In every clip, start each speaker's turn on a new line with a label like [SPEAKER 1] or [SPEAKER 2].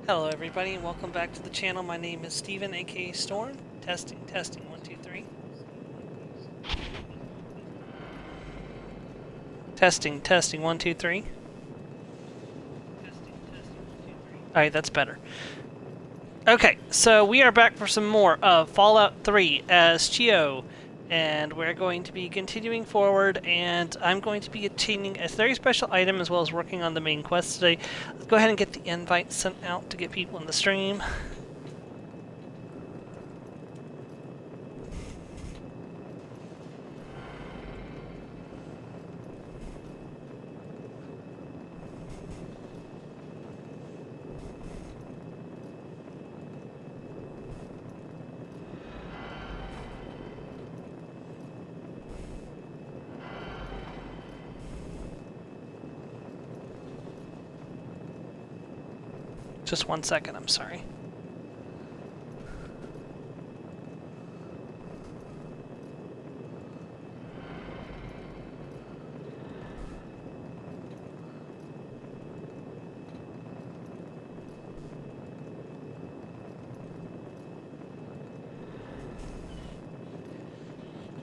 [SPEAKER 1] Hello everybody and welcome back to the channel. My name is Steven, aka Storm. Testing, 1, 2, 3. Testing, 1, 2, 3. Alright, that's better. Okay, so we are back for some more of Fallout 3 as Chiyo. And we're going to be continuing forward, and I'm going to be attaining a very special item as well as working on the main quest today. Let's go ahead and get the invite sent out to get people in the stream. Just 1 second, I'm sorry.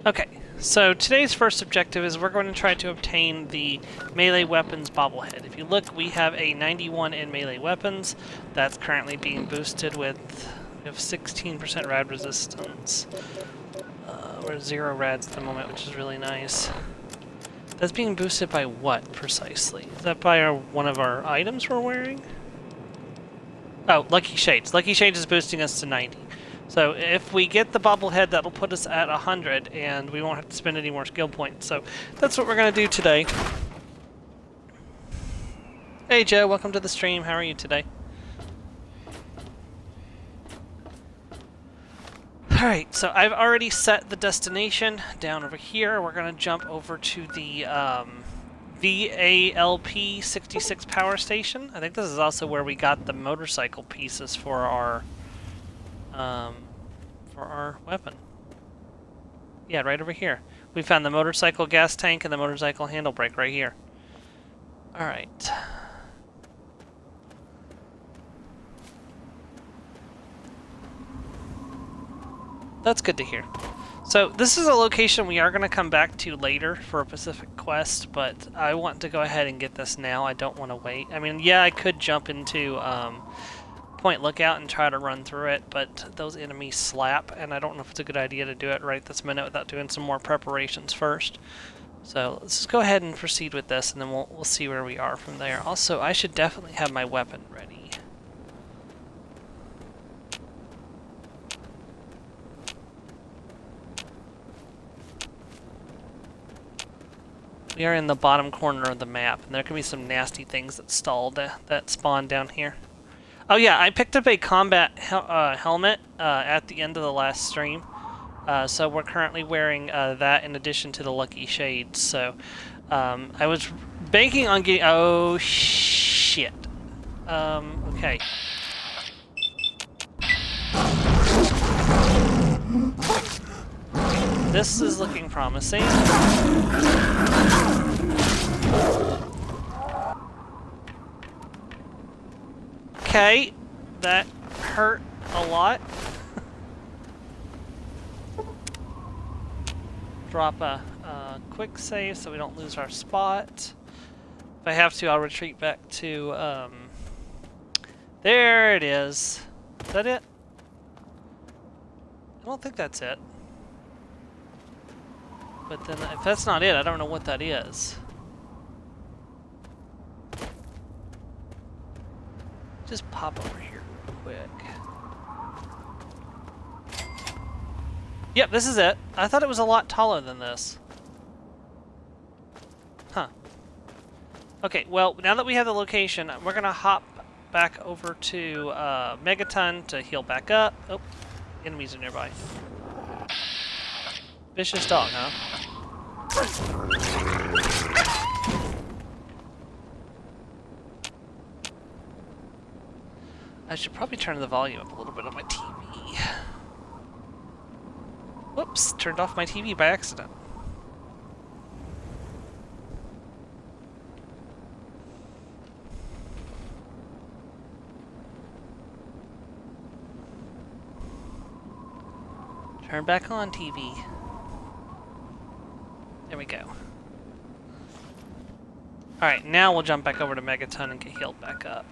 [SPEAKER 1] Okay, so today's first objective is we're going to try to obtain the melee weapons bobblehead. If you look, we have a 91 in melee weapons. That's currently being boosted with, we have 16% rad resistance. We're 0 rads at the moment, which is really nice. That's being boosted by what, precisely? Is that by one of our items we're wearing? Oh, Lucky Shades. Lucky Shades is boosting us to 90. So if we get the bobblehead, that'll put us at 100, and we won't have to spend any more skill points. So that's what we're going to do today. Hey Joe, welcome to the stream. How are you today? Alright, so I've already set the destination down over here. We're going to jump over to the VALP 66 power station. I think this is also where we got the motorcycle pieces for our weapon. Yeah, right over here. We found the motorcycle gas tank and the motorcycle handle brake right here. Alright. That's good to hear. So this is a location we are going to come back to later for a Pacific quest, but I want to go ahead and get this now. I don't want to wait. I mean, yeah, I could jump into Point Lookout and try to run through it, but those enemies slap, and I don't know if it's a good idea to do it right this minute without doing some more preparations first. So let's just go ahead and proceed with this, and then we'll see where we are from there. Also, I should definitely have my weapon ready. We are in the bottom corner of the map, and there can be some nasty things that that spawn down here. Oh yeah, I picked up a combat helmet at the end of the last stream. So we're currently wearing that in addition to the Lucky Shades. So I was banking on getting... Oh, shit. Okay. This is looking promising. Okay, that hurt a lot. Drop a quick save so we don't lose our spot. If I have to, I'll retreat back to, there it is. Is that it? I don't think that's it. But then, if that's not it, I don't know what that is. Just pop over here real quick. Yep, this is it. I thought it was a lot taller than this. Huh. Okay, well, now that we have the location, we're going to hop back over to Megaton to heal back up. Oh, enemies are nearby. Vicious dog, huh? I should probably turn the volume up a little bit on my TV. Whoops, turned off my TV by accident. Turn back on, TV. There we go. Alright, now we'll jump back over to Megaton and get healed back up.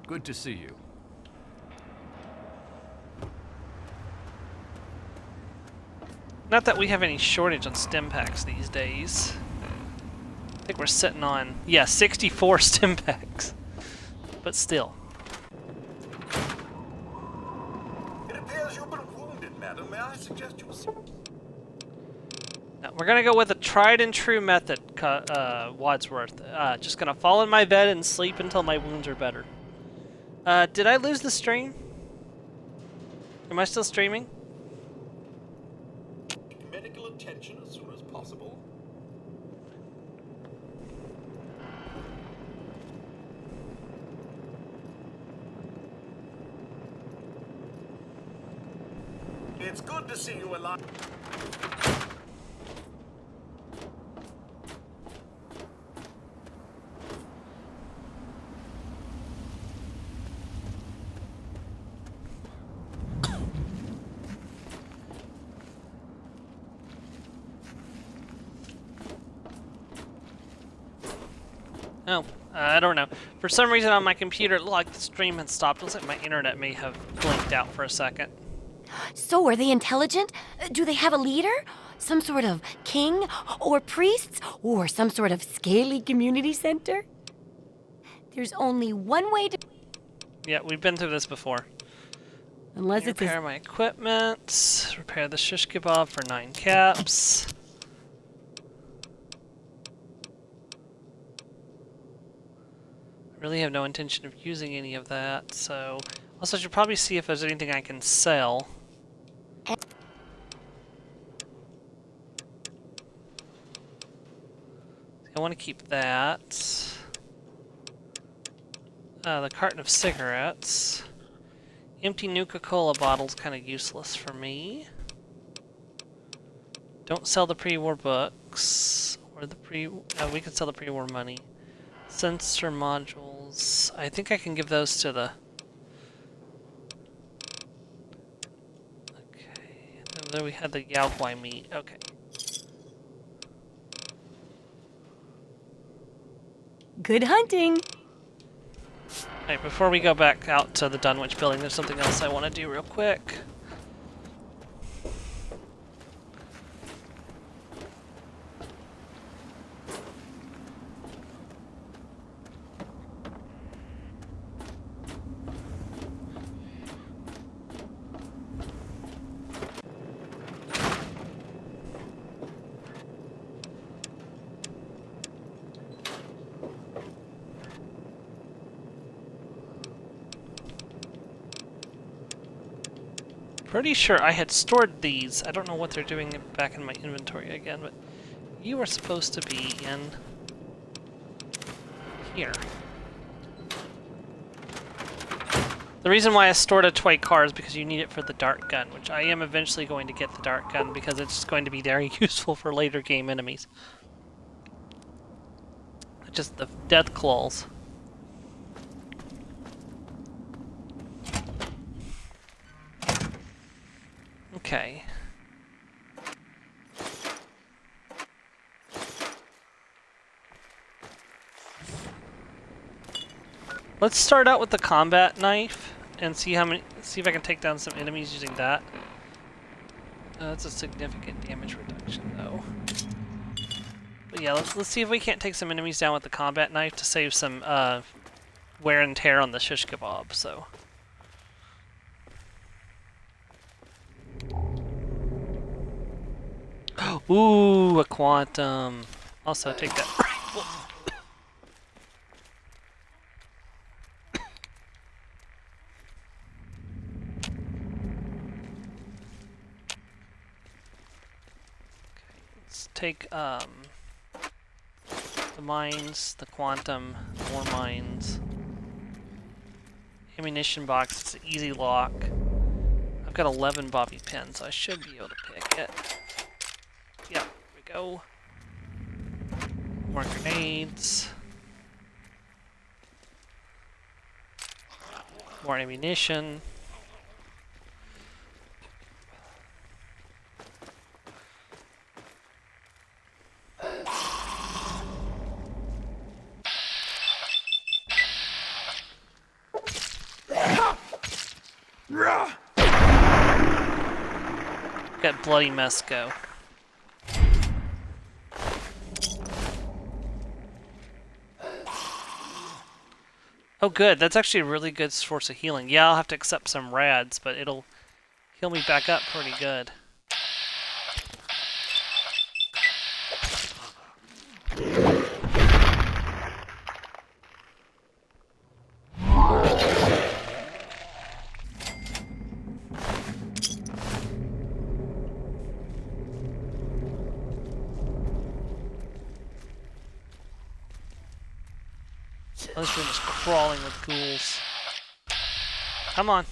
[SPEAKER 2] Good to see you.
[SPEAKER 1] Not that we have any shortage on stim packs these days. I think we're sitting on, yeah, 64 stim packs. But still.
[SPEAKER 3] It appears you've been wounded, madam. May I suggest you...
[SPEAKER 1] Now, we're gonna go with a tried and true method, Wadsworth. Just gonna fall in my bed and sleep until my wounds are better. Did I lose the stream? Am I still streaming?
[SPEAKER 3] Medical attention as soon as possible. It's good to see you alive.
[SPEAKER 1] Oh, I don't know. For some reason on my computer, it looked like the stream had stopped. Looks like my internet may have blinked out for a second.
[SPEAKER 4] So, are they intelligent? Do they have a leader? Some sort of king? Or priests? Or some sort of scaly community center? There's only one way to...
[SPEAKER 1] Yeah, we've been through this before.
[SPEAKER 4] Unless it's...
[SPEAKER 1] Repair my equipment. Repair the shish kebab for 9 caps. Really have no intention of using any of that, so... Also, I should probably see if there's anything I can sell. I want to keep that. The carton of cigarettes. Empty Nuka-Cola bottle's kind of useless for me. Don't sell the pre-war books. Or the we can sell the pre-war money. Sensor modules. I think I can give those to the... Okay. And then we had the Yao Guai meat. Okay.
[SPEAKER 4] Good hunting!
[SPEAKER 1] Alright, before we go back out to the Dunwich building, there's something else I want to do real quick. Pretty sure I had stored these. I don't know what they're doing back in my inventory again, but you were supposed to be in here. The reason why I stored a toy car is because you need it for the dart gun, which I am eventually going to get the dart gun because it's going to be very useful for later game enemies. Just the death claws. Okay. Let's start out with the combat knife and see if I can take down some enemies using that. That's a significant damage reduction though. But yeah, let's see if we can't take some enemies down with the combat knife to save some wear and tear on the shish kebab, so. Ooh, a quantum. Also, take that rifle. Let's take the mines, the quantum, more mines. Ammunition box, it's an easy lock. I've got 11 bobby pins, so I should be able to pick it. Yeah, here we go. More grenades. More ammunition. Got bloody mess go. Oh good, that's actually a really good source of healing. Yeah, I'll have to accept some rads, but it'll heal me back up pretty good. Oh, this room is crawling with ghouls. Come on.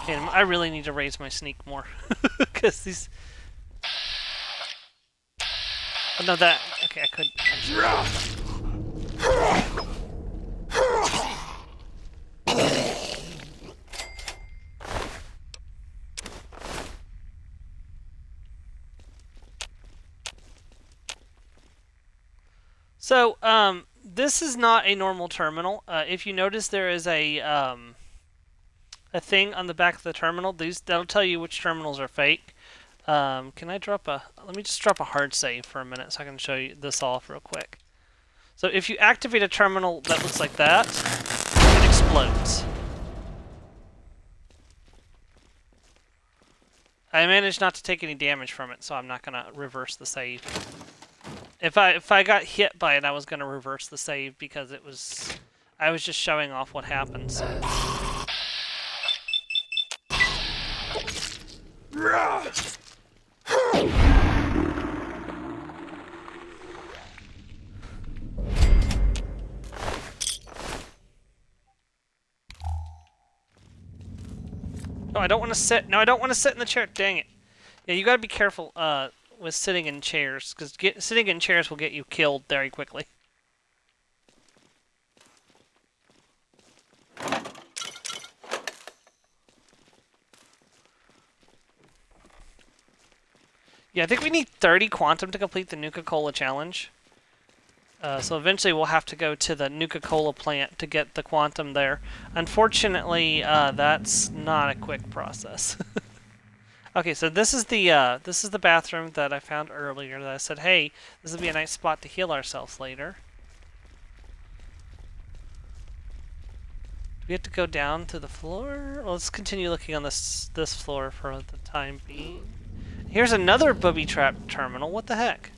[SPEAKER 1] And I really need to raise my sneak more. Because these... Oh, no, that... Okay, I could... So, this is not a normal terminal. If you notice, there is a thing on the back of the terminal. That'll tell you which terminals are fake. Can I drop a... Let me just drop a hard save for a minute so I can show you this off real quick. So if you activate a terminal that looks like that, it explodes. I managed not to take any damage from it, so I'm not going to reverse the save. If I got hit by it, I was going to reverse the save because I was just showing off what happens. No, I don't want to sit. No, I don't want to sit in the chair. Dang it. Yeah, you gotta be careful with sitting in chairs, because sitting in chairs will get you killed very quickly. Yeah, I think we need 30 quantum to complete the Nuka-Cola challenge. So eventually we'll have to go to the Nuka-Cola plant to get the quantum there. Unfortunately, that's not a quick process. Okay, so this is the bathroom that I found earlier that I said, hey, this would be a nice spot to heal ourselves later. Do we have to go down to the floor? Well, let's continue looking on this floor for the time being. Here's another booby trap terminal. What the heck?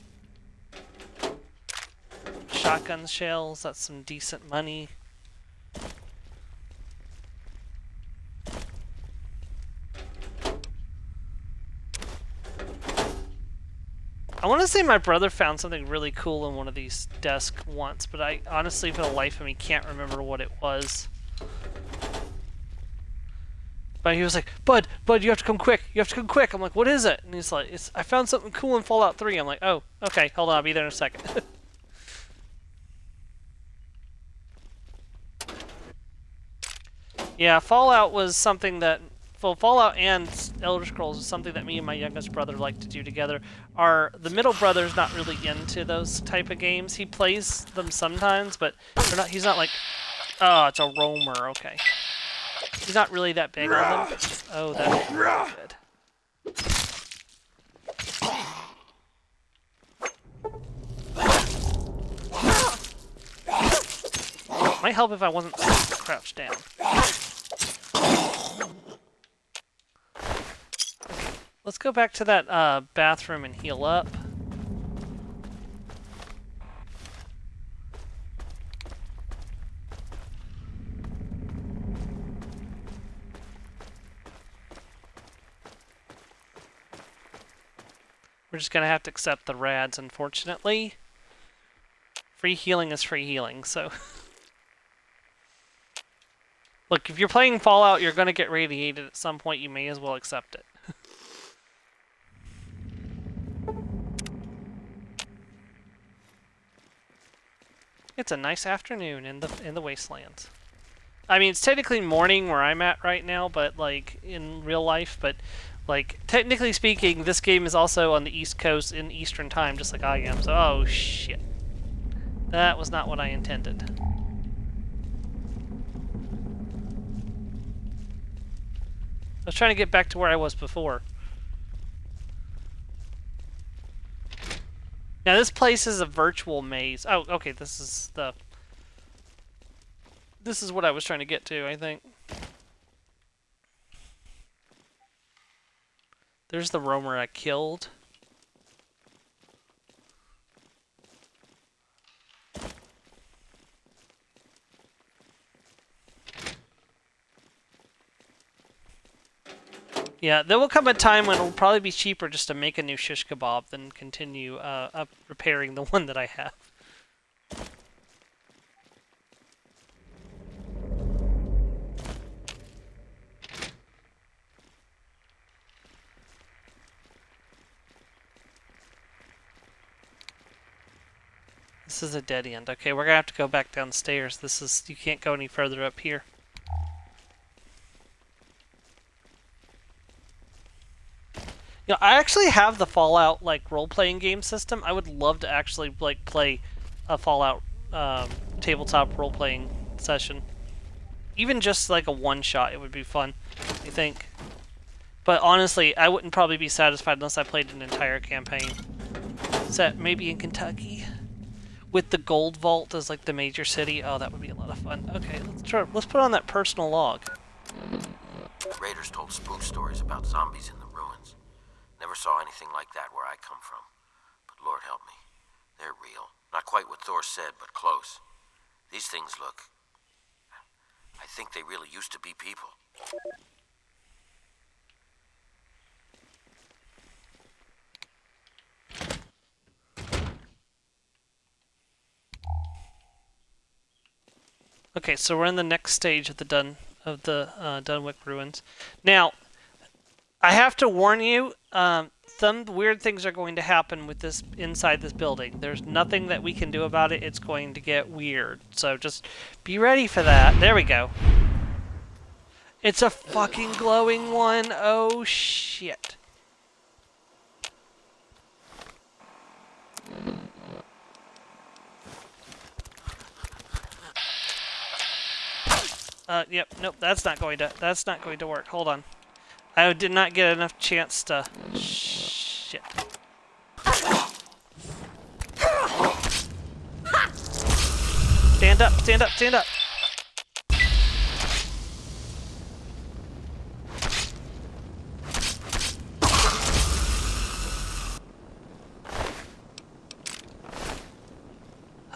[SPEAKER 1] Shotgun shells, that's some decent money. I want to say my brother found something really cool in one of these desks once, but I honestly, for the life of me, can't remember what it was. But he was like, Bud, you have to come quick. You have to come quick. I'm like, what is it? And he's like, I found something cool in Fallout 3. I'm like, oh, okay, hold on, I'll be there in a second. Yeah, Fallout was something that... Well, Fallout and Elder Scrolls is something that me and my youngest brother like to do together. The middle brother's not really into those type of games. He plays them sometimes, but he's not like... Oh, it's a roamer, okay. He's not really that big on them. Oh, that's really good. Might help if I wasn't crouched down. Okay, let's go back to that bathroom and heal up. We're just gonna have to accept the rads, unfortunately. Free healing is free healing, so... Look, if you're playing Fallout, you're gonna get radiated at some point, you may as well accept it. It's a nice afternoon in the wastelands. I mean, it's technically morning where I'm at right now, but like in real life, but like technically speaking, this game is also on the East Coast in Eastern Time, just like I am. So, oh shit, that was not what I intended. I was trying to get back to where I was before. Now this place is a virtual maze. Oh, okay, this is what I was trying to get to, I think. There's the roamer I killed. Yeah, there will come a time when it'll probably be cheaper just to make a new shish kebab than continue up repairing the one that I have. This is a dead end. Okay, we're gonna have to go back downstairs. You can't go any further up here. You know, I actually have the Fallout like role-playing game system. I would love to actually like play a Fallout tabletop role-playing session. Even just like a one-shot, it would be fun, I think. But honestly, I wouldn't probably be satisfied unless I played an entire campaign. Set maybe in Kentucky, with the Gold Vault as like the major city. Oh, that would be a lot of fun. Okay, let's put on that personal log.
[SPEAKER 2] Raiders told spook stories about zombies in the ruins. Never saw anything like that where I come from. But Lord help me, they're real. Not quite what Thor said, but close. These things look... I think they really used to be people.
[SPEAKER 1] Okay, so we're in the next stage of the Dunwich ruins. Now, I have to warn you, some weird things are going to happen with this inside this building. There's nothing that we can do about it. It's going to get weird. So just be ready for that. There we go. It's a fucking glowing one. Oh shit. Yep, nope, that's not going to work. Hold on. I did not get enough chance to... Shit. Stand up, stand up, stand up!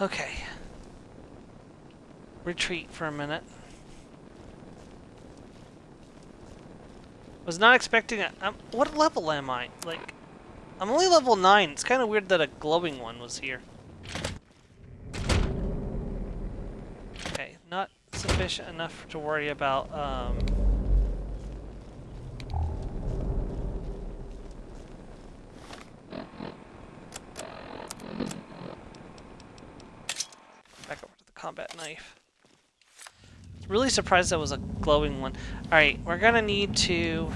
[SPEAKER 1] Okay. Retreat for a minute. Was not expecting it. What level am I? Like, I'm only level 9. It's kind of weird that a glowing one was here. Okay, not sufficient enough to worry about, back over to the combat knife. Really surprised that was a glowing one. Alright, we're gonna need to...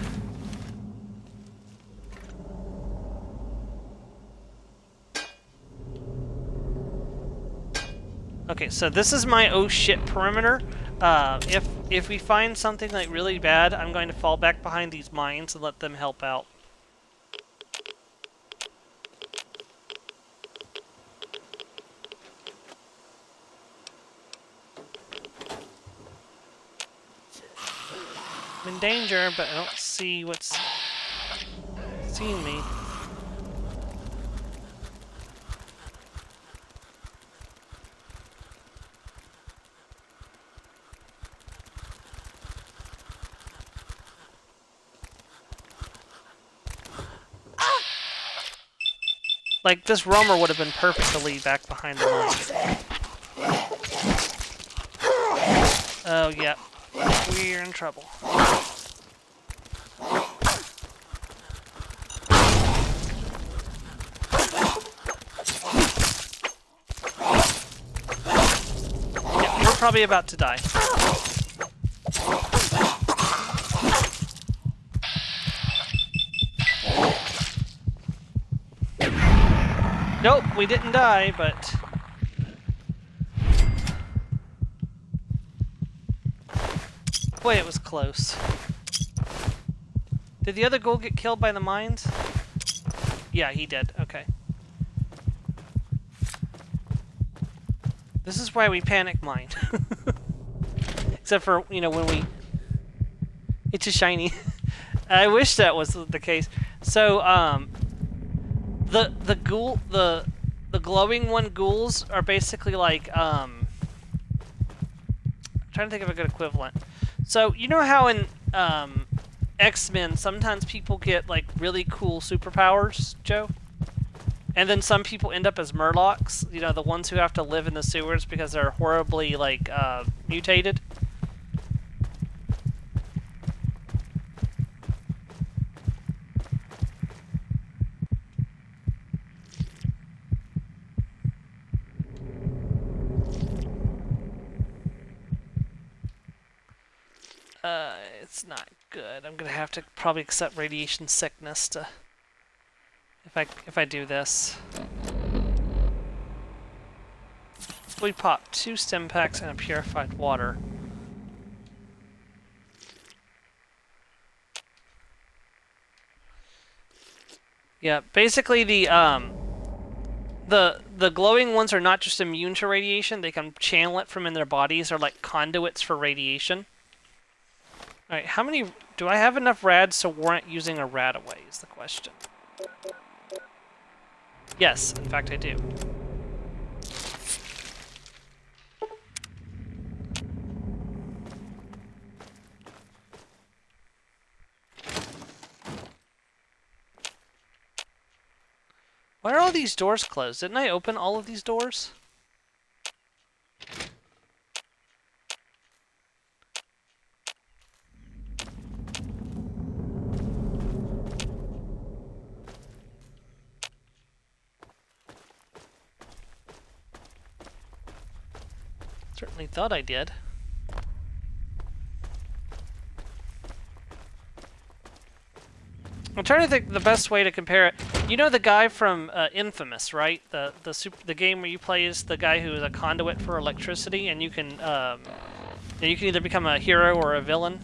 [SPEAKER 1] Okay, so this is my oh shit perimeter. If we find something like really bad, I'm going to fall back behind these mines and let them help out. I'm in danger, but I don't see what's seeing me. Like, this roamer would have been perfect to leave back behind the mines. Oh, yeah. We're in trouble. Yeah, we're probably about to die. Nope, we didn't die, but... Boy, it was close. Did the other ghoul get killed by the mines? Yeah, he did. Okay. This is why we panic mine. Except for, you know, when we... It's a shiny. I wish that was the case. So, the glowing one ghouls are basically like, I'm trying to think of a good equivalent. So, you know how in, X-Men, sometimes people get, like, really cool superpowers, Joe? And then some people end up as Murlocs, you know, the ones who have to live in the sewers because they're horribly, like, mutated. It's not good. I'm gonna have to probably accept radiation sickness to... If I do this. We pop 2 stim packs and a purified water. Yeah, basically the glowing ones are not just immune to radiation, they can channel it from in their bodies, or like conduits for radiation. Alright, how many... Do I have enough rads to warrant using a rad away, is the question. Yes, in fact I do. Why are all these doors closed? Didn't I open all of these doors? Certainly thought I did. I'm trying to think the best way to compare it. You know the guy from Infamous, right? The game where you play as the guy who is a conduit for electricity, and you can either become a hero or a villain.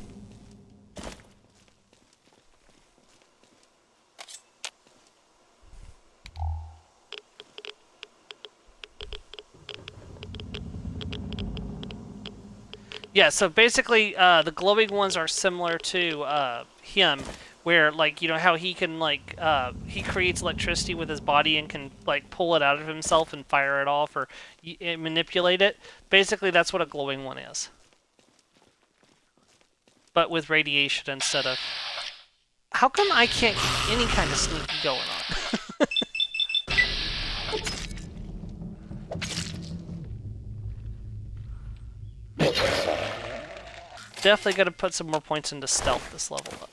[SPEAKER 1] Yeah, so basically, the glowing ones are similar to him, where, like, you know how he can, like, he creates electricity with his body and can, like, pull it out of himself and fire it off or manipulate it. Basically, that's what a glowing one is. But with radiation instead of... How come I can't get any kind of sneaky going on? Definitely gotta put some more points into stealth this level up.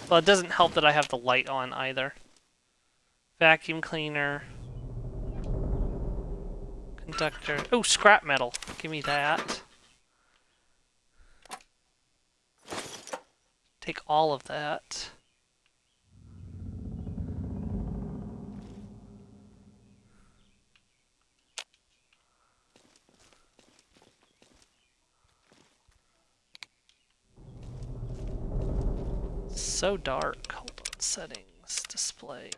[SPEAKER 1] Well, it doesn't help that I have the light on either. Vacuum cleaner. Conductor. Oh, scrap metal. Give me that. Take all of that. So dark. Hold on. Settings. Display.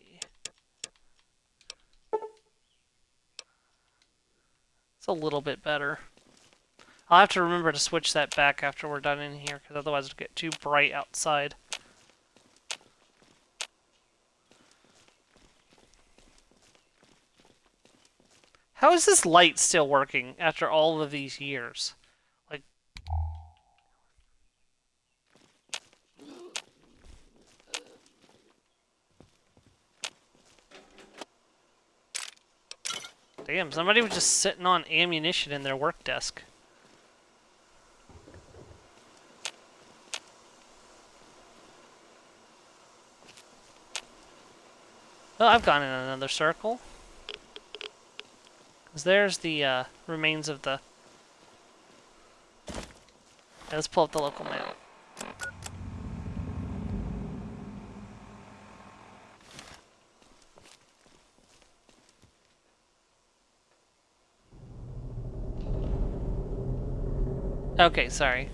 [SPEAKER 1] It's a little bit better. I'll have to remember to switch that back after we're done in here, because otherwise it'll get too bright outside. How is this light still working after all of these years? Like... Damn, somebody was just sitting on ammunition in their work desk. Oh, I've gone in another circle. 'Cause there's the remains of the... Yeah, let's pull up the local map. Okay, sorry.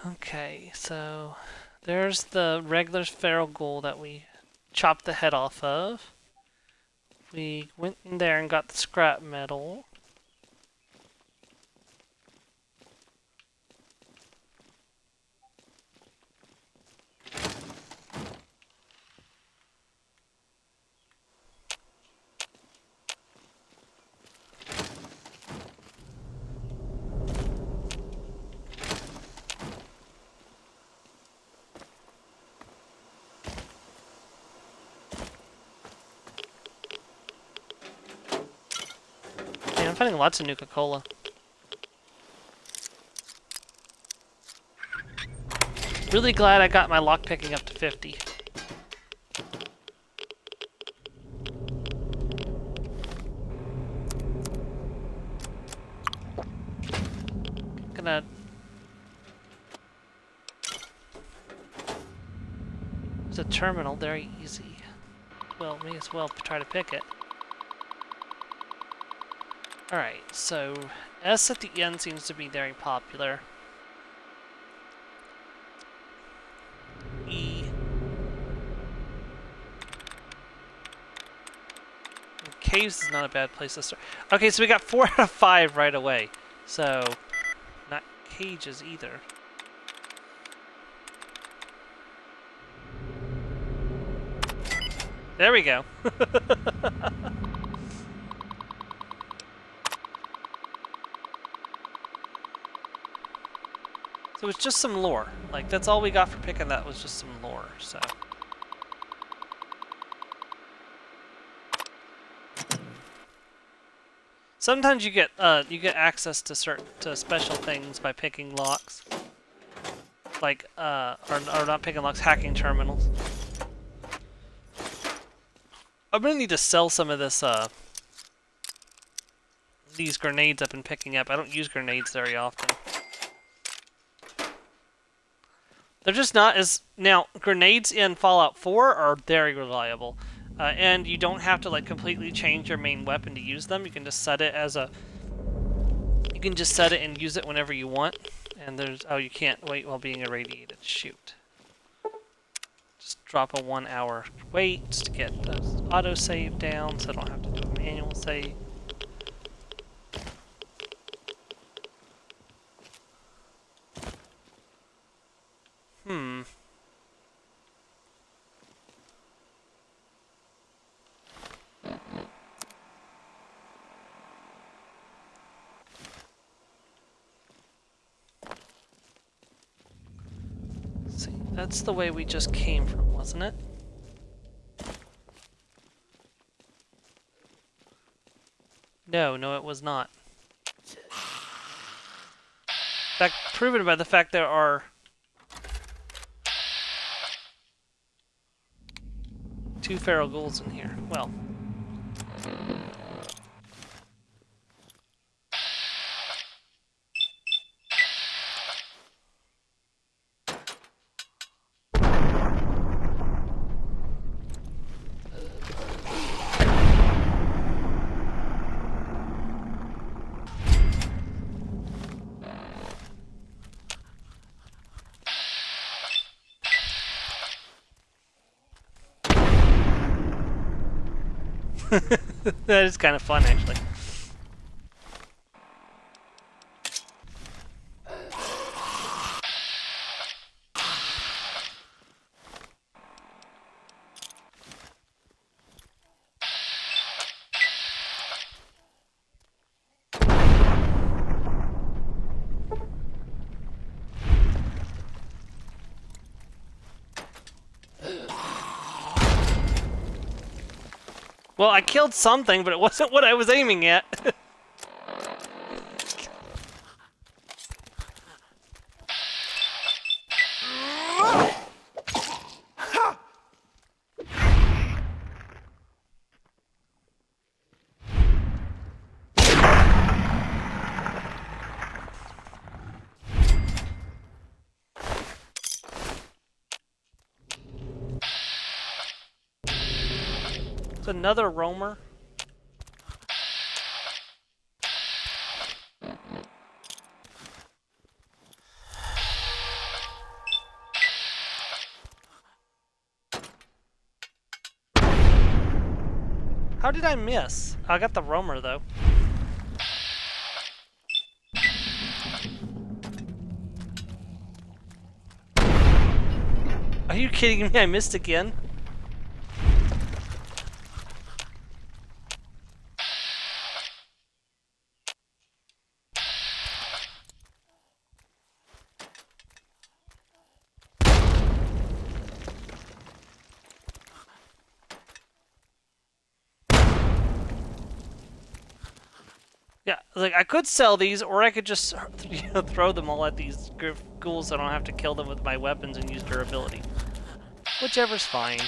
[SPEAKER 1] Okay, so there's the regular feral ghoul that we chopped the head off of. We went in there and got the scrap metal. I'm finding lots of Nuka-Cola. Really glad I got my lockpicking up to 50. Gonna... There's a terminal, very easy. Well, may as well try to pick it. Alright, so S at the end seems to be very popular. E. Caves is not a bad place to start. Okay, so we got 4 out of 5 right away. So, not cages either. There we go. So it's just some lore. Like, that's all we got for picking that was just some lore, so. Sometimes you get access to special things by picking locks. Like, or not picking locks, hacking terminals. I'm gonna need to sell some of this, these grenades I've been picking up. I don't use grenades very often. They're just not as... Now, grenades in Fallout 4 are very reliable. And you don't have to, like, completely change your main weapon to use them. You can just set it as a... You can just set it and use it whenever you want. And there's... Oh, you can't wait while being irradiated. Shoot. Just drop a 1 hour wait to get the autosave down so I don't have to do a manual save. See, that's the way we just came from, wasn't it? No, it was not. In fact, proven by the fact there are 2 feral ghouls in here. Well. That is kind of fun, actually. Well, I killed something, but it wasn't what I was aiming at. It's another roamer. How did I miss? I got the roamer, though. Are you kidding me? I missed again? Yeah, like I could sell these, or I could just throw them all at these ghouls so I don't have to kill them with my weapons and use durability. Whichever's fine.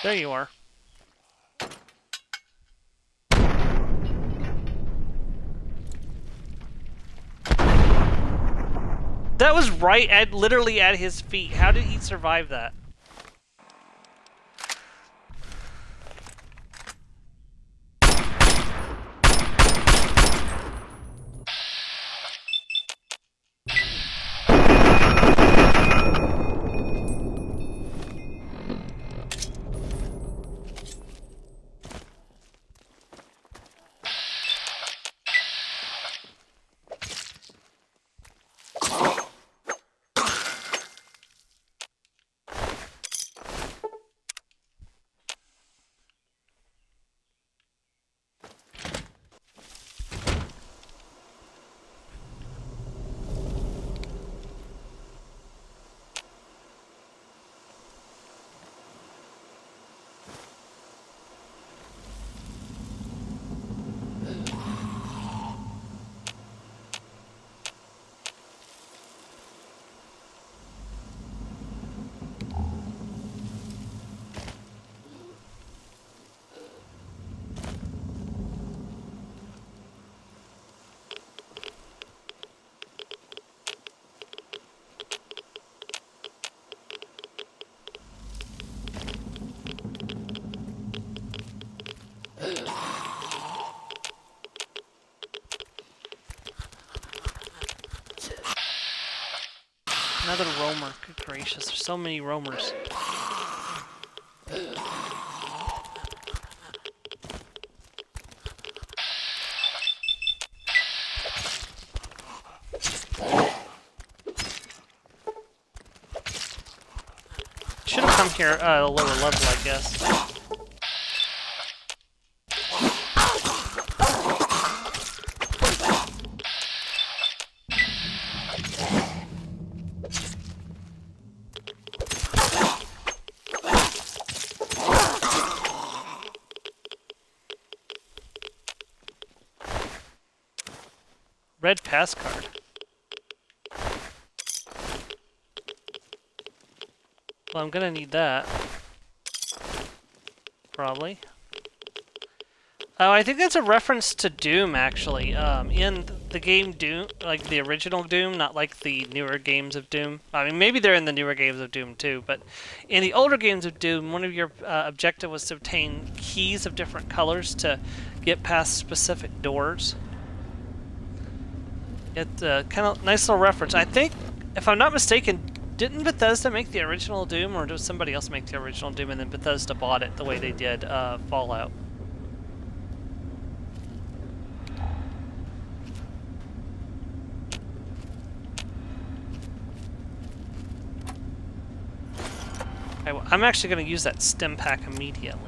[SPEAKER 1] There you are. That was right at literally at his feet. How did he survive that? Another roamer. Good gracious, there's so many roamers. Should have come here at a lower level, I guess. Red pass card. Well, I'm gonna need that. Probably. Oh, I think that's a reference to Doom, actually. In the game Doom, like the original Doom, not like the newer games of Doom. I mean, maybe they're in the newer games of Doom too, but in the older games of Doom, one of your objective was to obtain keys of different colors to get past specific doors. It's a kind of nice little reference. I think, if I'm not mistaken, didn't Bethesda make the original Doom, or did somebody else make the original Doom and then Bethesda bought it the way they did Fallout? Okay, well, I'm actually going to use that stim pack immediately.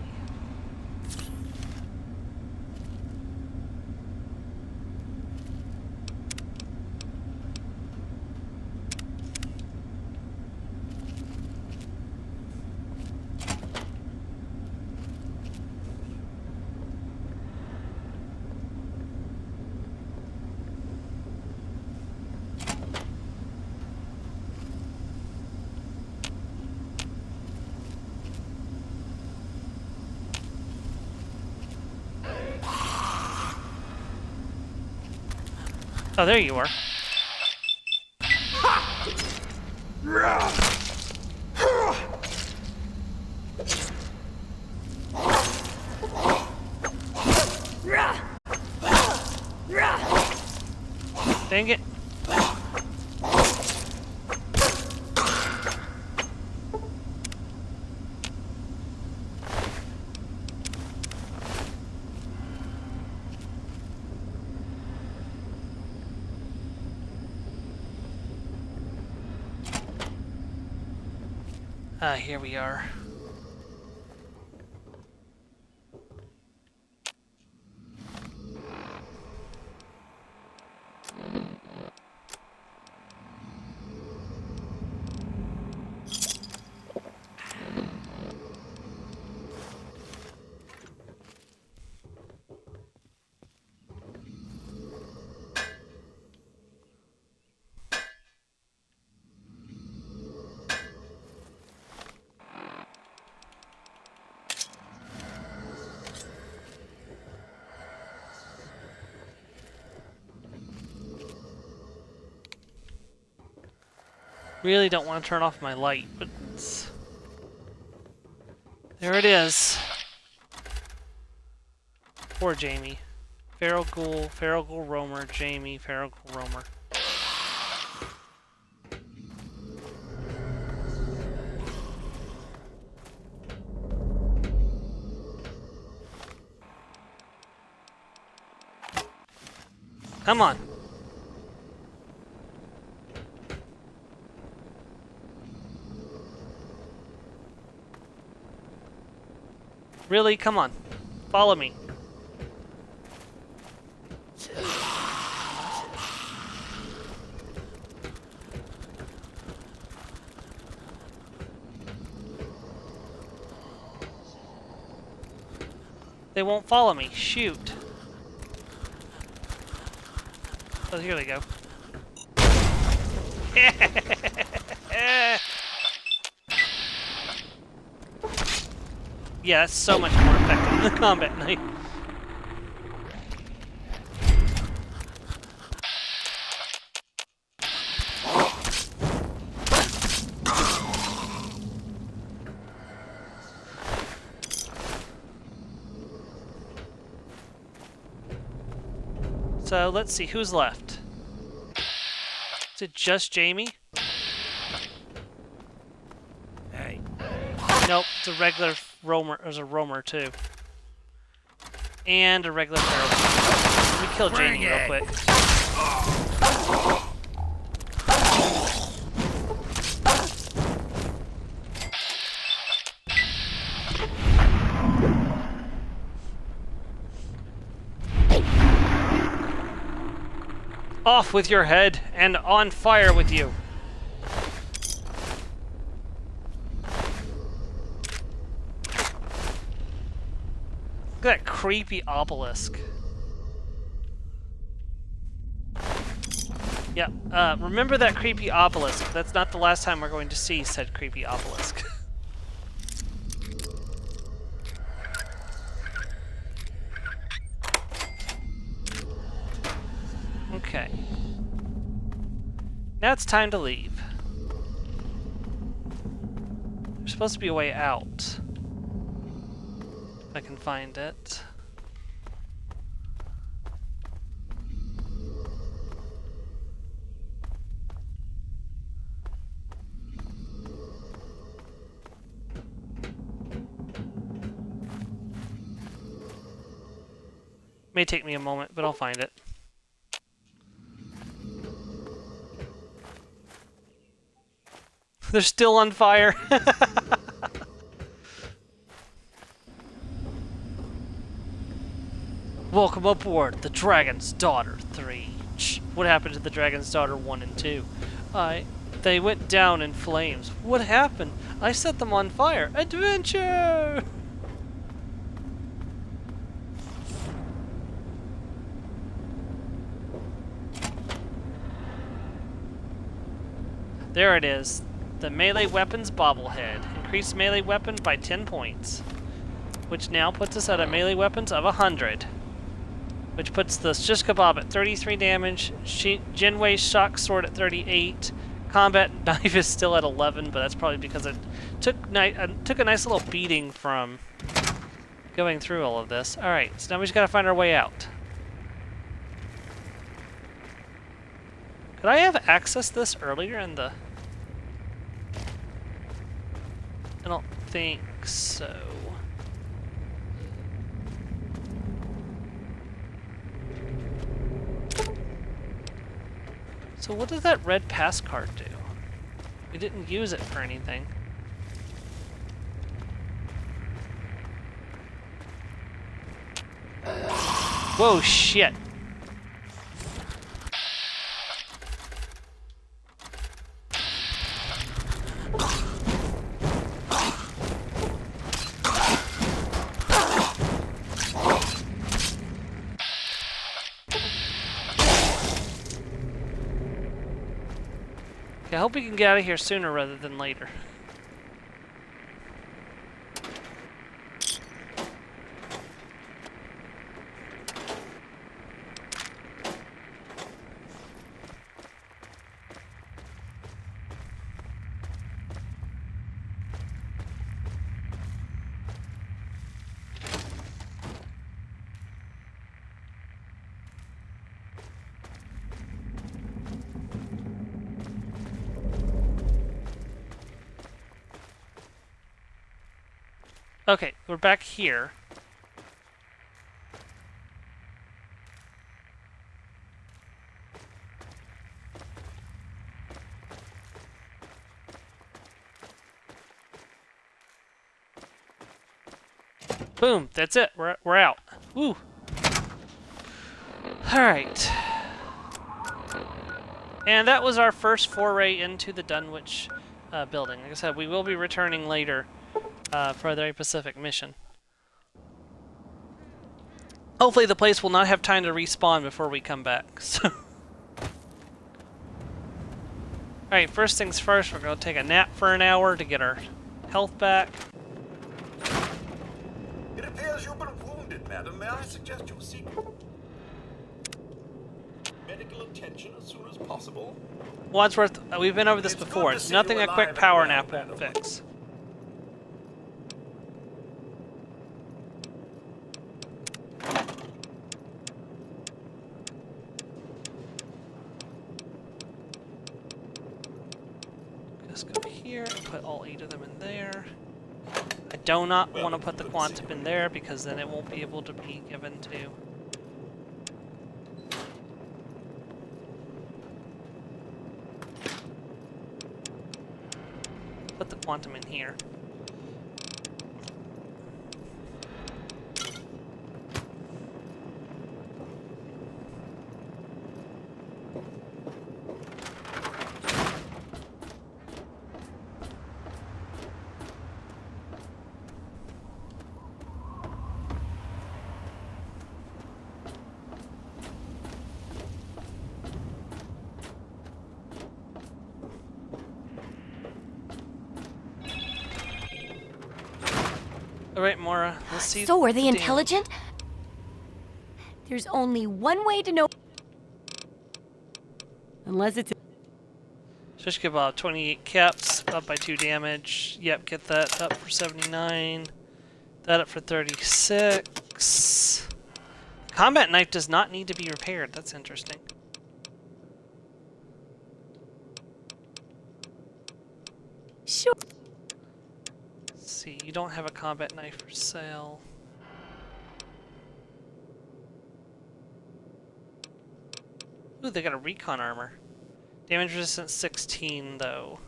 [SPEAKER 1] Oh, there you are. Dang it. Here we are. Really don't want to turn off my light, but there it is. Poor Jamie. Feral Ghoul Roamer, Jamie, Feral Ghoul Roamer. Come on. Really? Come on. Follow me. They won't follow me. Shoot. Oh, here they go. Yeah, that's so much more effective than the combat knife. So let's see who's left. Is it just Jamie?
[SPEAKER 5] Hey.
[SPEAKER 1] Nope, it's a regular roamer. There's a roamer too, and a regular feral. Let me kill Jamie real quick. Off with your head and on fire with you. Look at that creepy obelisk. Yeah, remember that creepy obelisk. That's not the last time we're going to see said creepy obelisk. Okay. Now it's time to leave. There's supposed to be a way out. If I can find it. May take me a moment, but I'll find it. They're still on fire. Welcome aboard the Dragon's Daughter 3. What happened to the Dragon's Daughter 1 and 2? They went down in flames. What happened? I set them on fire. Adventure! There it is. The melee weapons bobblehead. Increased melee weapon by 10 points. Which now puts us at a melee weapons of 100. Which puts the shish kebab at 33 damage. Jinwei's shock sword at 38. Combat knife is still at 11, but that's probably because it took a nice little beating from going through all of this. Alright, so now we just gotta find our way out. Could I have accessed this earlier in the... I don't think so. So what does that red pass card do? We didn't use it for anything. Whoa, shit. I hope we can get out of here sooner rather than later. Okay, we're back here. Boom, that's it. We're out. Woo. All right. And that was our first foray into the Dunwich building. Like I said, we will be returning later for the Pacific mission. Hopefully the place will not have time to respawn before we come back. So. Alright, first things first, we're going to take a nap for an hour to get our health back.
[SPEAKER 3] It appears you've been wounded, madam. May I suggest you seek medical attention as soon as possible?
[SPEAKER 1] Wadsworth, we've been over this before. It's nothing a quick power nap won't fix. Just go here and put all 8 of them in there. I do not want to put the quantum in there because then it won't be able to be given to... Put the quantum in here. Alright, Mora, let's see.
[SPEAKER 4] So are they
[SPEAKER 1] damage.
[SPEAKER 4] intelligent? There's only one way to know. Unless it's...
[SPEAKER 1] Shish kebab, 28 caps, up by 2 damage. Yep, get that up for 79. That up for 36. Combat knife does not need to be repaired. That's interesting.
[SPEAKER 4] Sure.
[SPEAKER 1] Let's see, you don't have a combat knife for sale. Ooh, they got a recon armor. Damage resistance 16, though.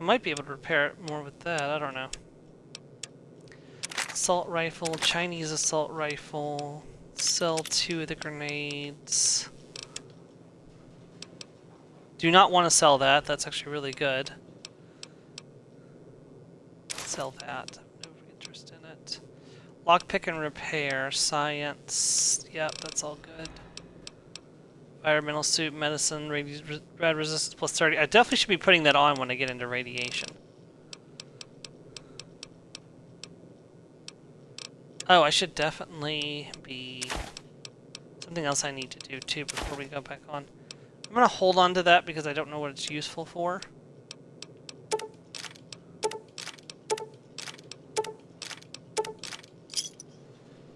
[SPEAKER 1] I might be able to repair it more with that, I don't know. Assault rifle, Chinese assault rifle. Sell 2 of the grenades. Do not want to sell that, that's actually really good. Sell that, no interest in it. Lockpick and repair, science, yep, that's all good. Environmental suit, medicine, rad resistance plus 30. I definitely should be putting that on when I get into radiation. Oh, I should definitely be... Something else I need to do too before we go back on. I'm gonna hold on to that because I don't know what it's useful for.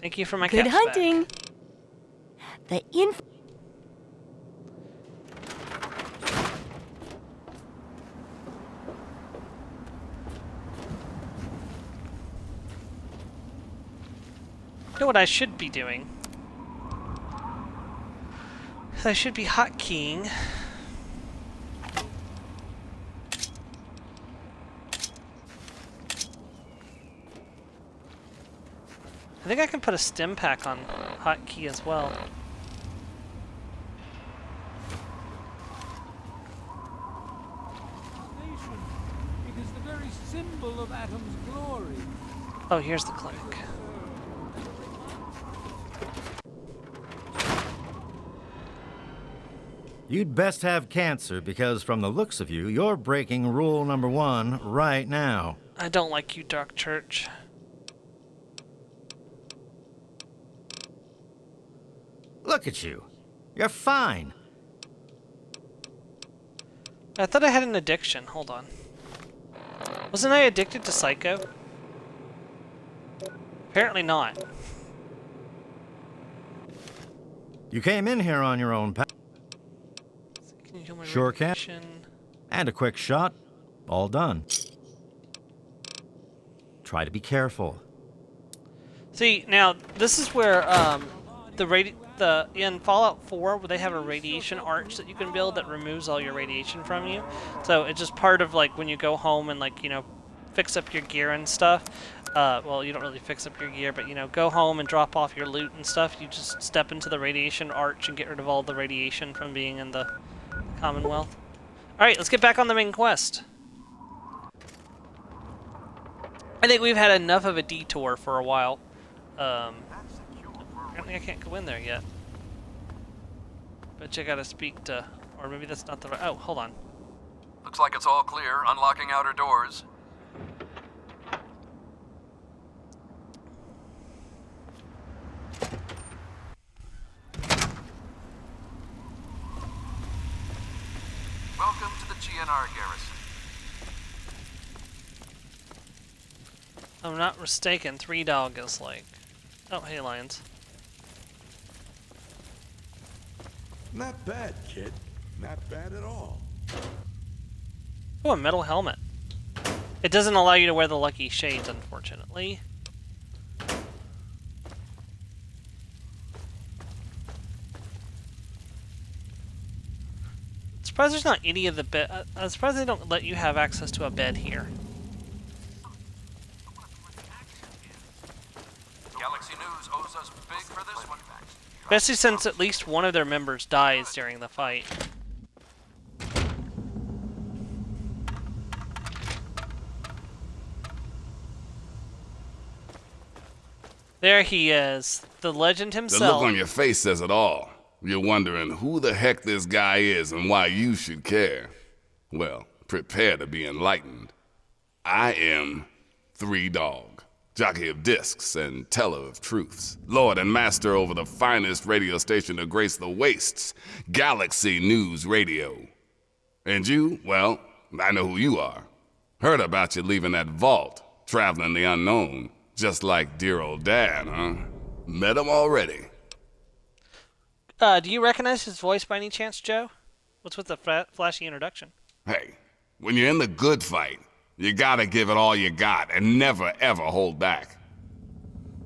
[SPEAKER 1] Thank you for my
[SPEAKER 4] Good
[SPEAKER 1] caps
[SPEAKER 4] hunting.
[SPEAKER 1] back.
[SPEAKER 4] The inf.
[SPEAKER 1] You know what I should be doing? I should be hotkeying. I think I can put a stim pack on hotkey as well.
[SPEAKER 5] It is the very symbol of Atom's glory.
[SPEAKER 1] Oh, here's the clinic.
[SPEAKER 6] You'd best have cancer because from the looks of you, you're breaking rule number 1 right now.
[SPEAKER 1] I don't like you, Dark Church.
[SPEAKER 6] Look at you. You're fine.
[SPEAKER 1] I thought I had an addiction. Hold on. Wasn't I addicted to Psycho? Apparently not.
[SPEAKER 6] You came in here on your own path.
[SPEAKER 1] Can you heal my
[SPEAKER 6] Sure can.
[SPEAKER 1] radiation?
[SPEAKER 6] And a quick shot. All done. Try to be careful.
[SPEAKER 1] See, now this is where in Fallout 4 where they have a radiation arch that you can build that removes all your radiation from you. So it's just part of like when you go home and like, you know, fix up your gear and stuff. Well, you don't really fix up your gear, but you know, go home and drop off your loot and stuff. You just step into the radiation arch and get rid of all the radiation from being in the Commonwealth. Alright, let's get back on the main quest. I think we've had enough of a detour for a while. Apparently I can't go in there yet. Bet you gotta speak to... Or maybe that's not the right... Oh, hold on.
[SPEAKER 7] Looks like it's all clear. Unlocking outer doors. Welcome to the GNR garrison.
[SPEAKER 1] If I'm not mistaken, 3 Dog is like... Oh, hey, Lions.
[SPEAKER 3] Not bad, kid. Not bad at all.
[SPEAKER 1] Oh, a metal helmet. It doesn't allow you to wear the lucky shades, unfortunately. I'm surprised there's not any of the bed. I'm surprised they don't let you have access to a bed here.
[SPEAKER 7] Galaxy News owes us big for this one.
[SPEAKER 1] Especially since at least one of their members dies during the fight. There he is, the legend
[SPEAKER 8] The
[SPEAKER 1] himself.
[SPEAKER 8] look on your face says it all. You're wondering who the heck this guy is and why you should care. Well, prepare to be enlightened. I am 3 Dog, jockey of discs and teller of truths, lord and master over the finest radio station to grace the wastes, Galaxy News Radio. And you, well, I know who you are. Heard about you leaving that vault, traveling the unknown, just like dear old Dad, huh? Met him already.
[SPEAKER 1] Do you recognize his voice by any chance, Joe? What's with the flashy introduction?
[SPEAKER 8] Hey, when you're in the good fight, You gotta give it all you got and never ever hold back.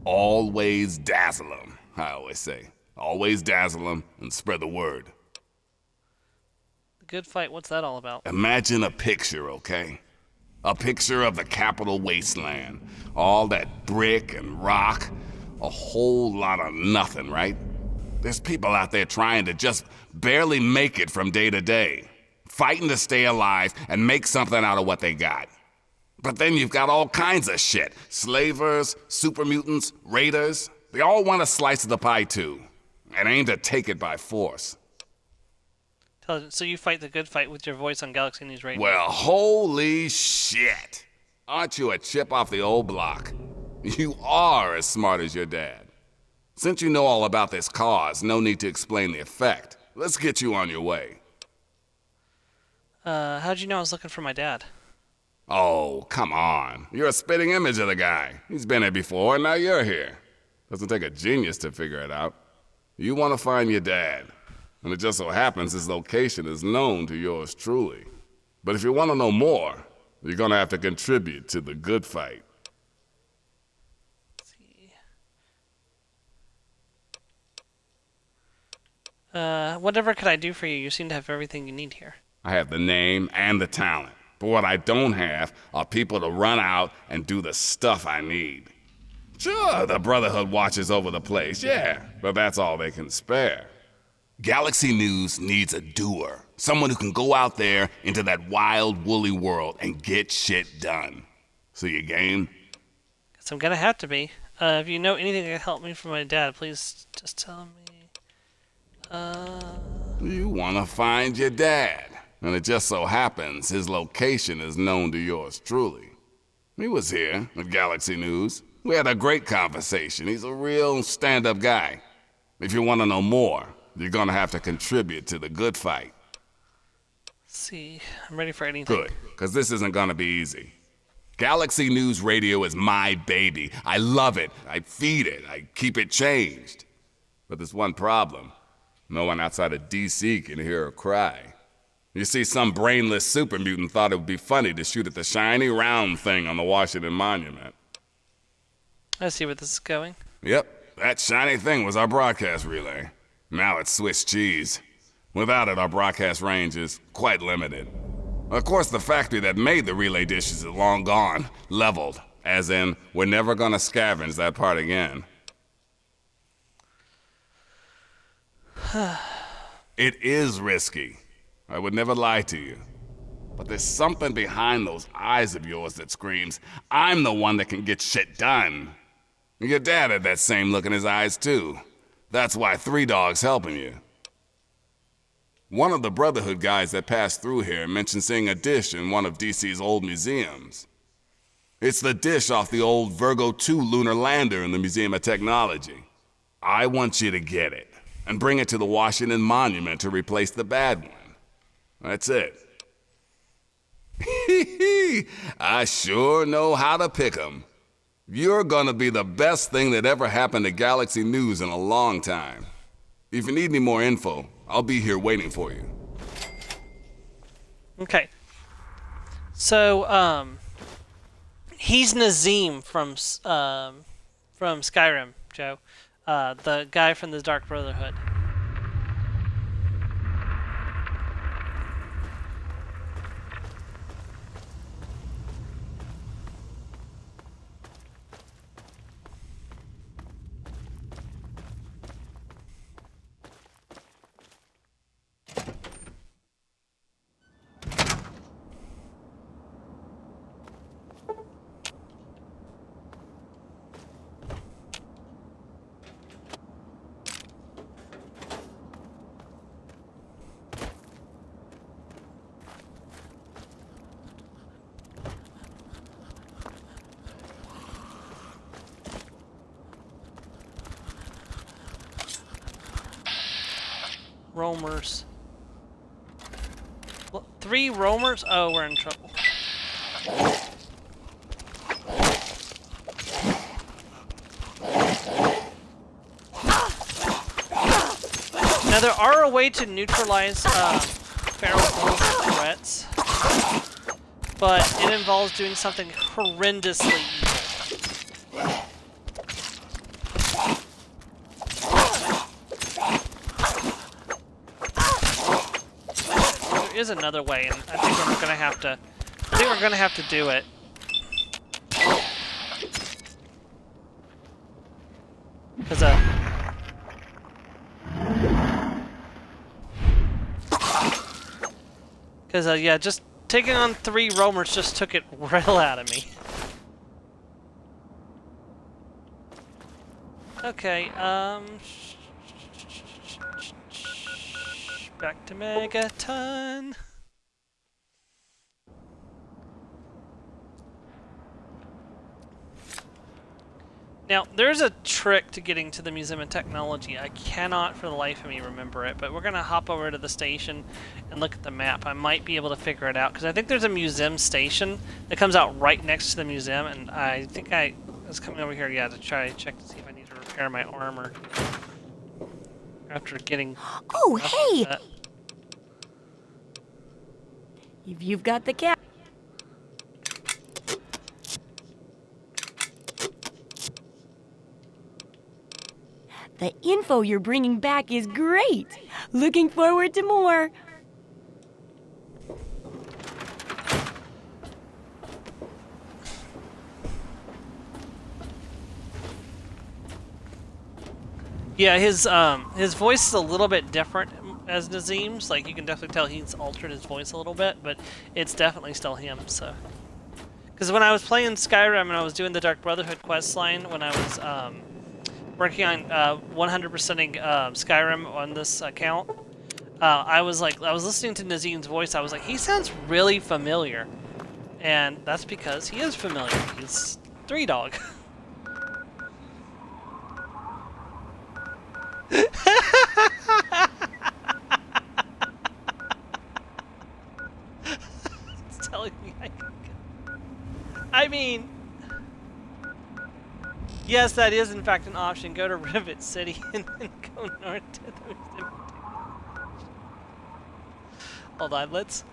[SPEAKER 8] Always dazzle 'em, I always say. Always dazzle 'em and spread the word.
[SPEAKER 1] The good fight, what's that all about?
[SPEAKER 8] Imagine a picture, okay? A picture of the capital wasteland. All that brick and rock. A whole lot of nothing, right? There's people out there trying to just barely make it from day to day. Fighting to stay alive and make something out of what they got. But then you've got all kinds of shit. Slavers, super mutants, raiders. They all want a slice of the pie too. And aim to take it by force.
[SPEAKER 1] So you fight the good fight with your voice on Galaxy News Radio.
[SPEAKER 8] Well, holy shit. Aren't you a chip off the old block? You are as smart as your dad. Since you know all about this cause, no need to explain the effect. Let's get you on your way.
[SPEAKER 1] How'd you know I was looking for my dad?
[SPEAKER 8] Oh, come on. You're a spitting image of the guy. He's been here before, and now you're here. Doesn't take a genius to figure it out. You want to find your dad. And it just so happens his location is known to yours truly. But if you want to know more, you're going to have to contribute to the good fight.
[SPEAKER 1] Let's see. Whatever could I do for you? You seem to have everything you need here.
[SPEAKER 8] I have the name and the talent. But what I don't have are people to run out and do the stuff I need. Sure, the Brotherhood watches over the place, yeah, but that's all they can spare. Galaxy News needs a doer. Someone who can go out there into that wild, woolly world and get shit done. So you game?
[SPEAKER 1] Guess I'm gonna have to be. If you know anything that can help me from my dad, please just tell me.
[SPEAKER 8] You want to find your dad. And it just so happens his location is known to yours truly. He was here at Galaxy News. We had a great conversation. He's a real stand-up guy. If you want to know more, you're going to have to contribute to the good fight.
[SPEAKER 1] Let's see. I'm ready for anything.
[SPEAKER 8] Good, because this isn't going to be easy. Galaxy News Radio is my baby. I love it. I feed it. I keep it changed. But there's one problem. No one outside of DC can hear her cry. You see, some brainless super mutant thought it would be funny to shoot at the shiny round thing on the Washington Monument.
[SPEAKER 1] I see where this is going.
[SPEAKER 8] Yep, that shiny thing was our broadcast relay. Now it's Swiss cheese. Without it, our broadcast range is quite limited. Of course, the factory that made the relay dishes is long gone, leveled, as in, we're never gonna scavenge that part again. It is risky. I would never lie to you. But there's something behind those eyes of yours that screams, I'm the one that can get shit done. Your dad had that same look in his eyes, too. That's why 3 Dog's helping you. One of the Brotherhood guys that passed through here mentioned seeing a dish in one of DC's old museums. It's the dish off the old Virgo 2 lunar lander in the Museum of Technology. I want you to get it and bring it to the Washington Monument to replace the bad one. That's it. I sure know how to pick 'em. You're gonna be the best thing that ever happened to Galaxy News in a long time. If you need any more info, I'll be here waiting for you.
[SPEAKER 1] Okay. So, he's Nazim from Skyrim, Joe. The guy from the Dark Brotherhood. Roamers. 3 roamers? Oh, we're in trouble. Now there are a way to neutralize feral threats, but it involves doing something horrendously evil. There is another way, and I think we're gonna have to. I think we're gonna have to do it. Because, yeah, just taking on 3 roamers just took it real out of me. Okay, back to Megaton. Now, there's a trick to getting to the Museum of Technology. I cannot for the life of me remember it, but we're going to hop over to the station and look at the map. I might be able to figure it out, because I think there's a museum station that comes out right next to the museum, and I think I was coming over here, yeah, to try to check to see if I need to repair my armor. After getting...
[SPEAKER 4] Oh, hey! If you've got the cat... The info you're bringing back is great! Looking forward to more!
[SPEAKER 1] Yeah, his voice is a little bit different as Nazim's. Like, you can definitely tell he's altered his voice a little bit, but it's definitely still him, so... Because when I was playing Skyrim and I was doing the Dark Brotherhood questline, when I was, working on 100%ing Skyrim on this account, I was listening to Nazim's voice. I was like, he sounds really familiar, and that's because he is familiar. He's 3 Dog. It's telling me I can go. I mean. Yes, that is in fact an option. Go to Rivet City and then go north to the Museum. Hold on, let's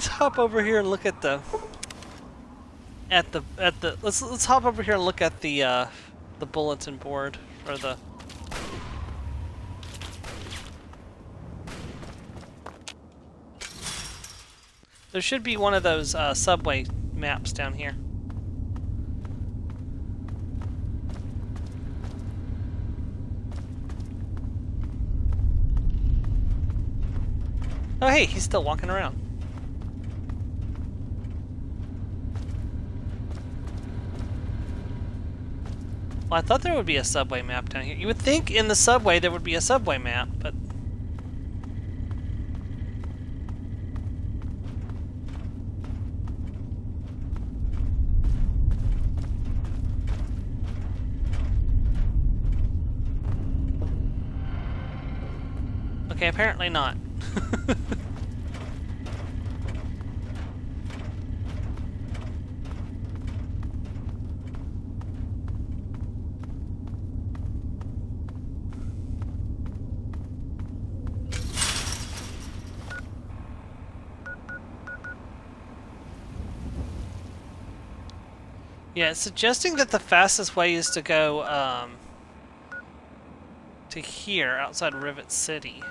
[SPEAKER 1] hop over here and look at the let's hop over here and look at the bulletin board for the there should be one of those subway maps down here. Oh hey, he's still walking around. Well, I thought there would be a subway map down here. You would think in the subway there would be a subway map, but... Okay, apparently not. Yeah, it's suggesting that the fastest way is to go to here, outside Rivet City.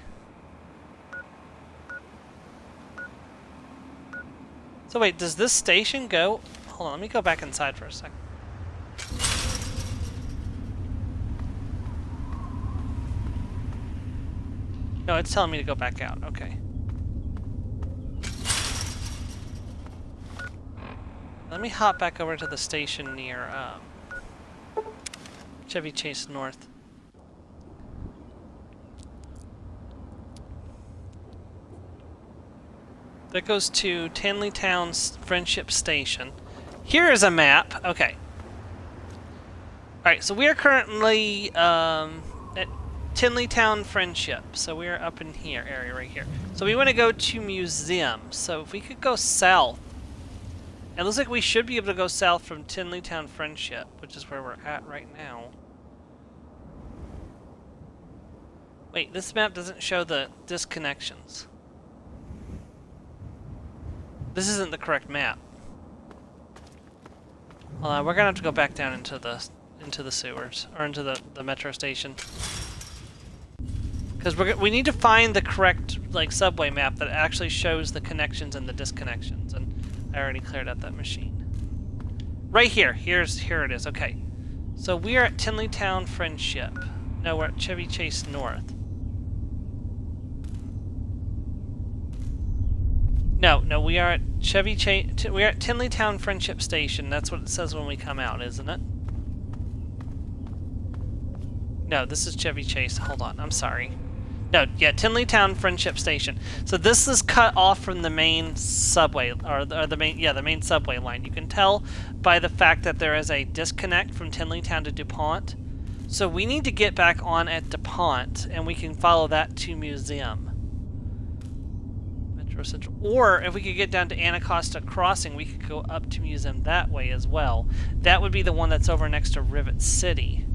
[SPEAKER 1] So wait, does this station go... Hold on, let me go back inside for a second. No, it's telling me to go back out. Okay. Let me hop back over to the station near Chevy Chase North. That goes to Tinleytown's Friendship Station. Here is a map. Okay. Alright, so we are currently at Tinleytown Friendship. So we are up in here, area right here. So we want to go to Museum. So if we could go south. It looks like we should be able to go south from Tinleytown Friendship, which is where we're at right now. Wait, this map doesn't show the disconnections. This isn't the correct map. We're gonna have to go back down into the sewers, or into the metro station. Because we need to find the correct like subway map that actually shows the connections and the disconnections. And I already cleared out that machine. Right here. Here it is. Okay. So we are at Tinleytown Friendship. No, we're at Chevy Chase North. No, we are at Chevy Chase. We are at Tinleytown Friendship Station. That's what it says when we come out, isn't it? No, this is Chevy Chase. Hold on, I'm sorry. No, yeah, Tinleytown Friendship Station. So this is cut off from the main subway, or the main subway line. You can tell by the fact that there is a disconnect from Tinleytown to DuPont. So we need to get back on at DuPont, and we can follow that to Museum. Metro Central. Or if we could get down to Anacostia Crossing, we could go up to Museum that way as well. That would be the one that's over next to Rivet City.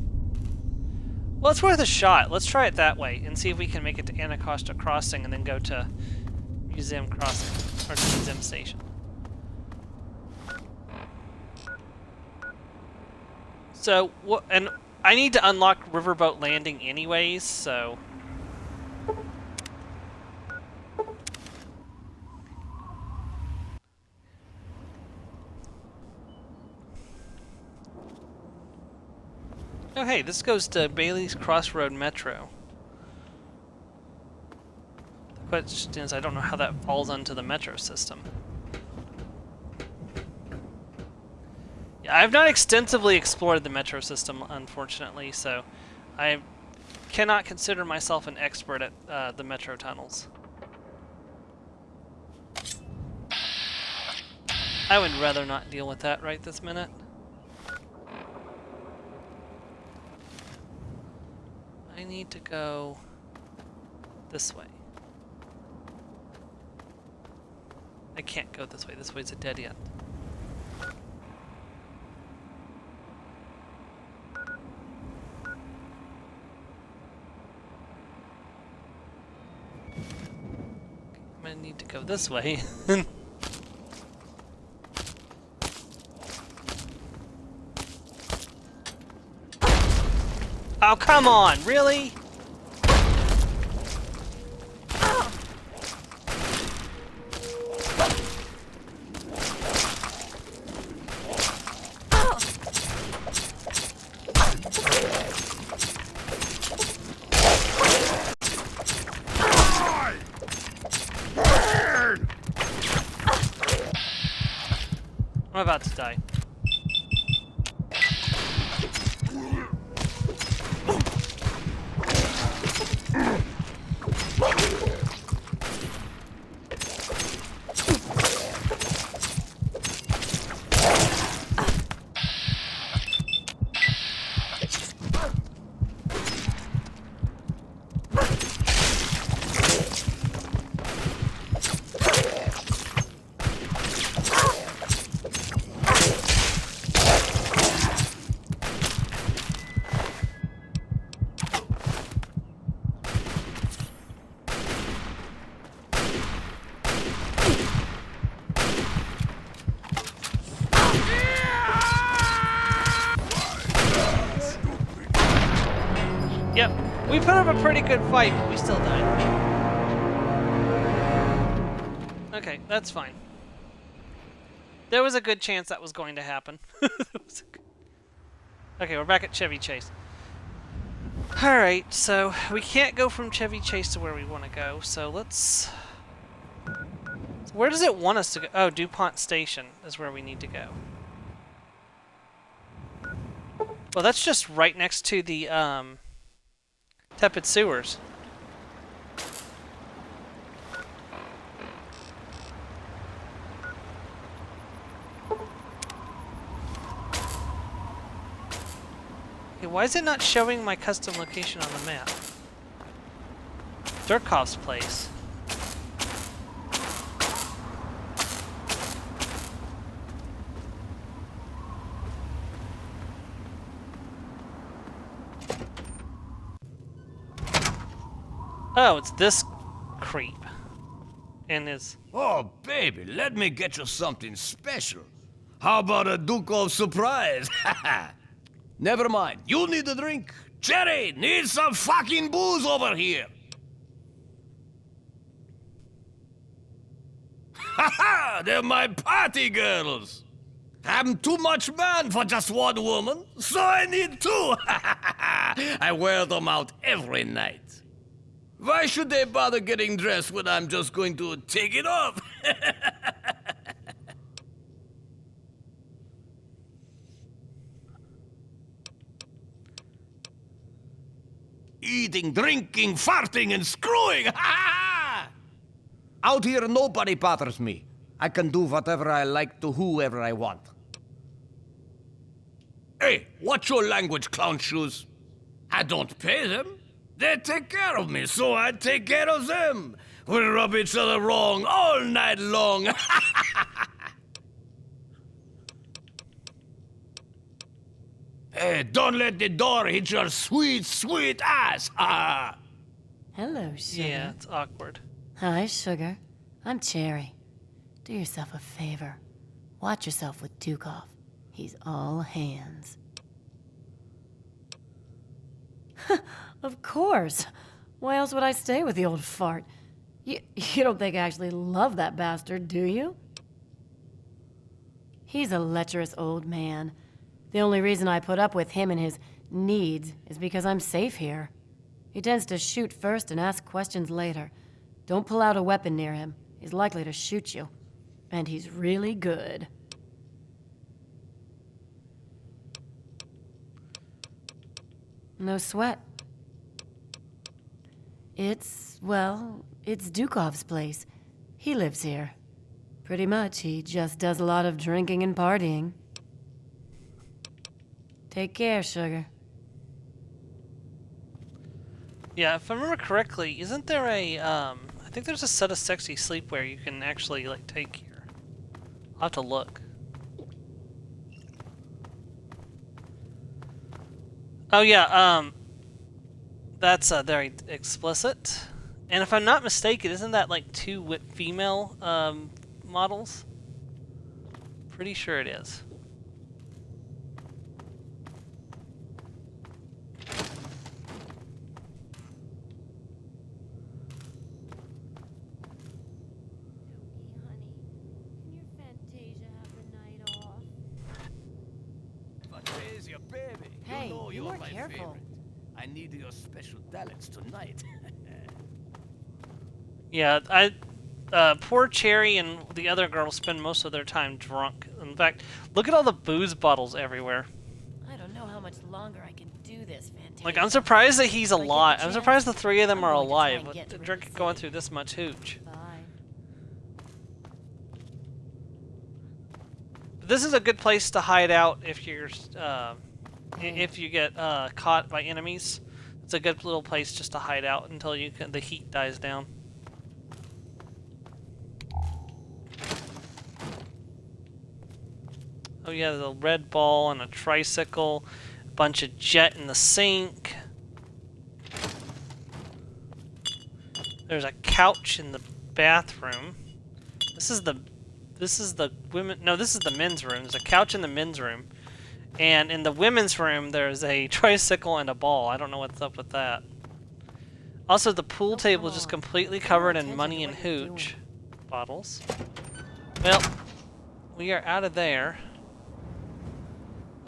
[SPEAKER 1] Well, it's worth a shot. Let's try it that way and see if we can make it to Anacostia Crossing and then go to Museum Crossing, or to Museum Station. So, and I need to unlock Riverboat Landing anyways, so... Oh hey, this goes to Bailey's Crossroad Metro. The question is, I don't know how that falls onto the metro system. Yeah, I've not extensively explored the metro system, unfortunately, so I cannot consider myself an expert at the metro tunnels. I would rather not deal with that right this minute. I need to go this way. I can't go this way. This way's a dead end. I'm gonna need to go this way. Oh, come on, really? I'm about to die. Yep, we put up a pretty good fight, but we still died. Okay, that's fine. There was a good chance that was going to happen. Okay, we're back at Chevy Chase. Alright, so we can't go from Chevy Chase to where we want to go, so let's... So where does it want us to go? Oh, DuPont Station is where we need to go. Well, that's just right next to the, Tepid Sewers. Okay, why is it not showing my custom location on the map? Durkov's place. Oh, it's this creep. And his...
[SPEAKER 9] Oh, baby, let me get you something special. How about a Duke of Surprise? Never mind. You need a drink. Cherry, need some fucking booze over here. Haha, they're my party girls. I'm too much man for just one woman, so I need two. I wear them out every night. Why should they bother getting dressed when I'm just going to take it off? Eating, drinking, farting, and screwing! Out here, nobody bothers me. I can do whatever I like to whoever I want. Hey, what's your language, clown shoes? I don't pay them. They take care of me, so I take care of them. We rub each other wrong all night long. Hey, don't let the door hit your sweet, sweet ass.
[SPEAKER 4] Hello, Sugar.
[SPEAKER 1] Yeah, it's awkward.
[SPEAKER 4] Hi, Sugar. I'm Cherry. Do yourself a favor. Watch yourself with Dukov. He's all hands. Of course. Why else would I stay with the old fart? You don't think I actually love that bastard, do you? He's a lecherous old man. The only reason I put up with him and his needs is because I'm safe here. He tends to shoot first and ask questions later. Don't pull out a weapon near him. He's likely to shoot you. And he's really good. No sweat. It's Dukov's place. He lives here. Pretty much, he just does a lot of drinking and partying. Take care, Sugar.
[SPEAKER 1] Yeah, if I remember correctly, isn't there a, I think there's a set of sexy sleepwear you can actually, like, take here. I'll have to look. Oh, yeah, that's, very explicit. And if I'm not mistaken, isn't that, like, two female, models? Pretty sure it is.
[SPEAKER 4] Hey,
[SPEAKER 9] you know
[SPEAKER 4] be
[SPEAKER 9] you're
[SPEAKER 4] more
[SPEAKER 9] my
[SPEAKER 4] careful.
[SPEAKER 9] favorite. I need your special talents tonight.
[SPEAKER 1] Yeah, poor Cherry and the other girls spend most of their time drunk. In fact, look at all the booze bottles everywhere.
[SPEAKER 4] I don't know how much longer I can do this, Fantasia.
[SPEAKER 1] Like, I'm surprised that he's
[SPEAKER 4] If I get the
[SPEAKER 1] alive. I'm
[SPEAKER 4] chance,
[SPEAKER 1] surprised the three of them
[SPEAKER 4] I'm
[SPEAKER 1] are
[SPEAKER 4] going to try
[SPEAKER 1] alive,
[SPEAKER 4] and get
[SPEAKER 1] with
[SPEAKER 4] really
[SPEAKER 1] going
[SPEAKER 4] safe.
[SPEAKER 1] through this much hooch.
[SPEAKER 4] Bye.
[SPEAKER 1] This is a good place to hide out if you're, if you get caught by enemies. It's a good little place just to hide out until the heat dies down. Oh yeah, the red ball and a tricycle, a bunch of jet in the sink. There's a couch in the bathroom. This is the women. No, this is the men's room. There's a couch in the men's room, and in the women's room there's a tricycle and a ball. I don't know what's up with that. Also, the pool table is just completely covered in money and hooch bottles. Well, we are out of there.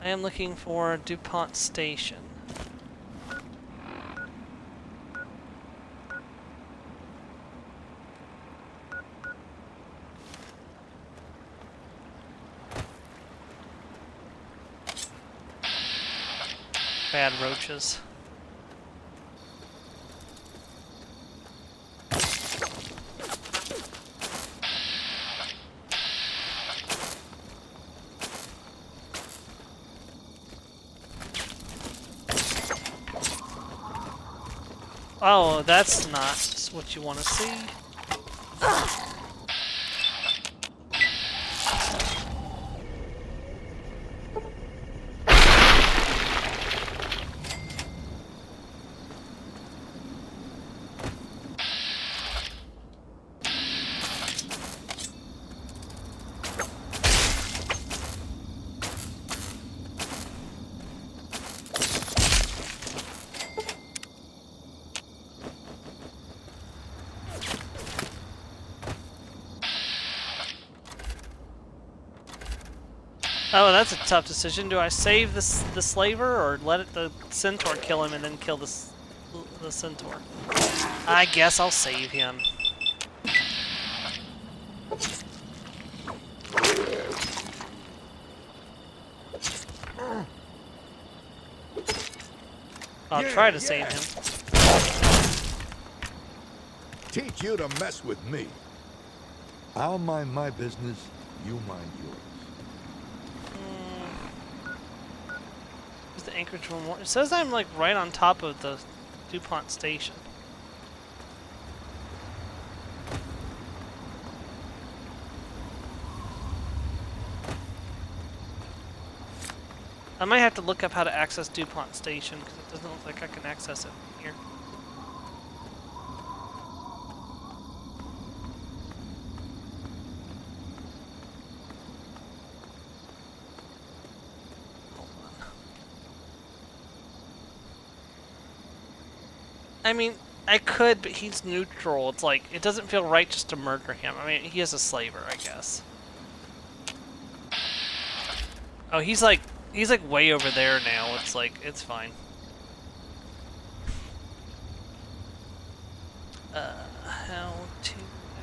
[SPEAKER 1] I am looking for DuPont Station. Bad roaches. Oh, that's not what you want to see. Oh, that's a tough decision. Do I save the slaver or let the centaur kill him and then kill the centaur? I guess I'll save him. I'll try to save him.
[SPEAKER 3] Teach you to mess with me. I'll mind my business, you mind yours.
[SPEAKER 1] Where's the anchorage one more? It says I'm like right on top of the DuPont station. I might have to look up how to access DuPont Station because it doesn't look like I can access it from here. Hold on. I mean, I could, but he's neutral. It's like, it doesn't feel right just to murder him. I mean, he is a slaver, I guess. Oh, he's like way over there now. It's like, it's fine. How to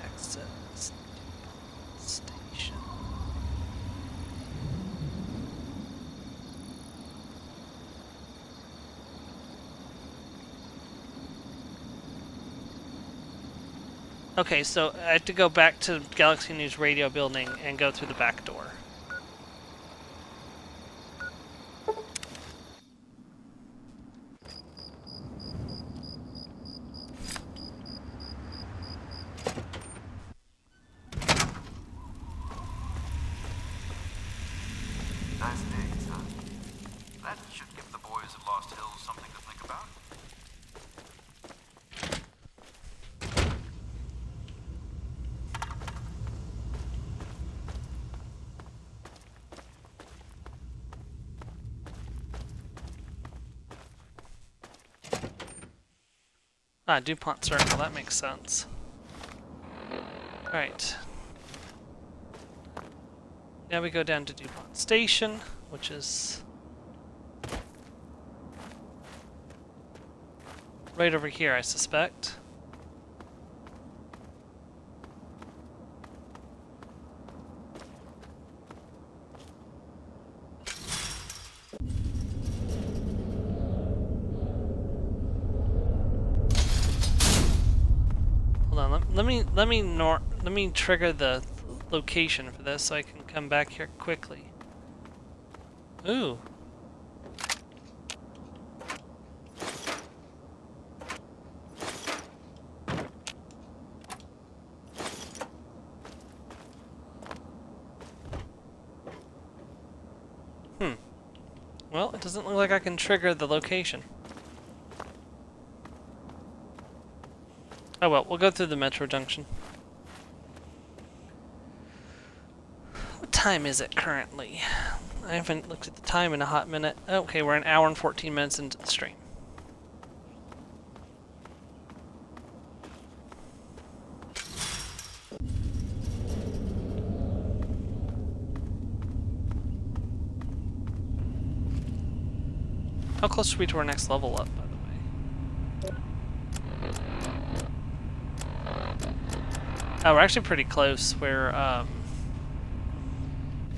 [SPEAKER 1] access station. Okay, so I have to go back to Galaxy News Radio building and go through the back door.
[SPEAKER 7] Nice digs, huh? That should give the boys at Lost Hills something to think about.
[SPEAKER 1] Ah, DuPont Circle, that makes sense. Alright. Now we go down to DuPont Station, which is right over here, I suspect. Hold on, let me trigger the location for this so I can come back here quickly. Ooh. Well, it doesn't look like I can trigger the location. Oh well, we'll go through the metro junction. What time is it currently? I haven't looked at the time in a hot minute. Okay, we're an hour and 14 minutes into the stream. How close are we to our next level up, by the way? Oh, we're actually pretty close. We're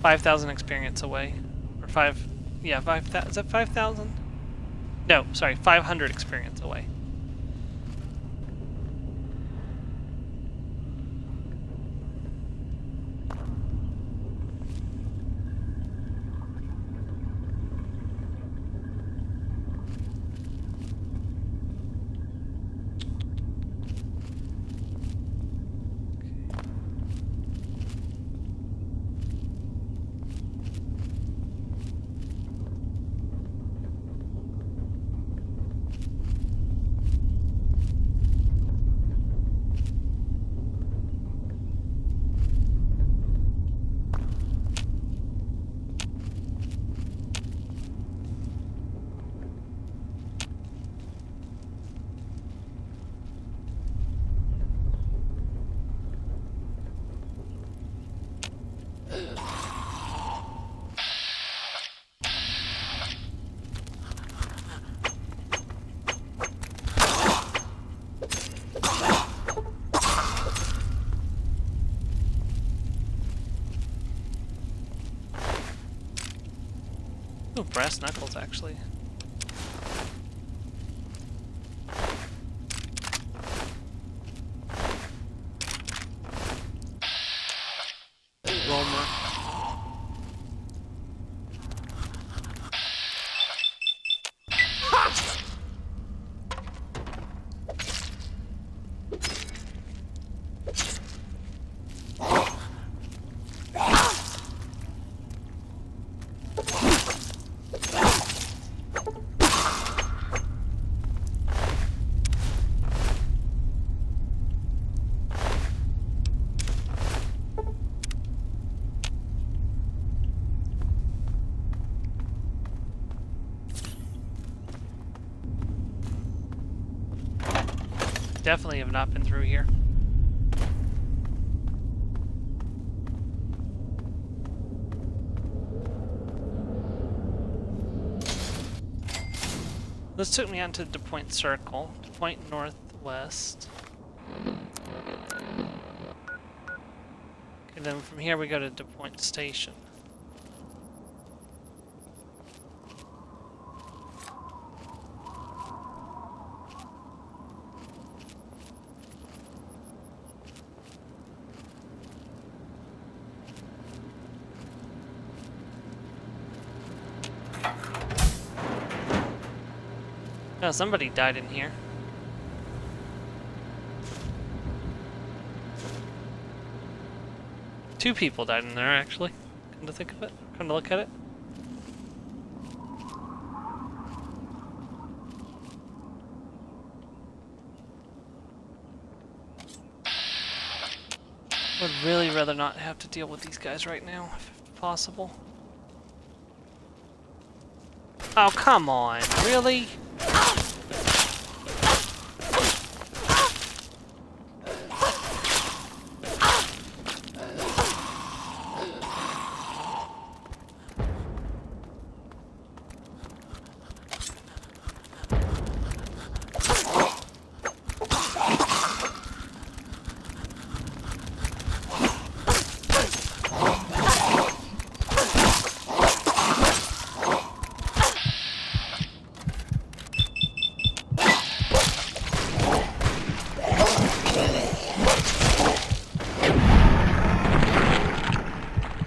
[SPEAKER 1] 5,000 experience away. Or 5,000. Is that 5,000? No, sorry, 500 experience away. Ooh, brass knuckles, actually. Romer. Definitely have not been through here. This took me onto the Point Circle, Point Northwest. And then from here we go to Point Station. Oh, somebody died in here. Two people died in there, actually. Come to think of it. Come to look at it. Would really rather not have to deal with these guys right now, if possible. Oh, come on. Really?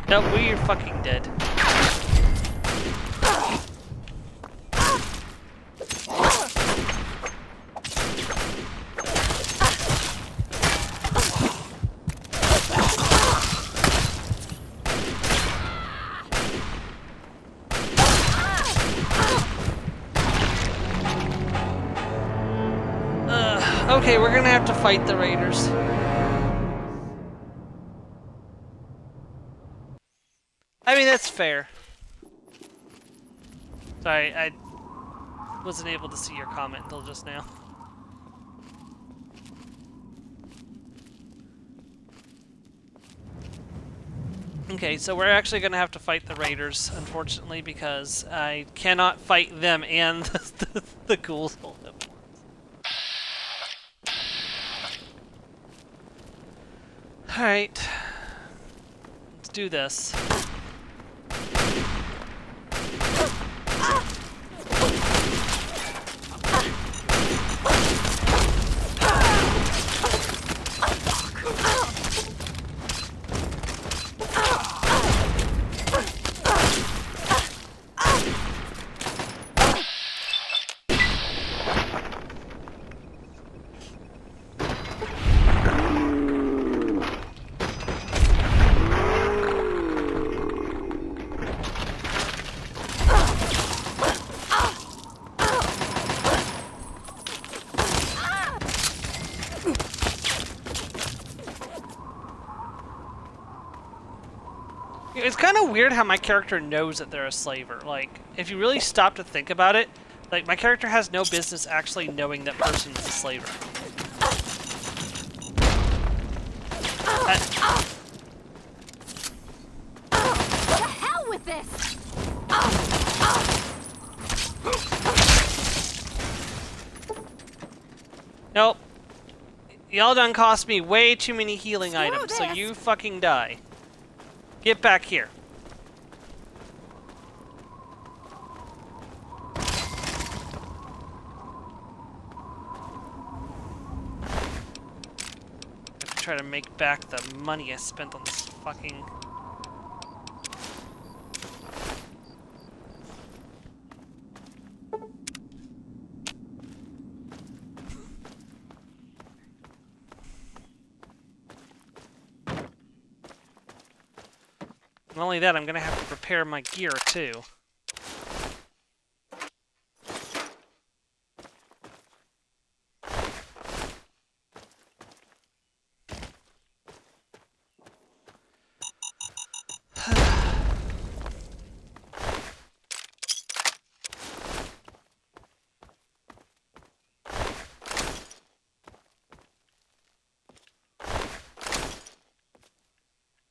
[SPEAKER 1] Nope, we're fucking dead. Okay, we're gonna have to fight the raiders. I mean, that's fair. Sorry, I wasn't able to see your comment until just now. Okay, so we're actually going to have to fight the raiders, unfortunately, because I cannot fight them and the ghouls all at once. Alright. Let's do this. It's kind of weird how my character knows that they're a slaver. Like, if you really stop to think about it, like, my character has no business actually knowing that person is a slaver.
[SPEAKER 4] To hell with this!
[SPEAKER 1] Nope. Y'all done cost me way too many healing items, so you fucking die. Get back here. try to make back the money I spent on this fucking... Not only that, I'm gonna have to prepare my gear too.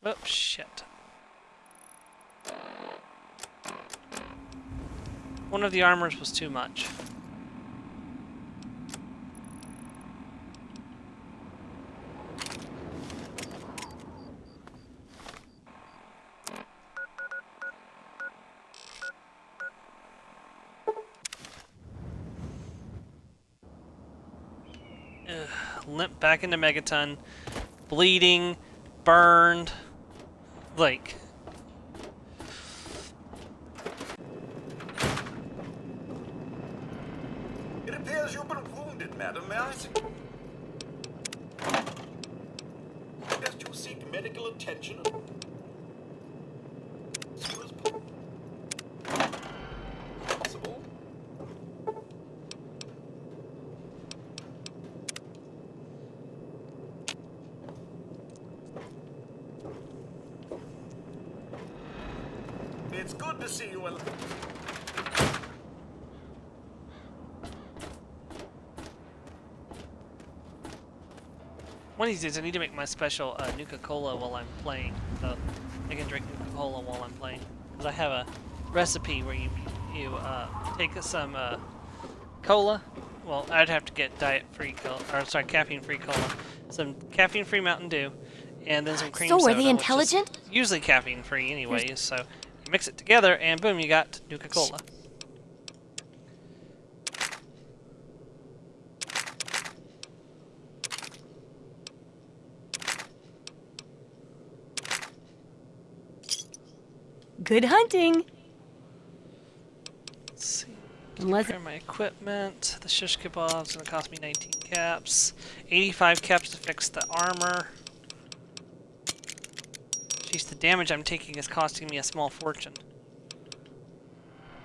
[SPEAKER 1] Oh, shit. One of the armors was too much. Ugh, limp back into Megaton, bleeding, burned, like...
[SPEAKER 7] It appears you've been wounded, madam. May I see? Best you seek medical attention as soon as possible. It's good to see you.
[SPEAKER 1] One of these days I need to make my special Nuka-Cola while I'm playing. So I can drink Nuka-Cola while I'm playing. Because I have a recipe where you take some cola. Well, I'd have to get diet-free cola, or sorry, caffeine-free cola. Some caffeine-free Mountain Dew, and then some cream soda.
[SPEAKER 4] So are they intelligent?
[SPEAKER 1] Which is usually caffeine-free anyways, so you mix it together and boom, you got Nuka-Cola.
[SPEAKER 4] Good hunting.
[SPEAKER 1] Let's see.
[SPEAKER 4] Unless
[SPEAKER 1] Prepare my equipment. The shish kebab's gonna cost me 19 caps. 85 caps to fix the armor. Jeez, the damage I'm taking is costing me a small fortune.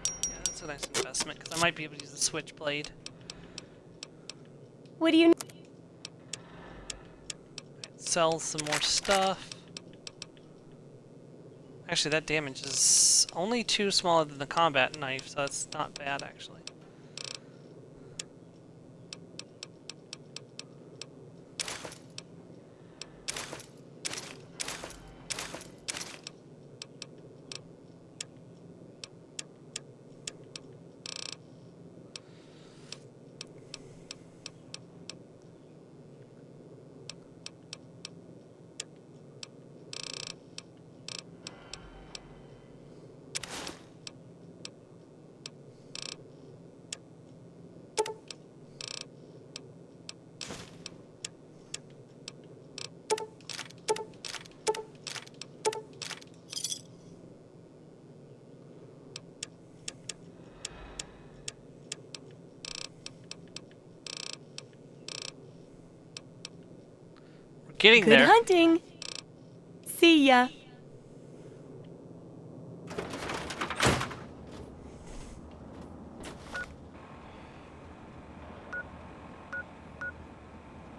[SPEAKER 1] Yeah, that's a nice investment, because I might be able to use the switchblade.
[SPEAKER 4] what do you
[SPEAKER 1] Sell some more stuff. Actually, that damage is only 2 smaller than the combat knife, so that's not bad, actually. Getting
[SPEAKER 4] Good
[SPEAKER 1] there.
[SPEAKER 4] hunting. See ya.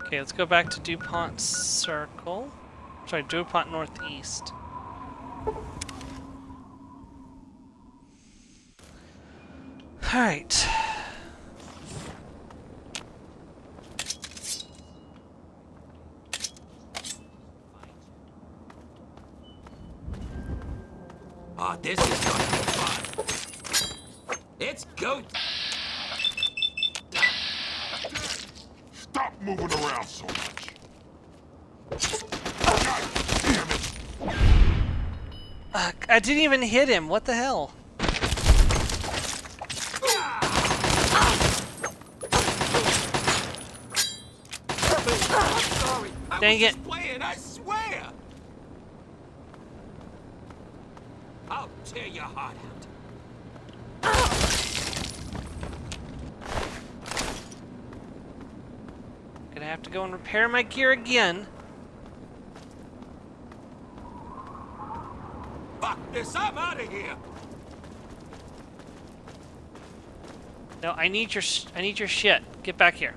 [SPEAKER 1] Okay, let's go back to DuPont Circle. Sorry, DuPont Northeast. Alright.
[SPEAKER 9] This is gonna be fun. It's go.
[SPEAKER 3] Stop moving around so much. God damn it.
[SPEAKER 1] I didn't even hit him. What the hell?
[SPEAKER 9] Sorry,
[SPEAKER 1] Dang it.
[SPEAKER 9] Playing I'll tear your heart out.
[SPEAKER 1] Gonna have to go and repair my gear again.
[SPEAKER 9] Fuck this, I'm out of here!
[SPEAKER 1] No, I need your shit. Get back here.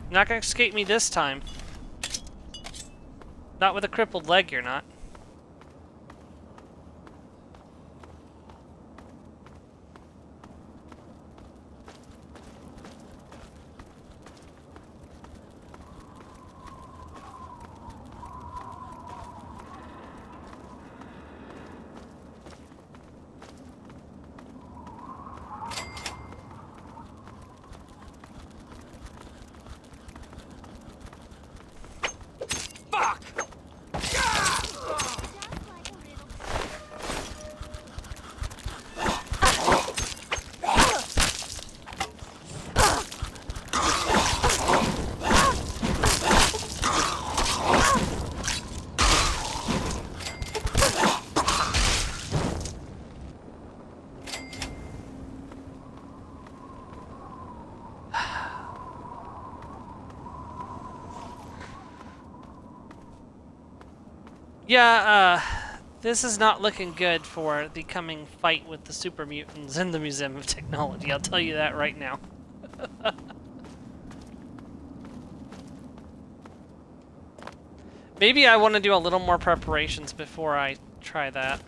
[SPEAKER 1] You're not gonna escape me this time. Not with a crippled leg, you're not. Yeah, this is not looking good for the coming fight with the Super Mutants in the Museum of Technology. I'll tell you that right now. Maybe I want to do a little more preparations before I try that.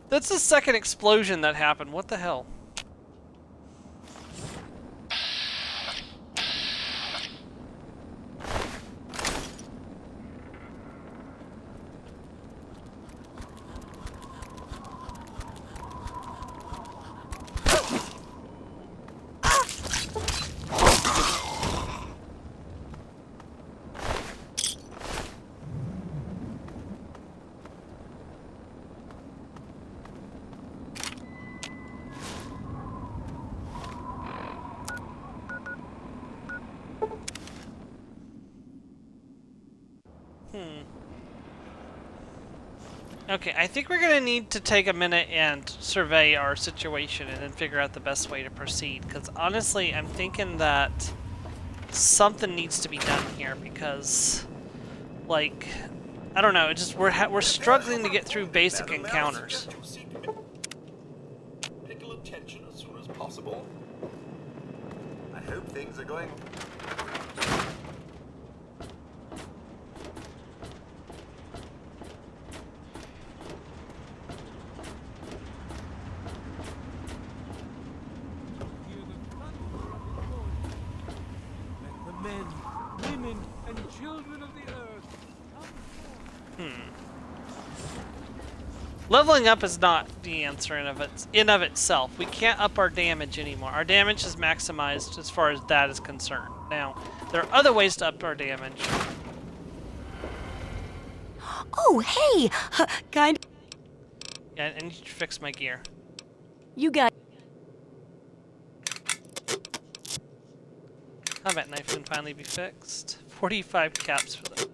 [SPEAKER 1] That's the second explosion that happened. What the hell? Okay, I think we're gonna need to take a minute and survey our situation and then figure out the best way to proceed. Because honestly, I'm thinking that something needs to be done here because, like, I don't know. It's just we're struggling to get through basic encounters.
[SPEAKER 7] Pickle attention as soon as possible. I hope things are going.
[SPEAKER 5] Men, women, and children of the earth.
[SPEAKER 1] Leveling up is not the answer in of itself. We can't up our damage anymore. Our damage is maximized as far as that is concerned. Now, there are other ways to up our damage.
[SPEAKER 4] Oh, hey! Kind.
[SPEAKER 1] Yeah, I need to fix my gear.
[SPEAKER 4] You got.
[SPEAKER 1] Combat knife can finally be fixed. 45 caps for that.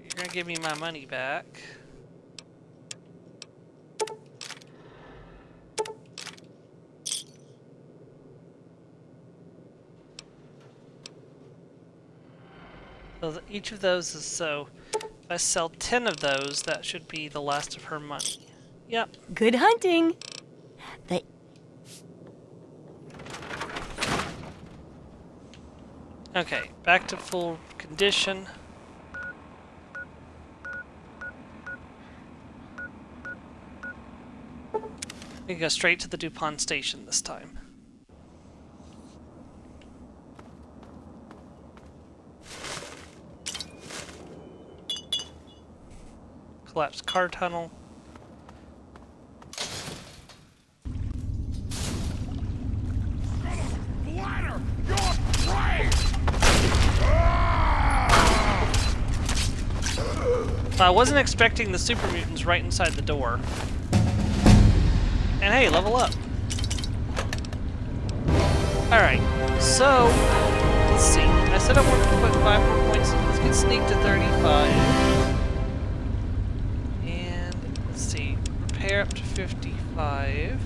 [SPEAKER 1] You're gonna give me my money back. So each of those is so. If I sell 10 of those, that should be the last of her money. Yep.
[SPEAKER 4] Good hunting.
[SPEAKER 1] Okay, back to full condition. We go straight to the DuPont station this time. collapsed car tunnel.
[SPEAKER 3] Ladder! Your prey!
[SPEAKER 1] I wasn't expecting the Super Mutants right inside the door. And hey, level up. Alright, so let's see. I said I wanted to put 5 more points in. Let's get Sneak to 35. And let's see. Repair up to 55.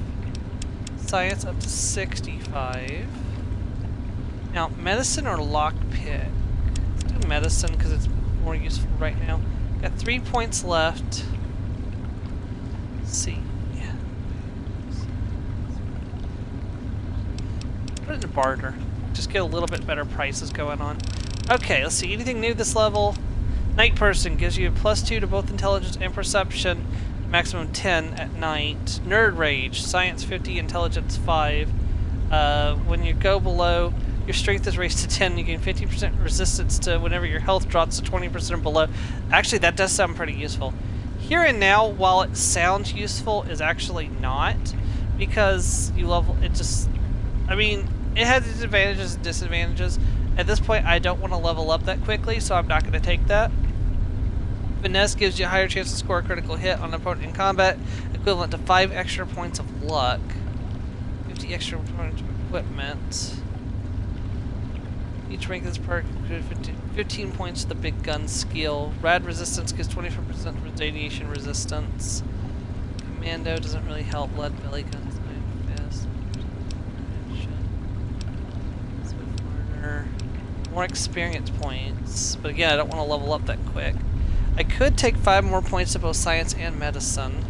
[SPEAKER 1] Science up to 65. Now, medicine or lockpick? Let's do medicine because it's more useful right now. Got 3 points left. Let's see. Yeah. Put it in barter. Just get a little bit better prices going on. Okay, let's see. Anything new this level? Night Person gives you a +2 to both intelligence and perception. Maximum 10 at night. Nerd Rage. Science 50, intelligence 5. When you go below, your strength is raised to 10. You gain 50% resistance to whenever your health drops to 20% or below. Actually, that does sound pretty useful. Here and Now, while it sounds useful, is actually not. Because you level... It just... I mean, it has its advantages and disadvantages. At this point, I don't want to level up that quickly, so I'm not going to take that. Finesse gives you a higher chance to score a critical hit on an opponent in combat, equivalent to 5 extra points of luck. 50 extra points of equipment. Each rank of this perk gives 15 points to the big gun skill. Rad resistance gives 24% radiation resistance. Commando doesn't really help. Lead belly guns, fast. Swift learner. More experience points. But again, I don't want to level up that quick. I could take 5 more points to both science and medicine.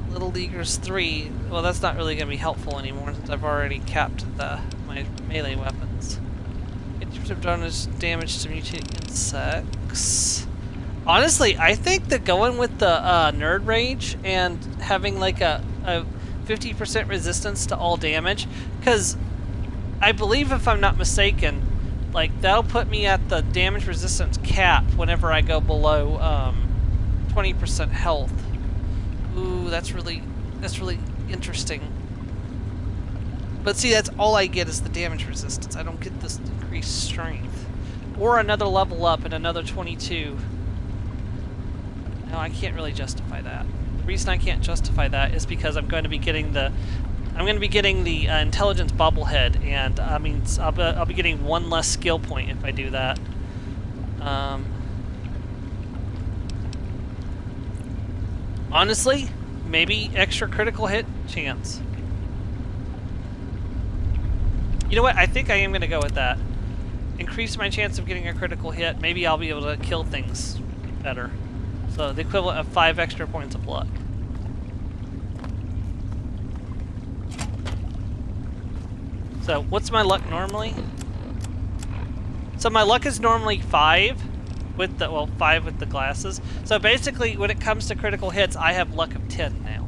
[SPEAKER 1] Little Leaguers 3. Well, that's not really going to be helpful anymore since I've already capped my melee weapons. 50% bonus damage to mutating insects. Honestly, I think that going with the Nerd Rage and having like a 50% resistance to all damage, because I believe, if I'm not mistaken, like that'll put me at the damage resistance cap whenever I go below 20% health. Ooh, that's really interesting. But see, that's all I get is the damage resistance. I don't get this increased strength. Or another level up and another 22. No, I can't really justify that. The reason I can't justify that is because I'm going to be getting the intelligence bobblehead, and I mean, I'll be getting 1 less skill point if I do that. Honestly, maybe extra critical hit chance. You know what? I think I am going to go with that. Increase my chance of getting a critical hit. Maybe I'll be able to kill things better. So the equivalent of 5 extra points of luck. So what's my luck normally? So my luck is normally 5 with the 5 with the glasses. So basically, when it comes to critical hits, I have luck of 10 now.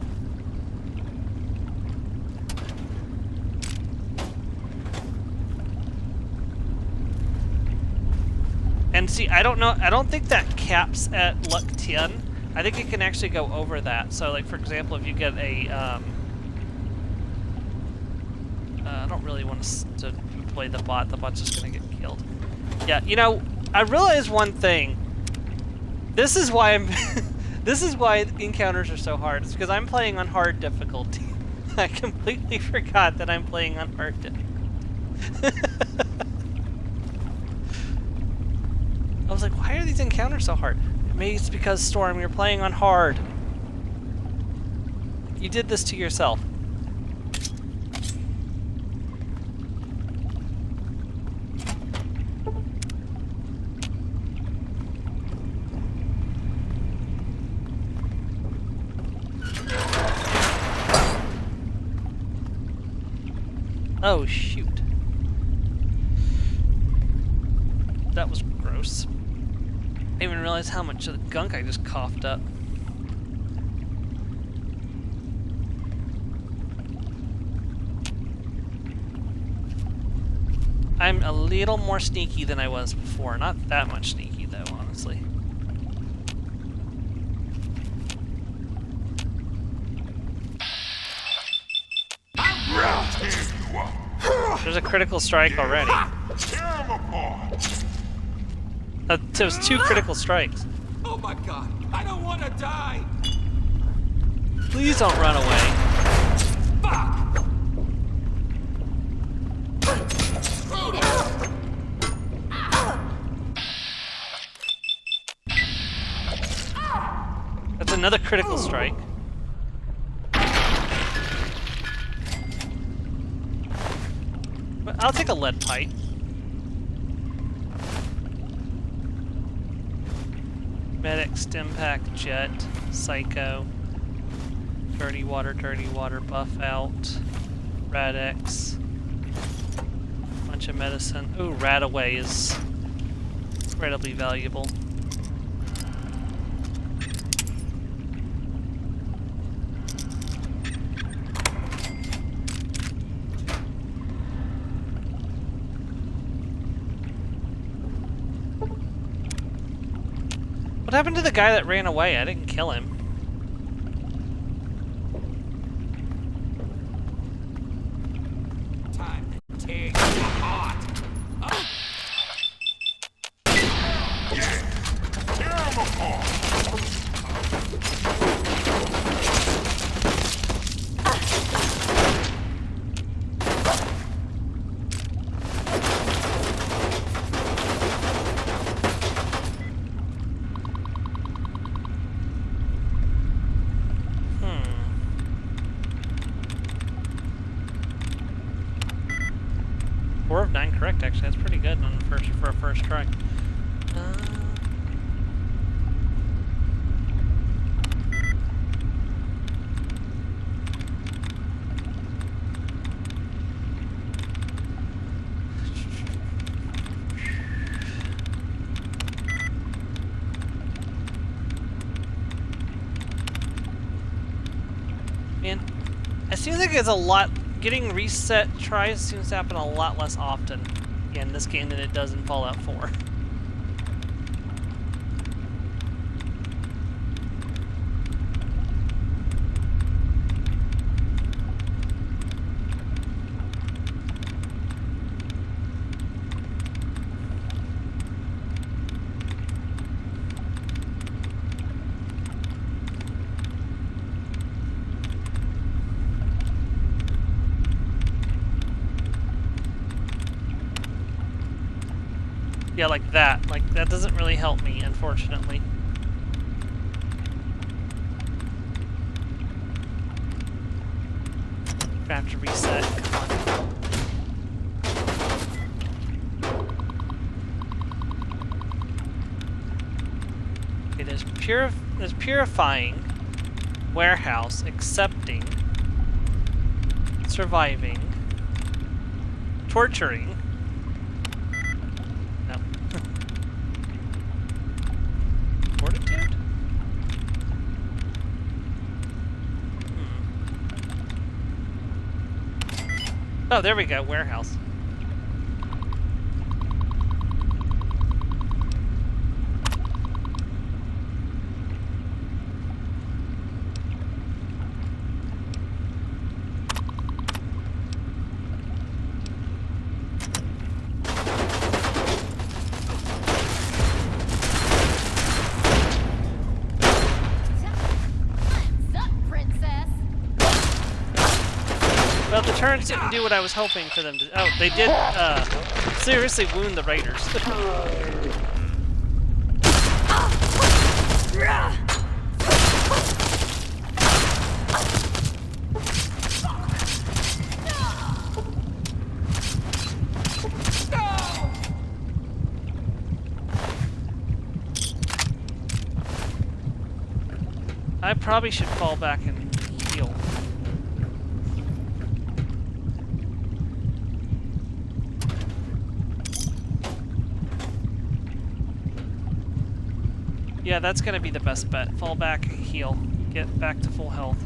[SPEAKER 1] And see, I don't think that caps at luck 10. I think it can actually go over that. So like, for example, if you get a, I don't really want to play the bot. The bot's just gonna get killed. Yeah, you know, I realized one thing. This is why this is why encounters are so hard. It's because I'm playing on hard difficulty. I completely forgot that I'm playing on hard difficulty. I was like, why are these encounters so hard? Maybe it's because, Storm, you're playing on hard. You did this to yourself. Oh, shoot. That was gross. I didn't even realize how much of the gunk I just coughed up. I'm a little more sneaky than I was before. Not that much sneaky, though, honestly. There's a critical strike already. There's 2 critical strikes.
[SPEAKER 5] Oh my god, I don't want to die!
[SPEAKER 1] Please don't run away.
[SPEAKER 5] Fuck!
[SPEAKER 1] That's another critical strike. But I'll take a lead pipe. Medic, Stimpack, Jet, Psycho, Dirty Water, Buff Out, Rad-X, bunch of medicine. Ooh, Radaway is incredibly valuable. What happened to the guy that ran away? I didn't kill him.
[SPEAKER 5] Time to tear you apart!
[SPEAKER 1] Four of 9 correct, actually. That's pretty good on the for a first try. Man, it seems like it's a lot. Getting reset tries seems to happen a lot less often in this game than it does in Fallout 4. Yeah, like that. Like, that doesn't really help me, unfortunately. I have to reset. Come on. Okay, there's purifying, warehouse, accepting, surviving, torturing. Fortitude? Oh, there we go, warehouse. Well, the turrets didn't do what I was hoping for them to. Oh, they did seriously wound the raiders. I probably should fall back and heal. Yeah, that's gonna be the best bet. Fall back, heal, get back to full health.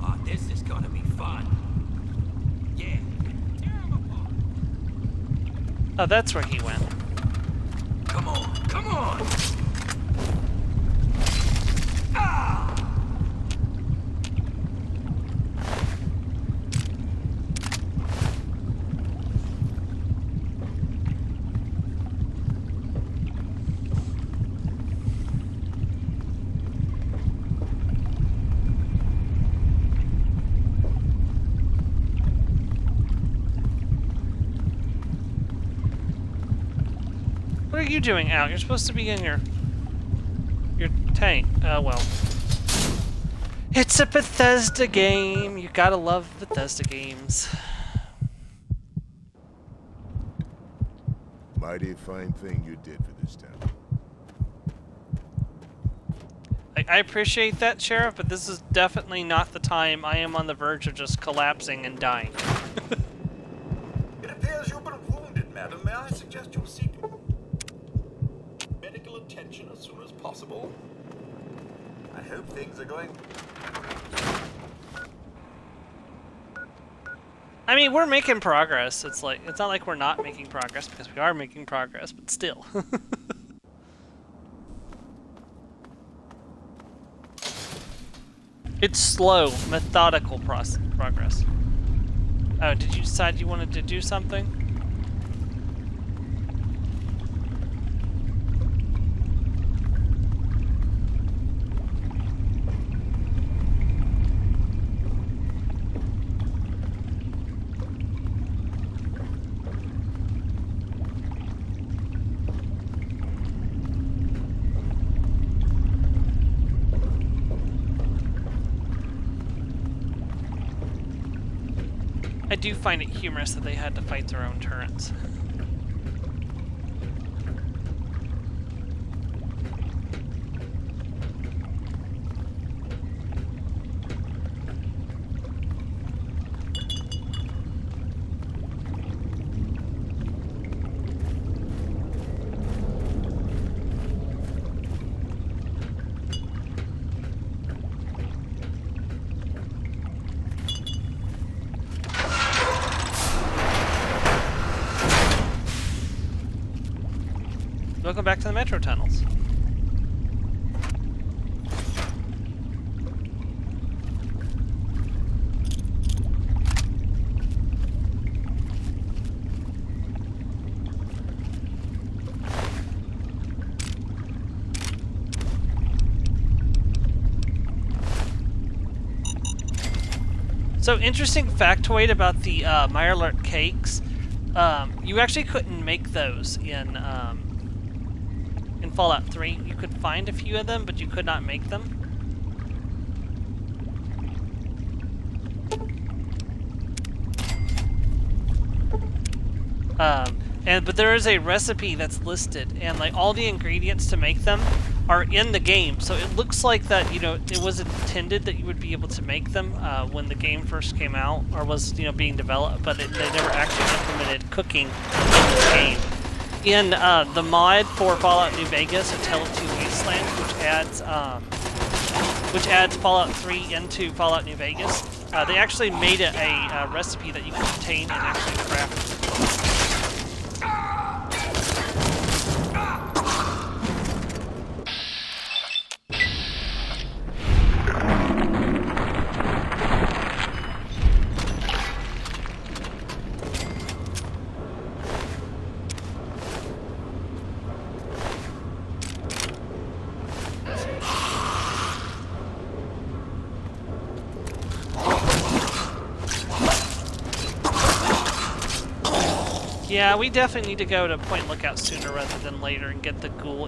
[SPEAKER 5] Oh, this is gonna be fun. Yeah.
[SPEAKER 1] Oh, that's where he went.
[SPEAKER 5] Come on, come on!
[SPEAKER 1] you doing out? You're supposed to be in your tank. Oh, well. It's a Bethesda game. You gotta love Bethesda games.
[SPEAKER 3] Mighty fine thing you did for this town.
[SPEAKER 1] I appreciate that, Sheriff, but this is definitely not the time. I am on the verge of just collapsing and dying.
[SPEAKER 7] It appears you've been wounded, madam. May I suggest you seek medical attention as soon as possible? I hope things are going...
[SPEAKER 1] I mean, we're making progress. It's not like we're not making progress, because we are making progress, but still. It's slow, methodical progress. Oh, did you decide you wanted to do something? I do find it humorous that they had to fight their own turrets. Welcome back to the metro tunnels. So, interesting factoid about the Mirelurk cakes. You actually couldn't make those in Fallout 3. You could find a few of them, but you could not make them. But there is a recipe that's listed, and like all the ingredients to make them are in the game. So it looks like that, you know, it was intended that you would be able to make them when the game first came out, or was, you know, being developed, but they never actually implemented cooking in the game. In the mod for Fallout New Vegas, A Tale of Two Wasteland, which adds Fallout 3 into Fallout New Vegas, they actually made it a recipe that you can obtain and actually craft. Yeah, we definitely need to go to Point Lookout sooner rather than later and get the ghoul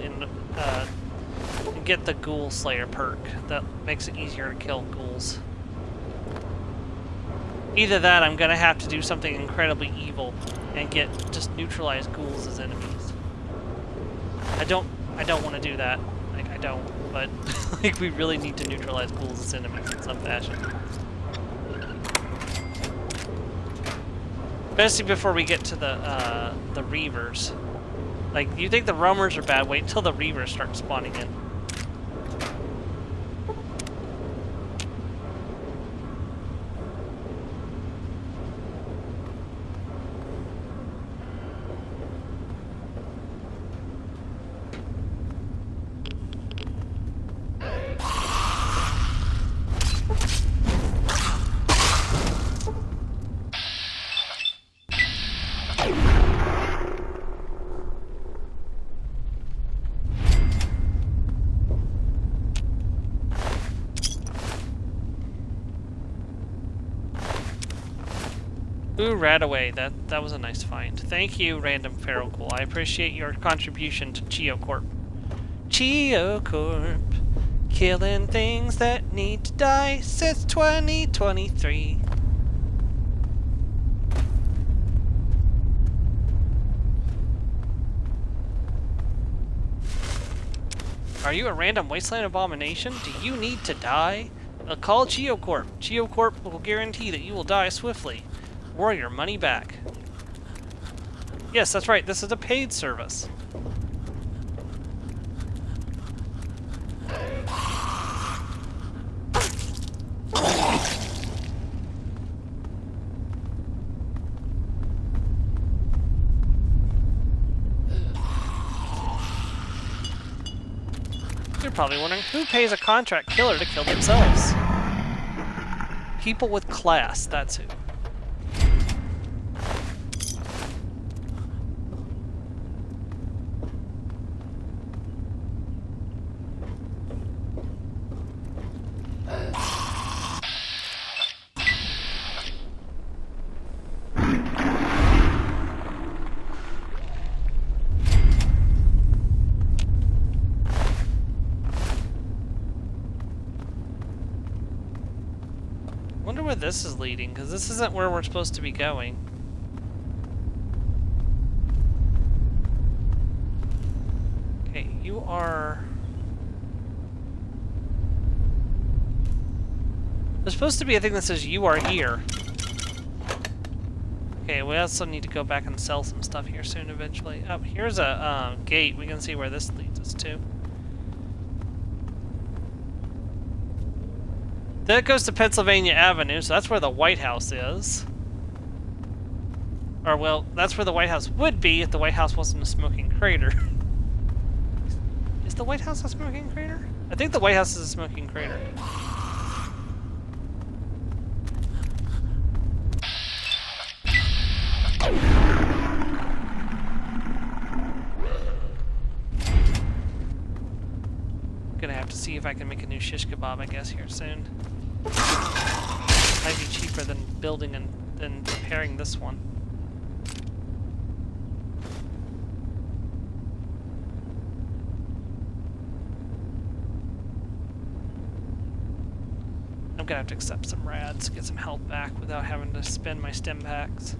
[SPEAKER 1] get the Ghoul Slayer perk. That makes it easier to kill ghouls. Either that, I'm gonna have to do something incredibly evil and just neutralize ghouls as enemies. I don't want to do that. Like, I don't, but like we really need to neutralize ghouls as enemies in some fashion. Especially before we get to the Reavers. Like, you think the roamers are bad, wait until the Reavers start spawning in. Ooh, Radaway. That was a nice find. Thank you, Random Feral Cool. I appreciate your contribution to Chiyo Corp. Chiyo Corp. Killing things that need to die since 2023. Are you a random wasteland abomination? Do you need to die? Call Chiyo Corp. Chiyo Corp will guarantee that you will die swiftly, or your money back. Yes, that's right. This is a paid service. You're probably wondering, who pays a contract killer to kill themselves? People with class, that's who. Wonder where this is leading, because this isn't where we're supposed to be going. Okay, you are... There's supposed to be a thing that says you are here. Okay, we also need to go back and sell some stuff here soon eventually. Oh, here's a gate. We can see where this leads us to. That goes to Pennsylvania Avenue, so that's where the White House is. Or, well, that's where the White House would be if the White House wasn't a smoking crater. Is the White House a smoking crater? I think the White House is a smoking crater. Gonna have to see if I can make a new shish kebab, I guess, here soon. Might be cheaper than building and than repairing this one. I'm gonna have to accept some rads to get some health back without having to spend my stim packs.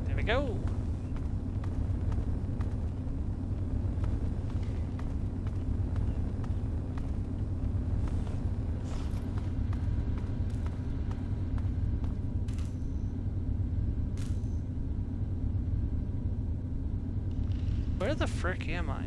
[SPEAKER 1] There we go. Where the frick am I?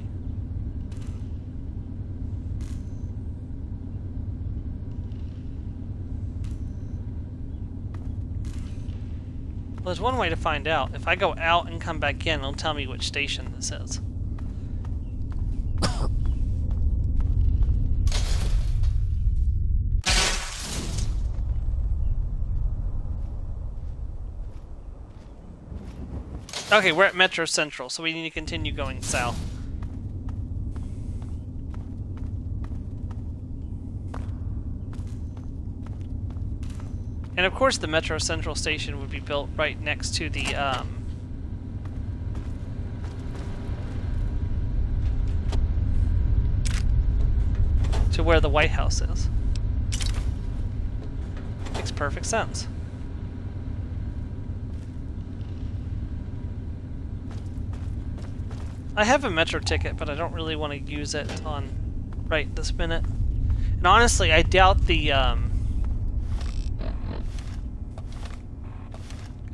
[SPEAKER 1] Well, there's one way to find out. If I go out and come back in, it'll tell me which station this is. Okay, we're at Metro Central, so we need to continue going south. And of course the Metro Central station would be built right next to the, to where the White House is. Makes perfect sense. I have a Metro ticket, but I don't really want to use it on right this minute. And honestly, I doubt the,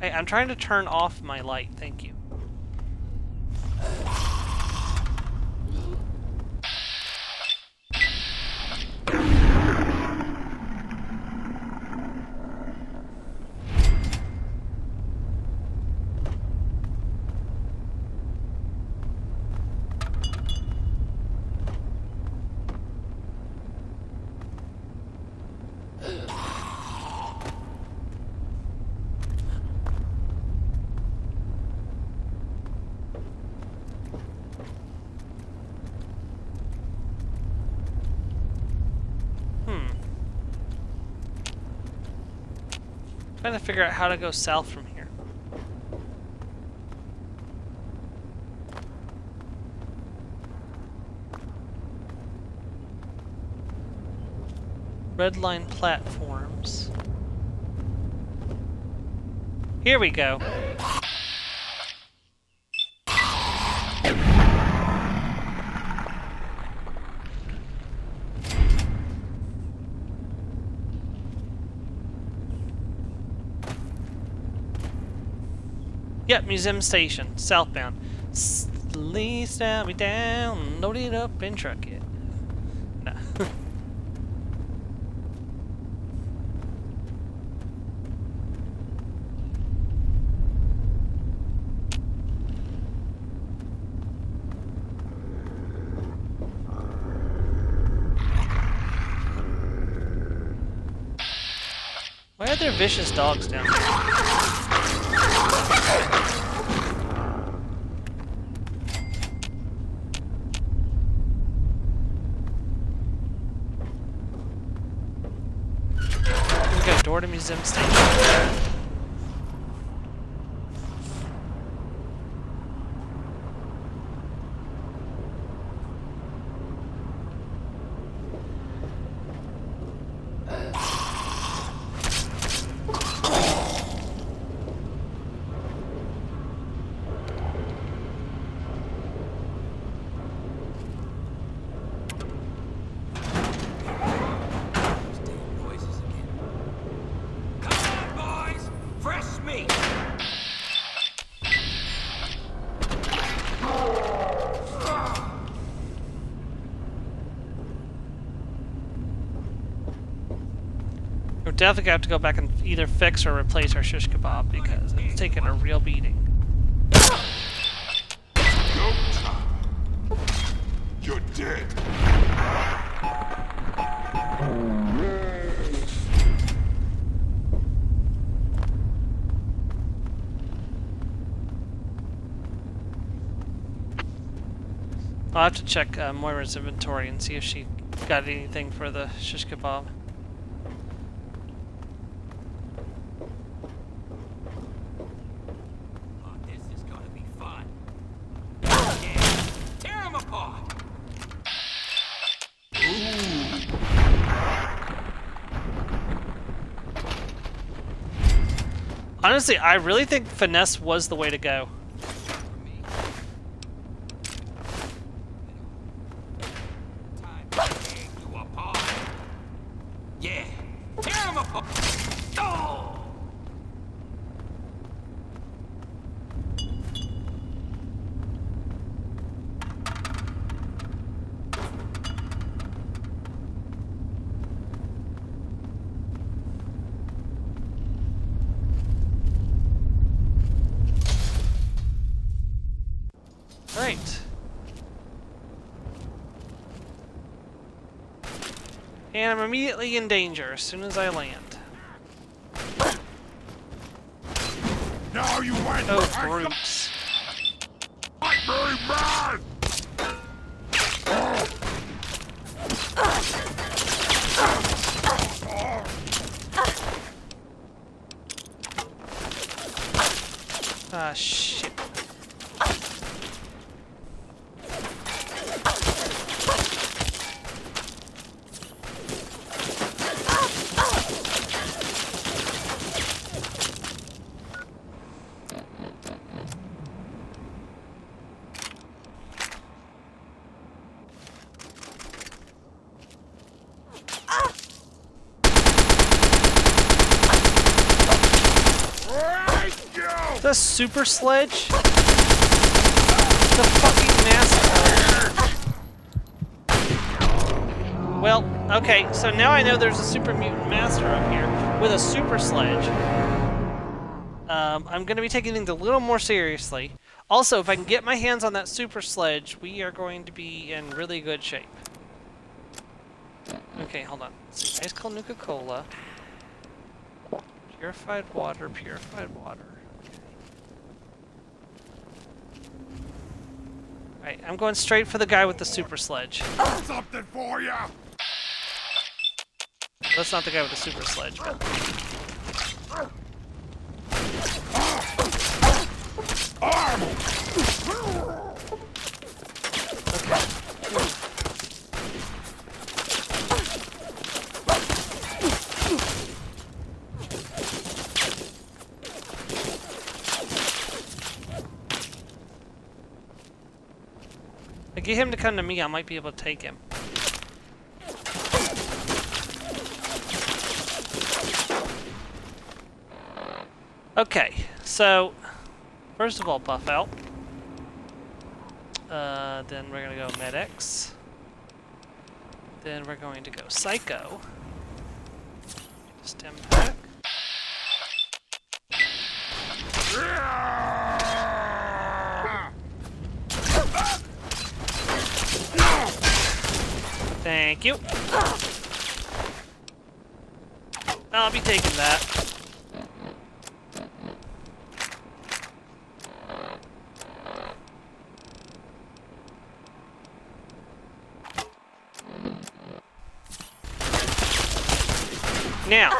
[SPEAKER 1] Hey, I'm trying to turn off my light, thank you. Trying to figure out how to go south from here. Red line platforms. Here we go. Yep, Museum Station, southbound. Please down me down, load it up and truck it. No. Why are there vicious dogs down there? Door to Museum Station. We're definitely gonna have to go back and either fix or replace our shish kebab because it's taken a real beating.
[SPEAKER 3] You're dead.
[SPEAKER 1] I'll have to check Moira's inventory and see if she got anything for the shish kebab. Honestly, I really think finesse was the way to go.
[SPEAKER 9] Yeah, tear him apart. Oh!
[SPEAKER 1] Right. And I'm immediately in danger as soon as I land.
[SPEAKER 3] Now you went.
[SPEAKER 1] Oh, brutes.
[SPEAKER 3] Very bad.
[SPEAKER 1] Ah, shit. The super sledge? The fucking massacre. Well, okay, so now I know there's a super mutant master up here with a super sledge. I'm gonna be taking things a little more seriously. Also, if I can get my hands on that super sledge, we are going to be in really good shape. Okay, hold on. Let's see. Ice cold Nuka-Cola. Purified water, purified water. Alright, I'm going straight for the guy with the super sledge.
[SPEAKER 3] Something for you.
[SPEAKER 1] That's not the guy with the super sledge, but... Get him to come to me, I might be able to take him. Okay, so first of all, buff out. Then we're gonna go medics. Then we're going to go psycho. Stem pack. Thank you. I'll be taking that. Now.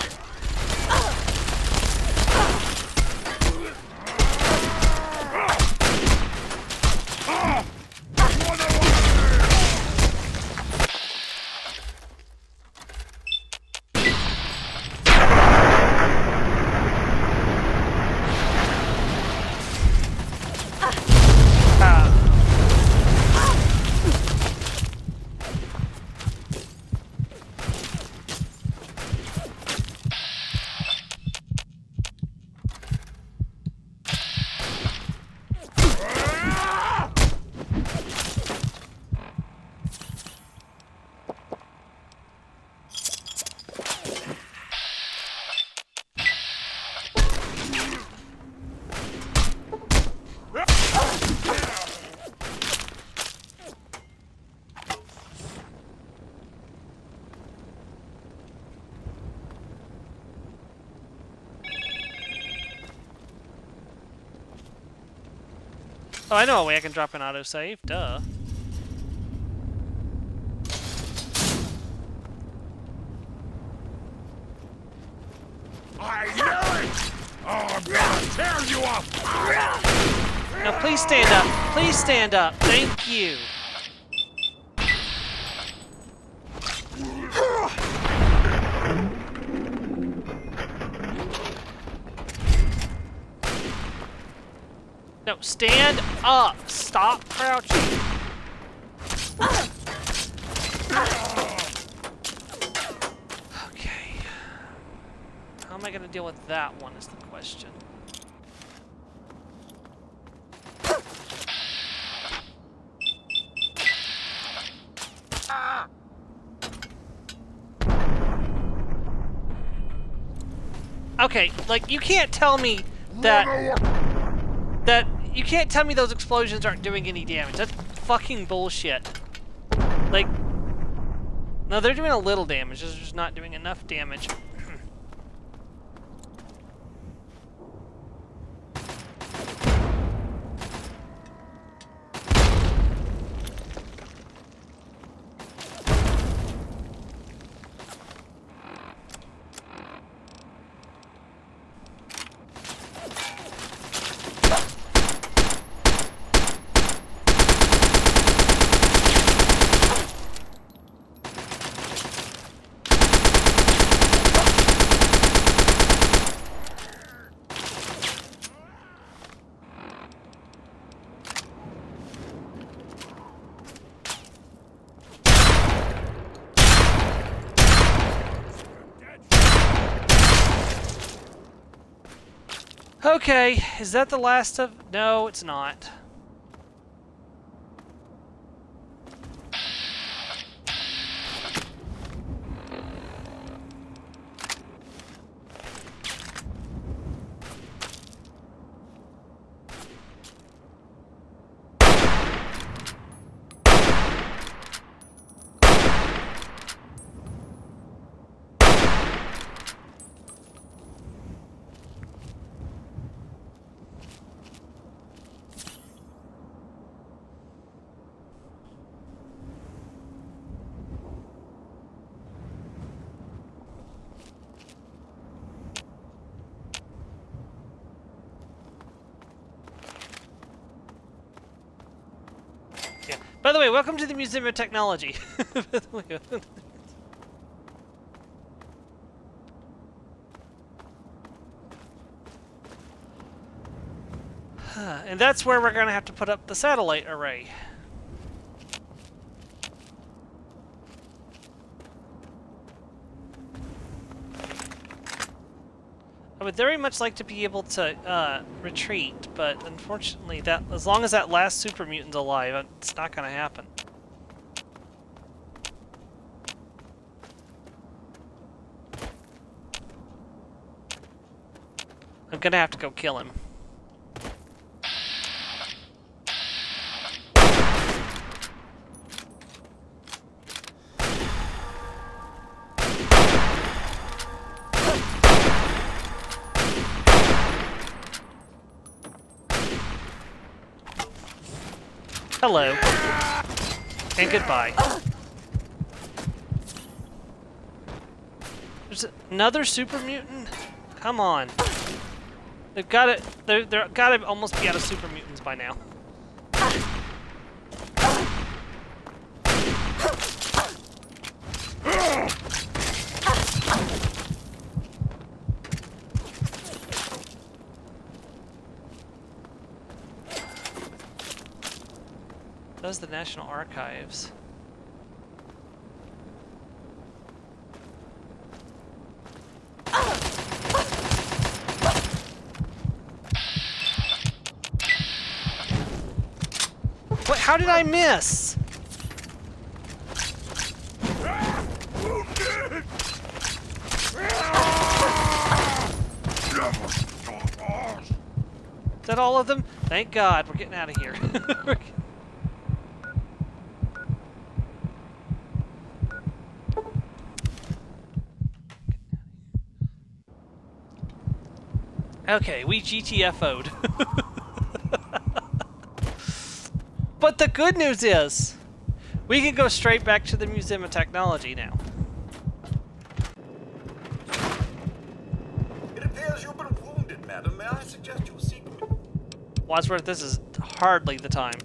[SPEAKER 1] Oh, I know a way I can drop an autosave. Duh.
[SPEAKER 3] I knew it! Oh, I'm gonna tear you up!
[SPEAKER 1] No, please stand up. Please stand up. Thank you. No, stand up. Stop crouching. Okay. How am I going to deal with that one is the question. Okay, like, you can't tell me that you can't tell me those explosions aren't doing any damage. That's fucking bullshit. Like, no, they're doing a little damage. They're just not doing enough damage. Okay, is that the last of... No, it's not. Yeah. By the way, welcome to the Museum of Technology. And that's where we're going to have to put up the satellite array. I would very much like to be able to retreat, but unfortunately, that as long as that last super mutant's alive, it's not going to happen. I'm going to have to go kill him. Hello. And goodbye. There's another super mutant? Come on. They've got it. They're got to almost be out of super mutants by now. Does the National Archives. What? How did I miss? Is that all of them? Thank God, we're getting out of here. Okay, we GTFO'd. But the good news is, we can go straight back to the Museum of Technology now.
[SPEAKER 7] It appears you've been wounded, madam. May I suggest you seek...
[SPEAKER 1] Wadsworth, this is hardly the time.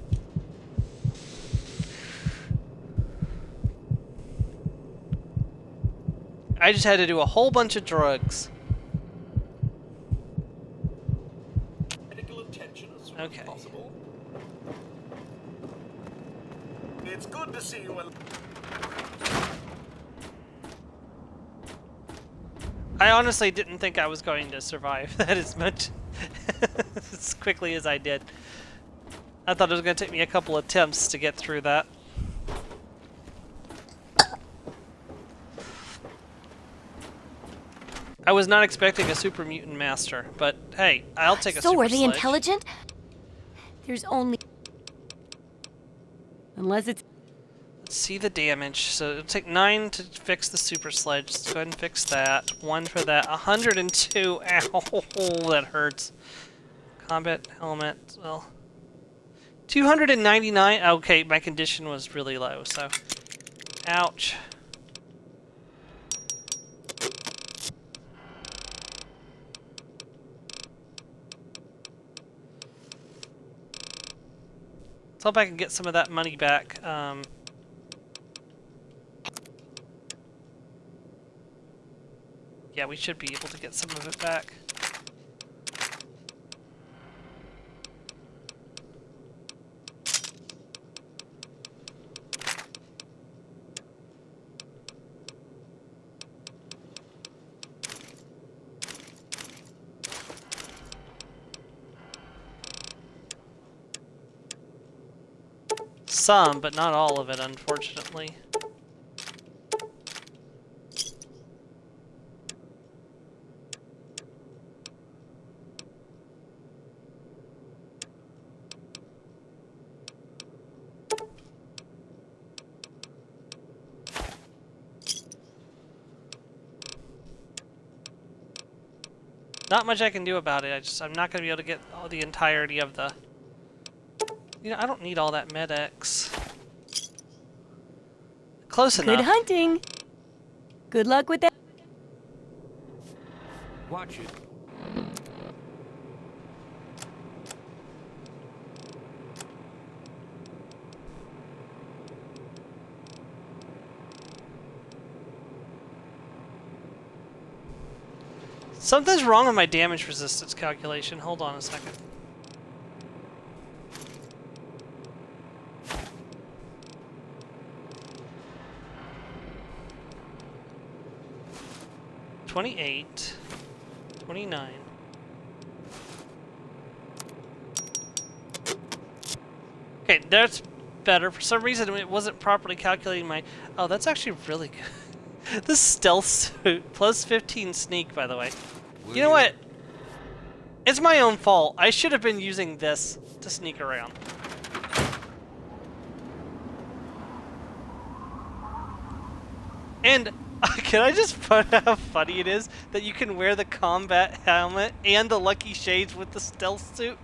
[SPEAKER 1] I just had to do a whole bunch of drugs.
[SPEAKER 7] medical attention as soon
[SPEAKER 1] Okay.
[SPEAKER 7] as possible. It's good to see you.
[SPEAKER 1] I honestly didn't think I was going to survive that as much as quickly as I did. I thought it was going to take me a couple attempts to get through that. I was not expecting a super mutant master, but hey, I'll take a super
[SPEAKER 4] So are they
[SPEAKER 1] sledge.
[SPEAKER 4] intelligent? There's only... Unless it's...
[SPEAKER 1] Let's see the damage. So it'll take 9 to fix the super sledge. Let's go ahead and fix that. 1 for that. 102. Ow, that hurts. Combat helmet. Well, 299. Okay, my condition was really low, so ouch. Let's hope I can get some of that money back. Yeah, we should be able to get some of it back. Some, but not all of it, unfortunately. Not much I can do about it. I'm not going to be able to get all the entirety of the... You know, I don't need all that med-X. Close enough.
[SPEAKER 4] Good hunting. Good luck with that.
[SPEAKER 5] Watch it.
[SPEAKER 1] Something's wrong with my damage resistance calculation. Hold on a second. $28, $29. Okay, that's better. For some reason, it wasn't properly calculating my... Oh, that's actually really good. This stealth suit, plus 15 sneak, by the way. You know what? It's my own fault. I should have been using this to sneak around. And can I just point out how funny it is that you can wear the combat helmet and the lucky shades with the stealth suit?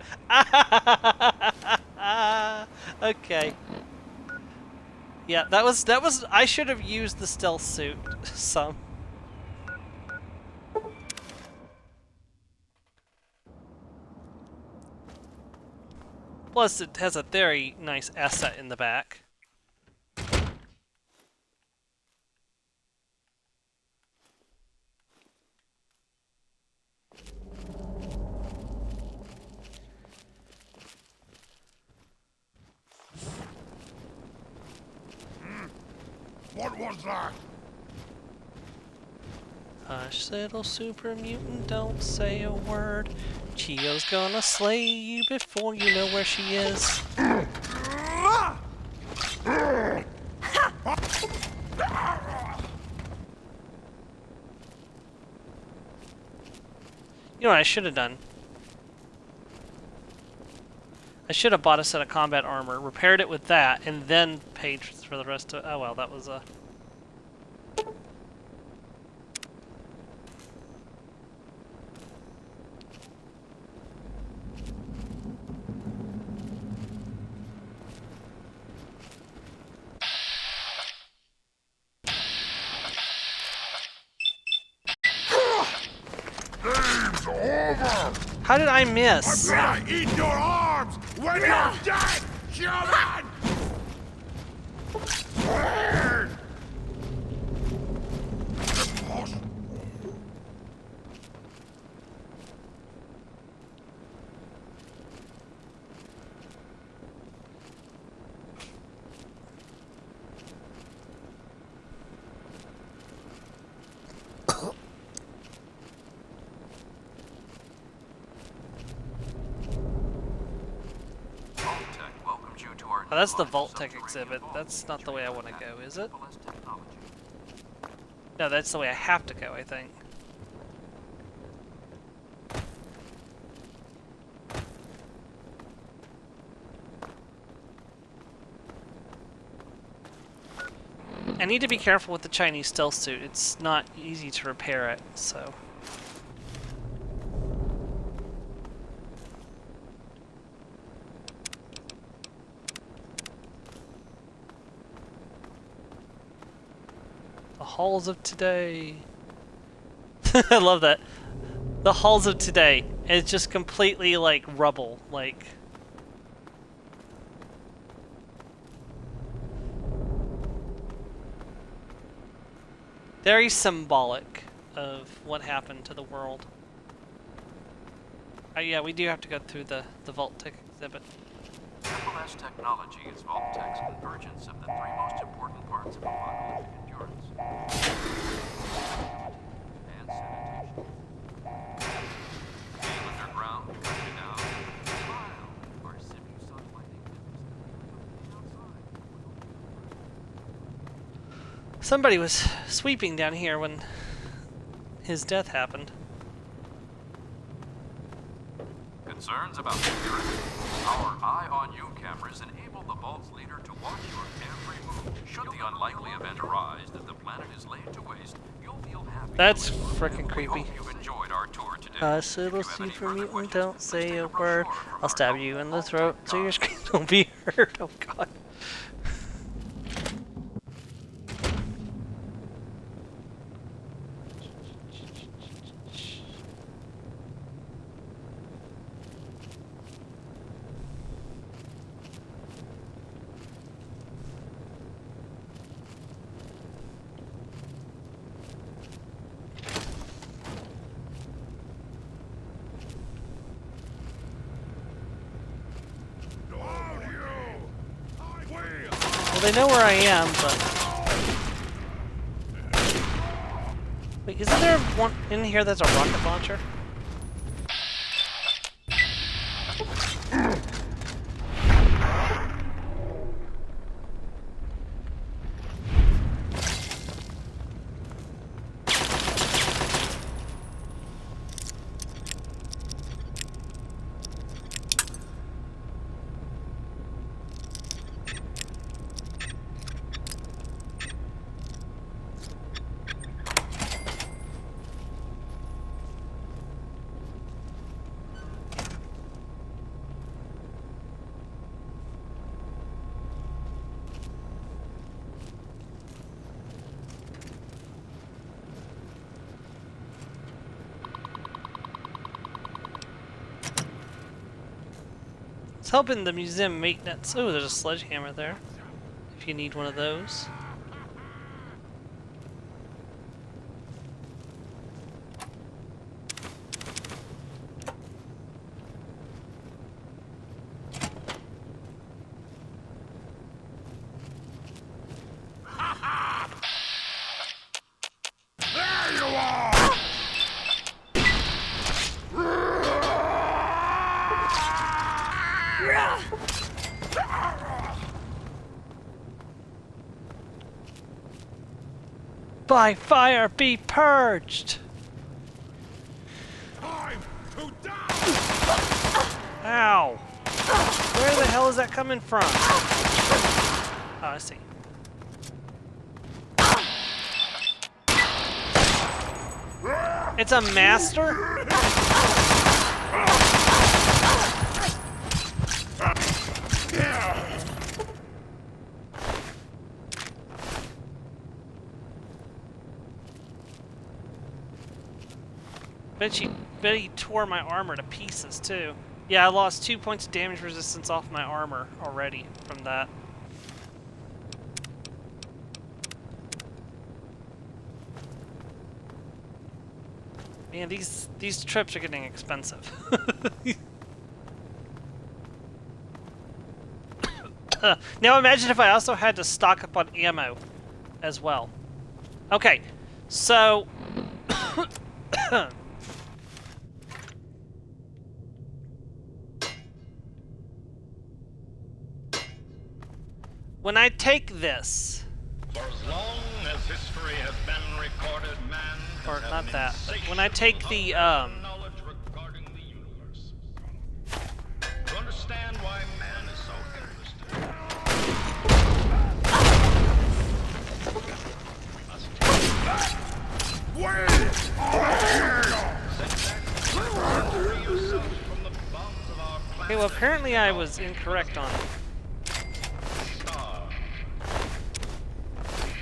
[SPEAKER 1] Okay. Yeah, that was I should have used the stealth suit some. Plus it has a very nice asset in the back.
[SPEAKER 3] What was that?
[SPEAKER 1] Hush, little super mutant, don't say a word. Chiyo's gonna slay you before you know where she is. You know what I should have done? I should have bought a set of combat armor, repaired it with that, and then paid for the rest of... Oh well, that was a...
[SPEAKER 3] Game's over!
[SPEAKER 1] How did I miss?
[SPEAKER 3] I eat your arms when you're dead, human! Impossible.
[SPEAKER 1] Oh, that's the Vault-Tec exhibit. That's not the way I want to go, is it? No, that's the way I have to go, I think. I need to be careful with the Chinese stealth suit. It's not easy to repair it, so... Halls of today. I love that. The halls of today. It's just completely like rubble. Like. Very symbolic of what happened to the world. Yeah, we do have to go through the Vault-Tec exhibit.
[SPEAKER 7] FLS technology is Vault-Tec's convergence of the three most important parts of apocalyptic endurance. And sanitation. Being underground, coming down, smile, or sip you sunlight outside.
[SPEAKER 1] Somebody was sweeping down here when his death happened.
[SPEAKER 7] Concerns about security? Our Eye on You cameras enable the Vault's leader to watch your every move. Should the unlikely event arise that the planet is laid to waste, you'll feel happy.
[SPEAKER 1] That's frickin' creepy.
[SPEAKER 7] We hope you've enjoyed our tour today.
[SPEAKER 1] Hush, little super mutant, don't say a word. I'll stab you in the throat so your screams won't be heard. Oh god. they know where I am, but... Wait, isn't there one in here that's a rocket launcher? It's helping the museum maintenance. Oh, there's a sledgehammer there. If you need one of those. By fire be purged!
[SPEAKER 3] Time to die!
[SPEAKER 1] Ow! Where the hell is that coming from? Oh, I see. It's a master? Bet he tore my armor to pieces too. Yeah, I lost 2 points of damage resistance off my armor already from that. Man, these trips are getting expensive. Now imagine if I also had to stock up on ammo as well. Okay, so when I take this,
[SPEAKER 10] For as long as history has been recorded, man
[SPEAKER 1] or
[SPEAKER 10] has
[SPEAKER 1] not
[SPEAKER 10] had
[SPEAKER 1] that,
[SPEAKER 10] an
[SPEAKER 1] but when I take the
[SPEAKER 10] knowledge regarding the universe. To understand why man is so interested, we must free yourself from the bonds of our planet.
[SPEAKER 1] okay, well apparently I was incorrect on it.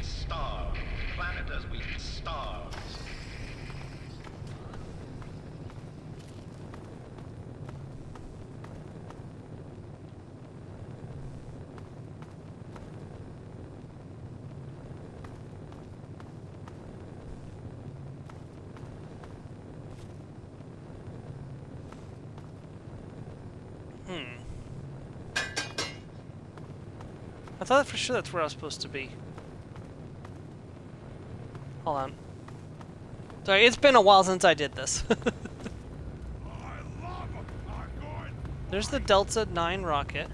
[SPEAKER 10] Starve. Planet as we starve.
[SPEAKER 1] I thought for sure that's where I was supposed to be. Hold on. Sorry, it's been a while since I did this. There's the Delta 9 rocket.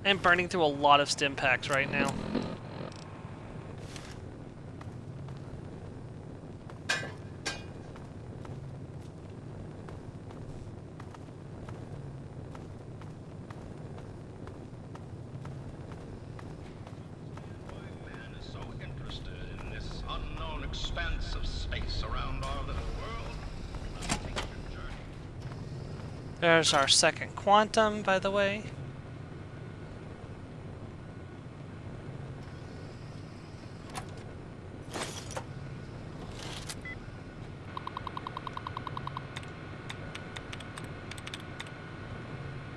[SPEAKER 1] I'm burning through a lot of stim packs right now.
[SPEAKER 10] Man is so interested in this unknown expanse of space around our little world. We must take your journey.
[SPEAKER 1] There's our second quantum, by the way.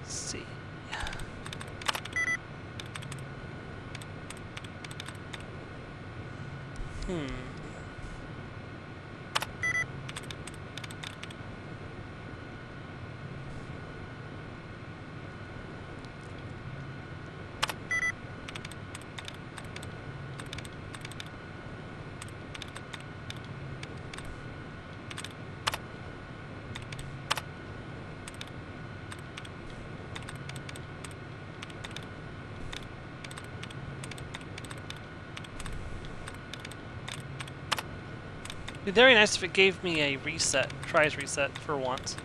[SPEAKER 1] Let's see. It'd be very nice if it gave me a reset, tries reset for once.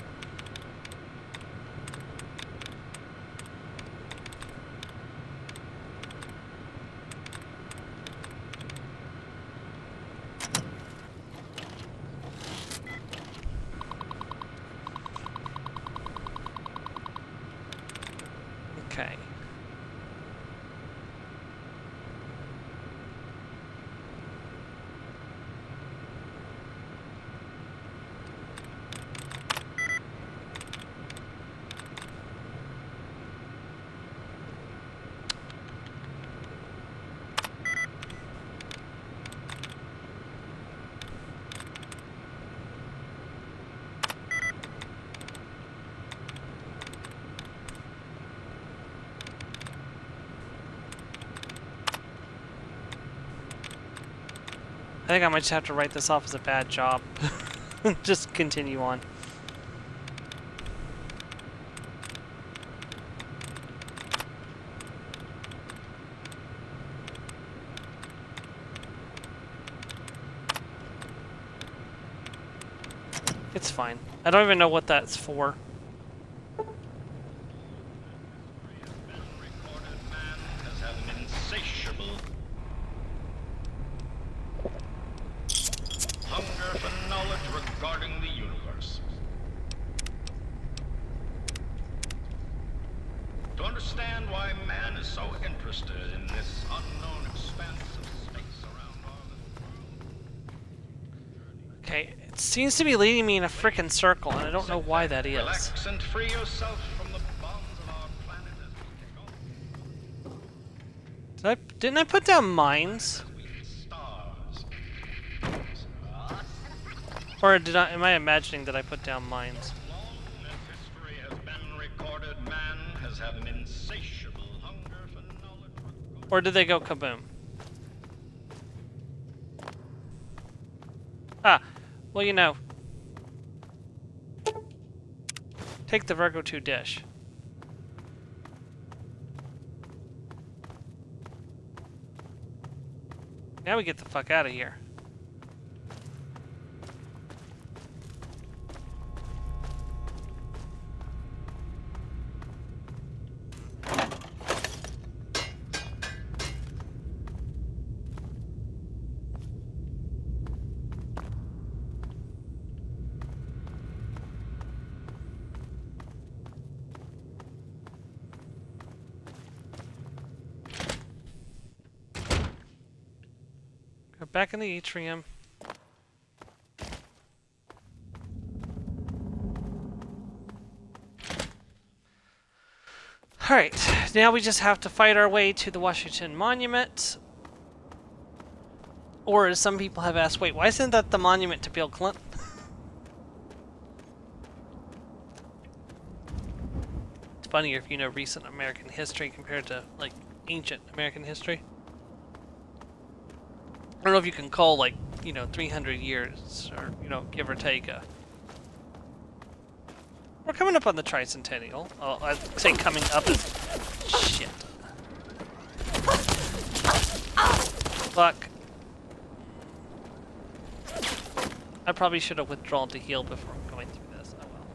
[SPEAKER 1] Okay. I think I might just have to write this off as a bad job. Just continue on. It's fine. I don't even know what that's for.
[SPEAKER 10] Hunger for knowledge regarding the universe. To understand why man is so interested in this unknown expanse of space around our little world.
[SPEAKER 1] Okay, it seems to be leading me in a frickin' circle, and I don't know why that is.
[SPEAKER 10] Relax and free yourself from the bonds of our planet as we take over.
[SPEAKER 1] Didn't I put down mines? Or am I imagining that I put down mines?
[SPEAKER 10] Long as history has been recorded, man has had an insatiable hunger for knowledge.
[SPEAKER 1] Or did they go kaboom? Ah, well, you know. Take the Virgo 2 dish. Now we get the fuck out of here. Go back in the atrium. Alright, now we just have to fight our way to the Washington Monument. Or as some people have asked, wait, why isn't that the monument to Bill Clinton? It's funnier if you know recent American history compared to, like, ancient American history. I don't know if you can call, like, you know, 300 years, or, you know, give or take a... We're coming up on the tricentennial. Oh, I'd say coming up is... Shit. Fuck. I probably should have withdrawn to heal before going through this. Oh well.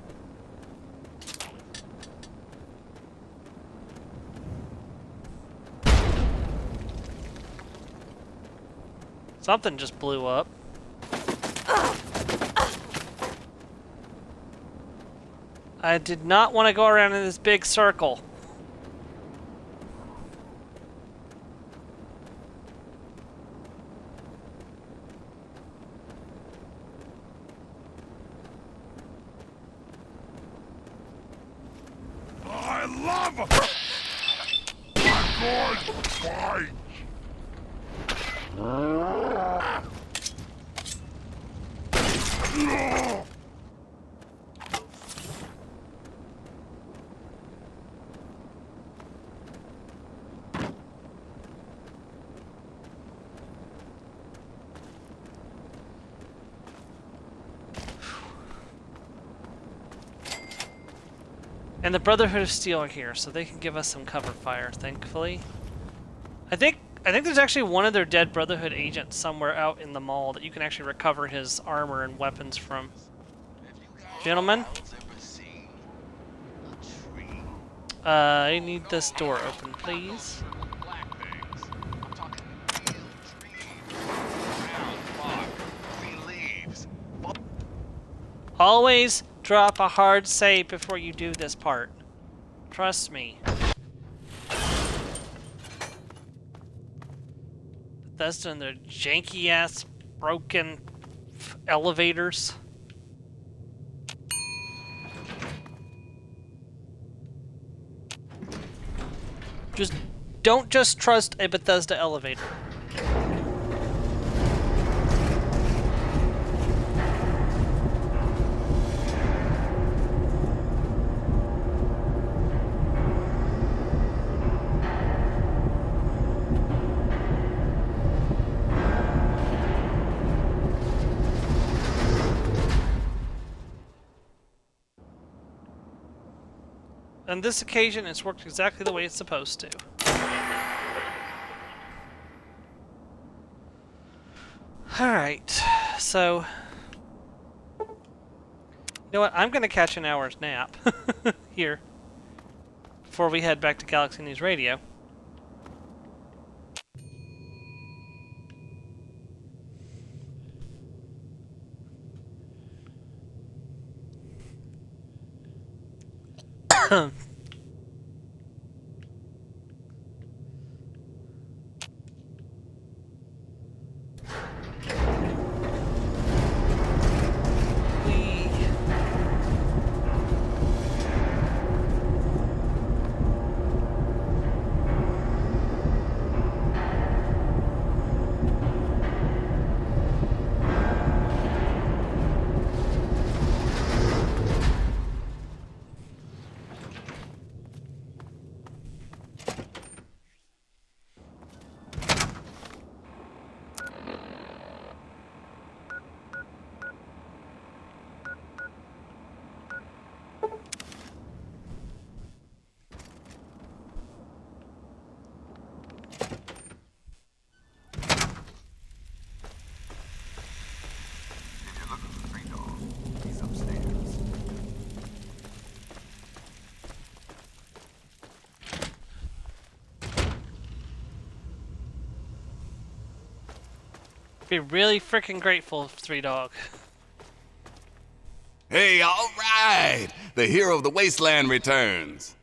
[SPEAKER 1] Something just blew up. I did not want to go around in this big circle.
[SPEAKER 3] I love her! I'm going to fight! No!
[SPEAKER 1] And the Brotherhood of Steel are here, so they can give us some cover fire, thankfully. I think there's actually one of their dead Brotherhood agents somewhere out in the mall that you can actually recover his armor and weapons from. Gentlemen? I need this door open, please. Always drop a hard save before you do this part. Trust me. Bethesda and their janky-ass, broken elevators. Don't just trust a Bethesda elevator. On this occasion, it's worked exactly the way it's supposed to. Alright, so... You know what, I'm going to catch an hour's nap here before we head back to Galaxy News Radio. Be really freaking grateful, Three Dog.
[SPEAKER 8] Hey, all right! The hero of the wasteland returns.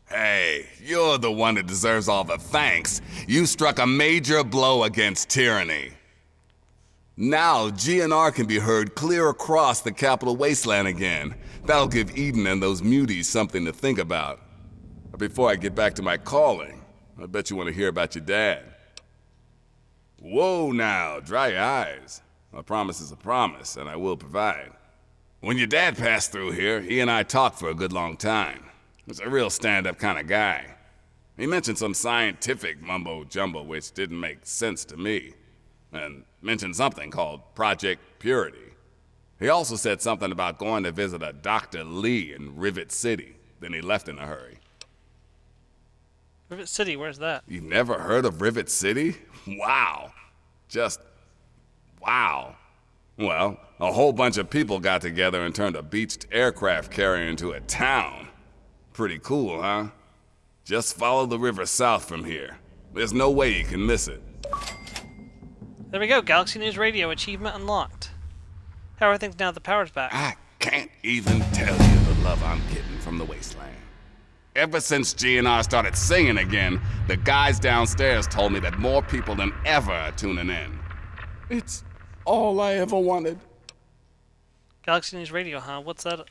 [SPEAKER 8] Hey, you're the one that deserves all the thanks. You struck a major blow against tyranny. Now, GNR can be heard clear across the capital wasteland again. That'll give Eden and those muties something to think about. But before I get back to my calling, I bet you want to hear about your dad. Whoa now, dry your eyes. A promise is a promise, and I will provide. When your dad passed through here, he and I talked for a good long time. He's a real stand-up kind of guy. He mentioned some scientific mumbo-jumbo which didn't make sense to me, and mentioned something called Project Purity. He also said something about going to visit a Dr. Lee in Rivet City. Then he left in a hurry.
[SPEAKER 1] Rivet City, where's that?
[SPEAKER 8] You've never heard of Rivet City? Wow. Just wow. Well, a whole bunch of people got together and turned a beached aircraft carrier into a town. Pretty cool, huh? Just follow the river south from here. There's no way you can miss it.
[SPEAKER 1] There we go, Galaxy News Radio, achievement unlocked. How are things now that the power's back?
[SPEAKER 8] I can't even tell you the love I'm getting from the wasteland. Ever since GNR started singing again, the guys downstairs told me that more people than ever are tuning in. It's all I ever wanted.
[SPEAKER 1] Galaxy News Radio, huh? What's that?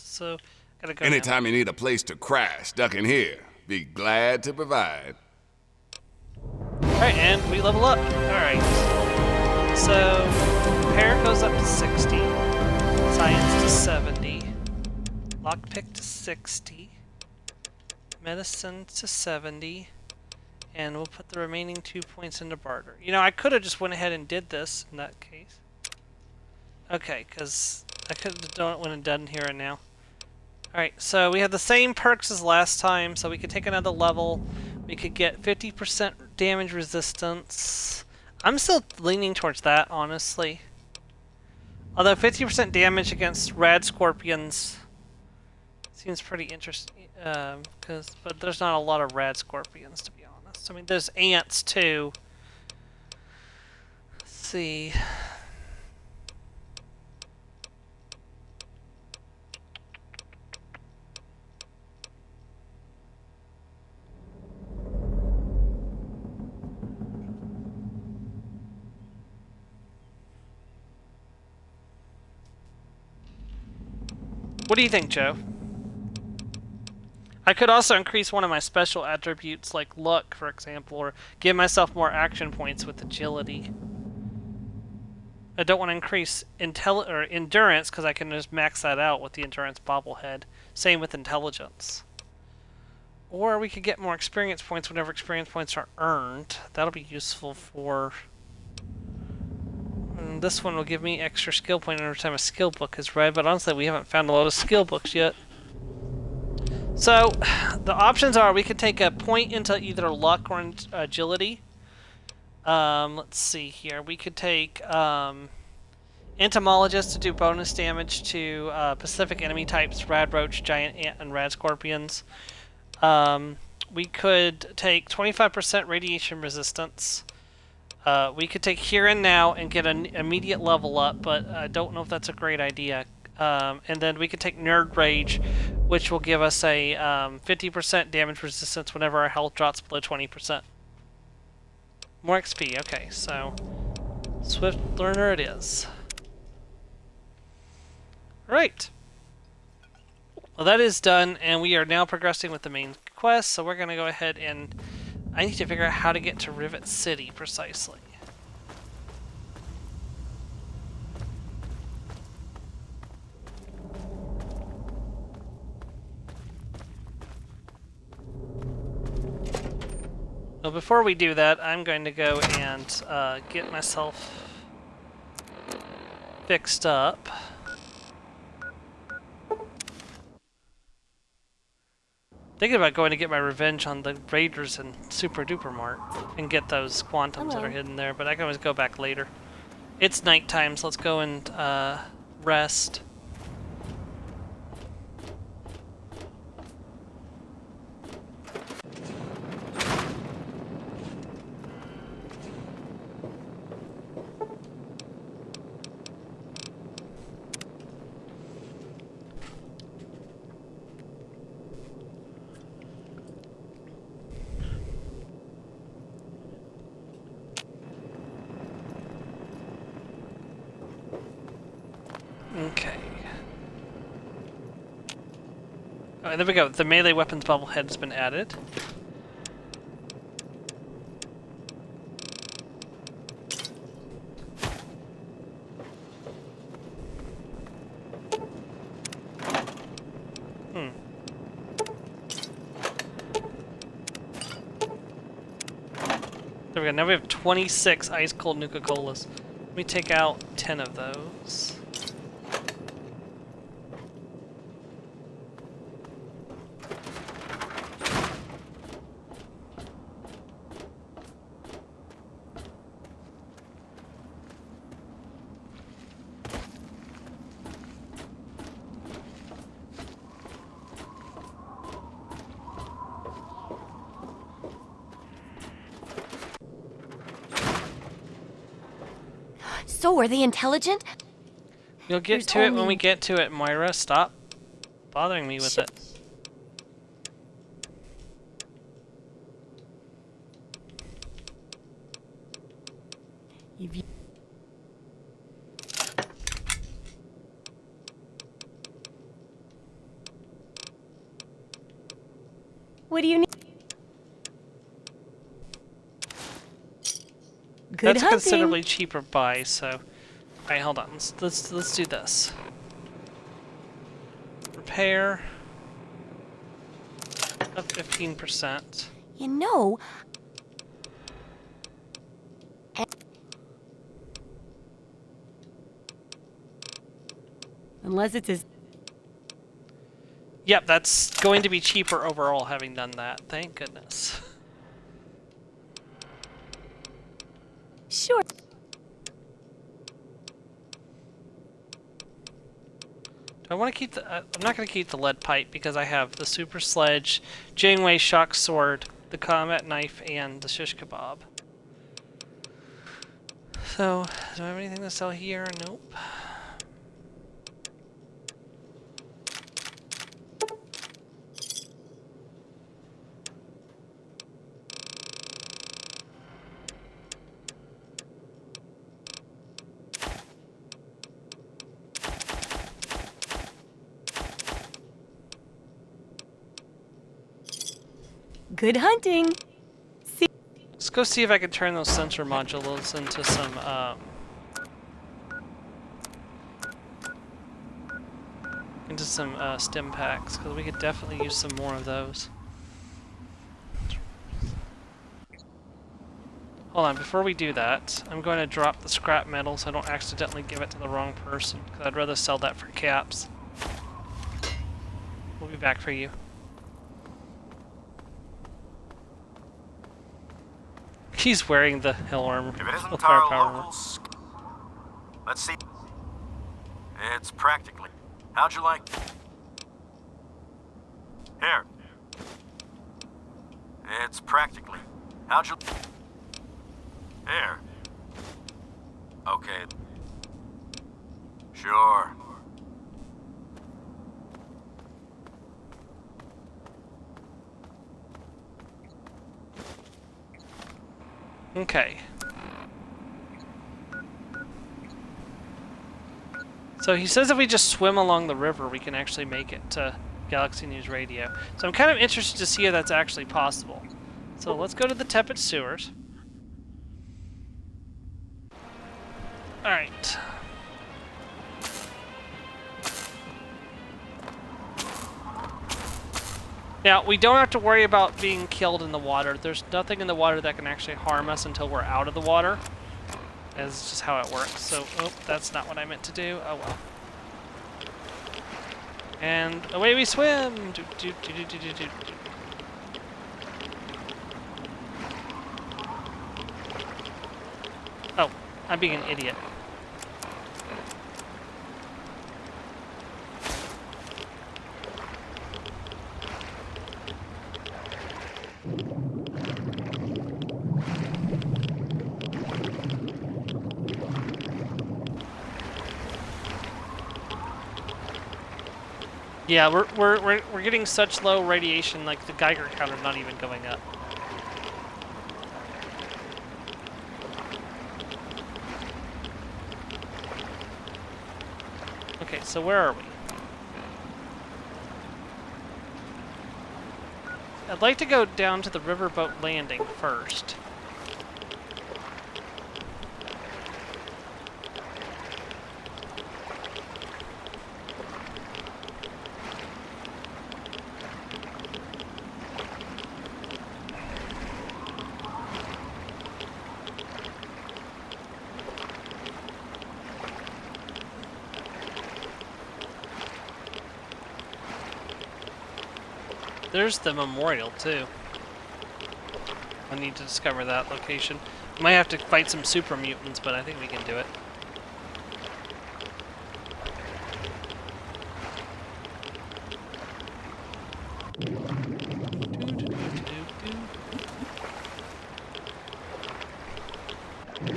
[SPEAKER 1] So, gotta go
[SPEAKER 8] Anytime you need a place to crash, duck in here. Be glad to provide.
[SPEAKER 1] Alright, and we level up. Alright. So, repair goes up to 60. Science to 70. Lockpick to 60. Medicine to 70. And we'll put the remaining 2 points into barter. You know, I could have just went ahead and did this in that case. Okay, because I could have done it when I'm done here and now. Alright, so we have the same perks as last time, so we could take another level. We could get 50% damage resistance. I'm still leaning towards that, honestly. Although 50% damage against rad scorpions seems pretty interesting, but there's not a lot of rad scorpions, to be honest. I mean, there's ants, too. Let's see. What do you think, Joe? I could also increase one of my special attributes, like luck, for example, or give myself more action points with agility. I don't want to increase endurance, because I can just max that out with the endurance bobblehead. Same with intelligence. Or we could get more experience points whenever experience points are earned. That'll be useful for... This one will give me extra skill point every time a skill book is read, but honestly we haven't found a lot of skill books yet. So, the options are we could take a point into either luck or agility. Let's see here. We could take Entomologist to do bonus damage to Pacific enemy types, Rad Roach, Giant Ant, and Rad Scorpions. We could take 25% radiation resistance. We could take Here and Now and get an immediate level up, but I don't know if that's a great idea. And then we could take Nerd Rage, which will give us a 50% damage resistance whenever our health drops below 20%. More XP, okay, so Swift Learner it is. Right. Well, that is done, and we are now progressing with the main quest, so we're going to go ahead and... I need to figure out how to get to Rivet City precisely. Well, before we do that, I'm going to go and get myself fixed up. Thinking about going to get my revenge on the raiders in Super Duper Mart and get those quantums that are hidden there, but I can always go back later. It's nighttime, so let's go and rest. Okay. Oh, there we go. The melee weapons bobblehead has been added. There we go. Now we have 26 ice cold Nuka-Colas. Let me take out 10 of those.
[SPEAKER 4] So, are they intelligent?
[SPEAKER 1] You'll get
[SPEAKER 4] There's
[SPEAKER 1] to it when
[SPEAKER 4] only-
[SPEAKER 1] we get to it, Moira. Stop bothering me with it.
[SPEAKER 4] If you- What do you need? Good
[SPEAKER 1] That's a
[SPEAKER 4] hunting.
[SPEAKER 1] considerably cheaper buy, so... Alright, hold on. Let's do this. Repair. Up 15%.
[SPEAKER 4] You know, unless it's as
[SPEAKER 1] Yep, that's going to be cheaper overall having done that. Thank goodness.
[SPEAKER 4] sure.
[SPEAKER 1] I want to keep the... I'm not going to keep the lead pipe because I have the super sledge, Janeway shock sword, the combat knife, and the shish kebab. So, do I have anything to sell here? Nope.
[SPEAKER 4] Good hunting. See,
[SPEAKER 1] Let's go see if I can turn those sensor modules into some, stim packs, because we could definitely use some more of those. Hold on, before we do that, I'm going to drop the scrap metal so I don't accidentally give it to the wrong person, because I'd rather sell that for caps. We'll be back for you. He's wearing the hell armor.
[SPEAKER 11] If it isn't
[SPEAKER 1] the
[SPEAKER 11] our
[SPEAKER 1] firepower armor.
[SPEAKER 11] locals, let's see. It's practically. How'd you like? Here. It's practically. How'd you? Here. Okay. Sure.
[SPEAKER 1] Okay. So he says if we just swim along the river, we can actually make it to Galaxy News Radio. So I'm kind of interested to see if that's actually possible. So let's go to the tepid sewers. Alright. Now, we don't have to worry about being killed in the water. There's nothing in the water that can actually harm us until we're out of the water. That's just how it works. So, oh, that's not what I meant to do. Oh well. And away we swim! Do, do, do, do, do, do, do. Oh, I'm being an idiot. Yeah, we're getting such low radiation, like the Geiger counter's not even going up. Okay, so where are we? I'd like to go down to the riverboat landing first. There's the memorial, too. I need to discover that location. Might have to fight some super mutants, but I think we can do it.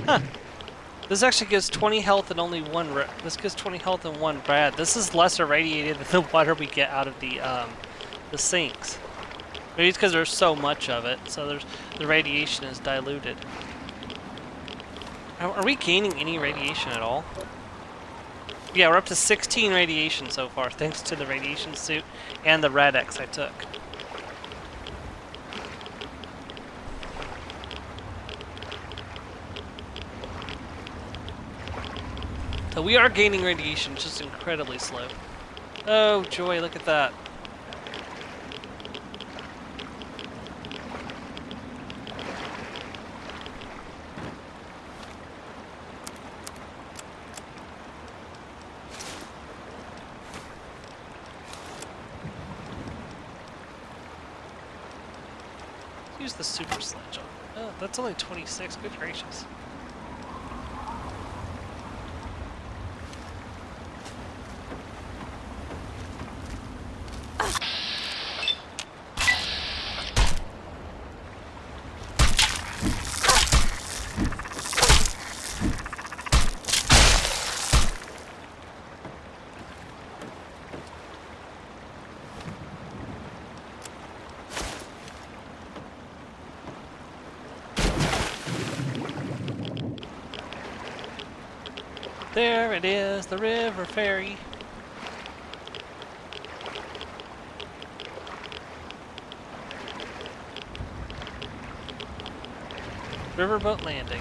[SPEAKER 1] Huh. This actually gives 20 health and only one. This gives 20 health and one rad. This is less irradiated than the water we get out of the sinks. Maybe it's because there's so much of it, so the radiation is diluted. Are we gaining any radiation at all? Yeah, we're up to 16 radiation so far, thanks to the radiation suit and the Rad-X I took. So we are gaining radiation, just incredibly slow. Oh joy, look at that. Use the super sledge on. Oh, that's only 26. Good gracious. There it is, the river ferry. Riverboat landing.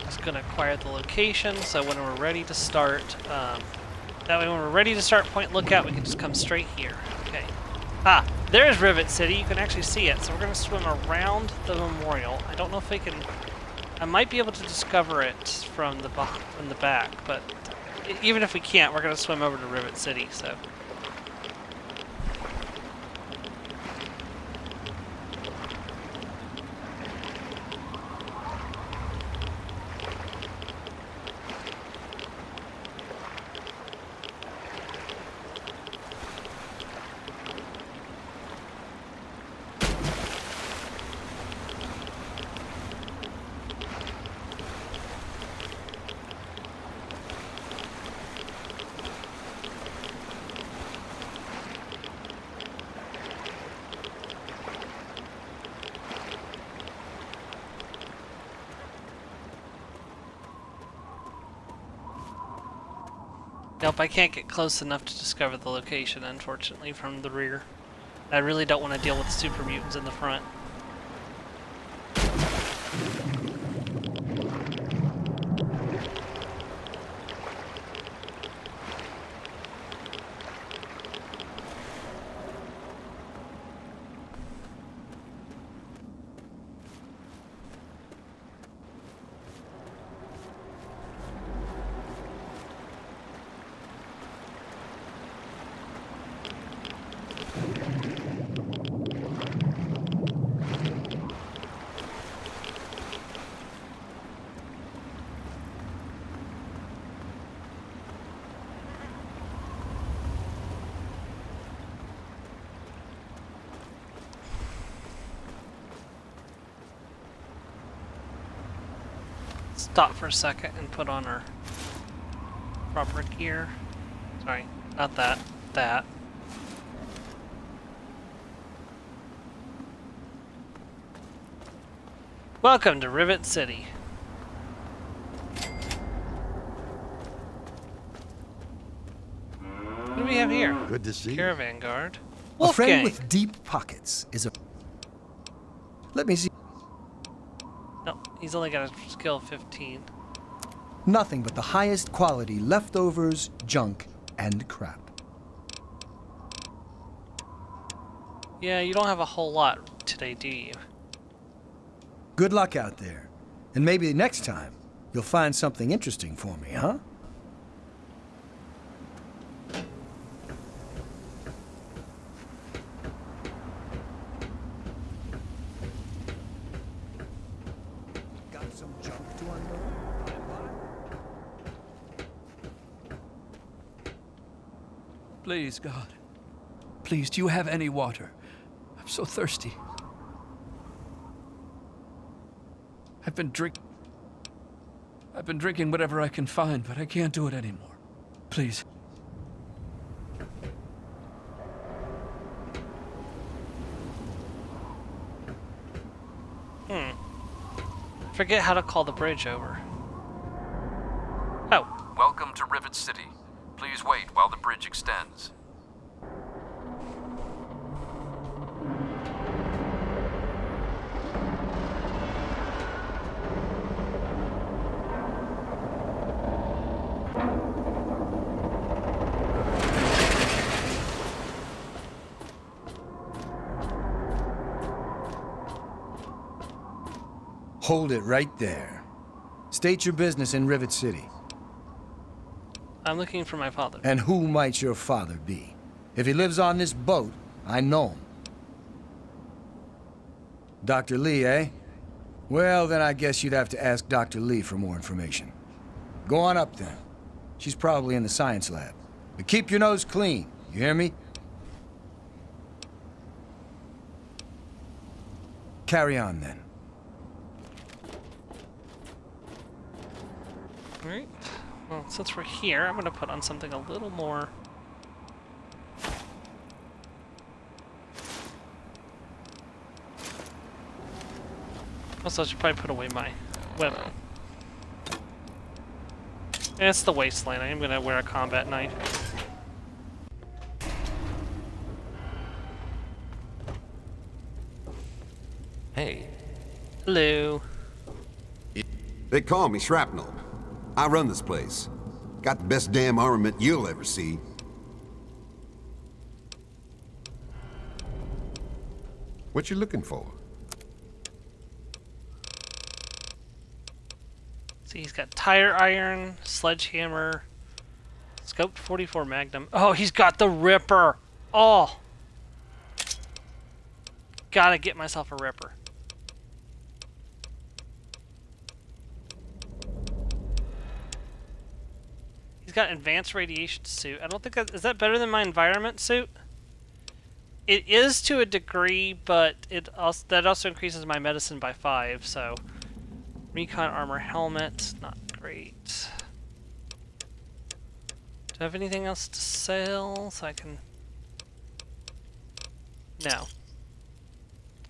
[SPEAKER 1] Just gonna acquire the location so when we're ready to start, that way when we're ready to start Point Lookout, we can just come straight here. Okay. Ah, there's Rivet City. You can actually see it. So we're gonna swim around the memorial. I don't know if we can. I might be able to discover it from the back, but even if we can't, we're gonna swim over to Rivet City. So. Nope, I can't get close enough to discover the location, unfortunately, from the rear. I really don't want to deal with Super Mutants in the front. Stop for a second and put on our proper gear. Sorry, not that. That. Welcome to Rivet City. What do we have here?
[SPEAKER 3] Good to see you.
[SPEAKER 1] Caravan guard.
[SPEAKER 12] A friend
[SPEAKER 1] Wolfgang.
[SPEAKER 12] with deep pockets is a... Let me see.
[SPEAKER 1] No, he's only got a skill of 15.
[SPEAKER 12] Nothing but the highest quality leftovers, junk, and crap.
[SPEAKER 1] Yeah, you don't have a whole lot today, do you?
[SPEAKER 12] Good luck out there. And maybe next time, you'll find something interesting for me, huh? Got some junk to unload?
[SPEAKER 5] Please, God. Please, do you have any water? I'm so thirsty. I've been drinking whatever I can find, but I can't do it anymore. Please.
[SPEAKER 1] Forget how to call the bridge over. Oh.
[SPEAKER 7] Welcome to Rivet City. Please wait while the bridge extends.
[SPEAKER 12] Hold it right there. State your business in Rivet City.
[SPEAKER 1] I'm looking for my father.
[SPEAKER 12] And who might your father be? If he lives on this boat, I know him. Dr. Lee, eh? Well, then I guess you'd have to ask Dr. Lee for more information. Go on up then. She's probably in the science lab. But keep your nose clean, you hear me? Carry on then.
[SPEAKER 1] Alright. Well, since we're here, I'm going to put on something a little more... Also, I should probably put away my weapon. And it's the wasteland. I am going to wear a combat knife.
[SPEAKER 13] Hey.
[SPEAKER 1] Hello.
[SPEAKER 13] They call me Shrapnel. I run this place. Got the best damn armament you'll ever see. What you looking for?
[SPEAKER 1] See, he's got tire iron, sledgehammer, scoped 44 Magnum. Oh, he's got the Ripper. Oh. Gotta get myself a Ripper. He's got advanced radiation suit. I don't think is that better than my environment suit? It is to a degree, but that also increases my medicine by 5, so recon armor helmet, not great. Do I have anything else to sell so I can... No.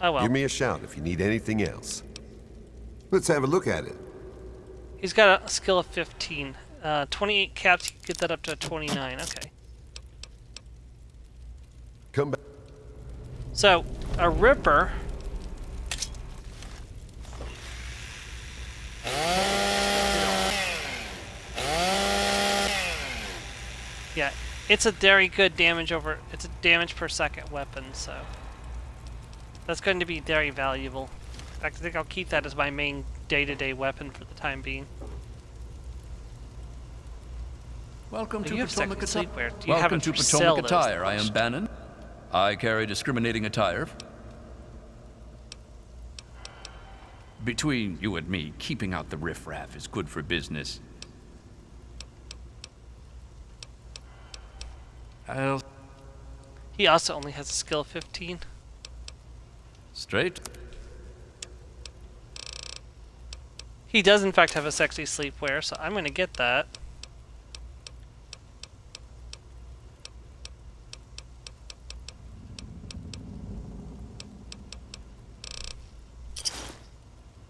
[SPEAKER 1] Oh well.
[SPEAKER 13] Give me a shout if you need anything else. Let's have a look at it.
[SPEAKER 1] He's got a skill of 15. 28 caps, you can get that up to 29. Okay.
[SPEAKER 13] Come back.
[SPEAKER 1] So, a Ripper... Yeah, it's a very good damage it's a damage per second weapon, so... That's going to be very valuable. I think I'll keep that as my main day-to-day weapon for the time being.
[SPEAKER 5] Welcome to
[SPEAKER 1] you have
[SPEAKER 5] Potomac
[SPEAKER 1] sexy
[SPEAKER 5] Attire.
[SPEAKER 1] sleepwear. Do you have
[SPEAKER 5] Welcome
[SPEAKER 1] it
[SPEAKER 5] to
[SPEAKER 1] for
[SPEAKER 5] Potomac
[SPEAKER 1] sale,
[SPEAKER 5] Attire. I am Bannon. I carry discriminating attire. Between you and me, keeping out the riffraff is good for business.
[SPEAKER 1] He also only has a skill of 15.
[SPEAKER 5] Straight.
[SPEAKER 1] He does in fact have a sexy sleepwear, so I'm gonna get that.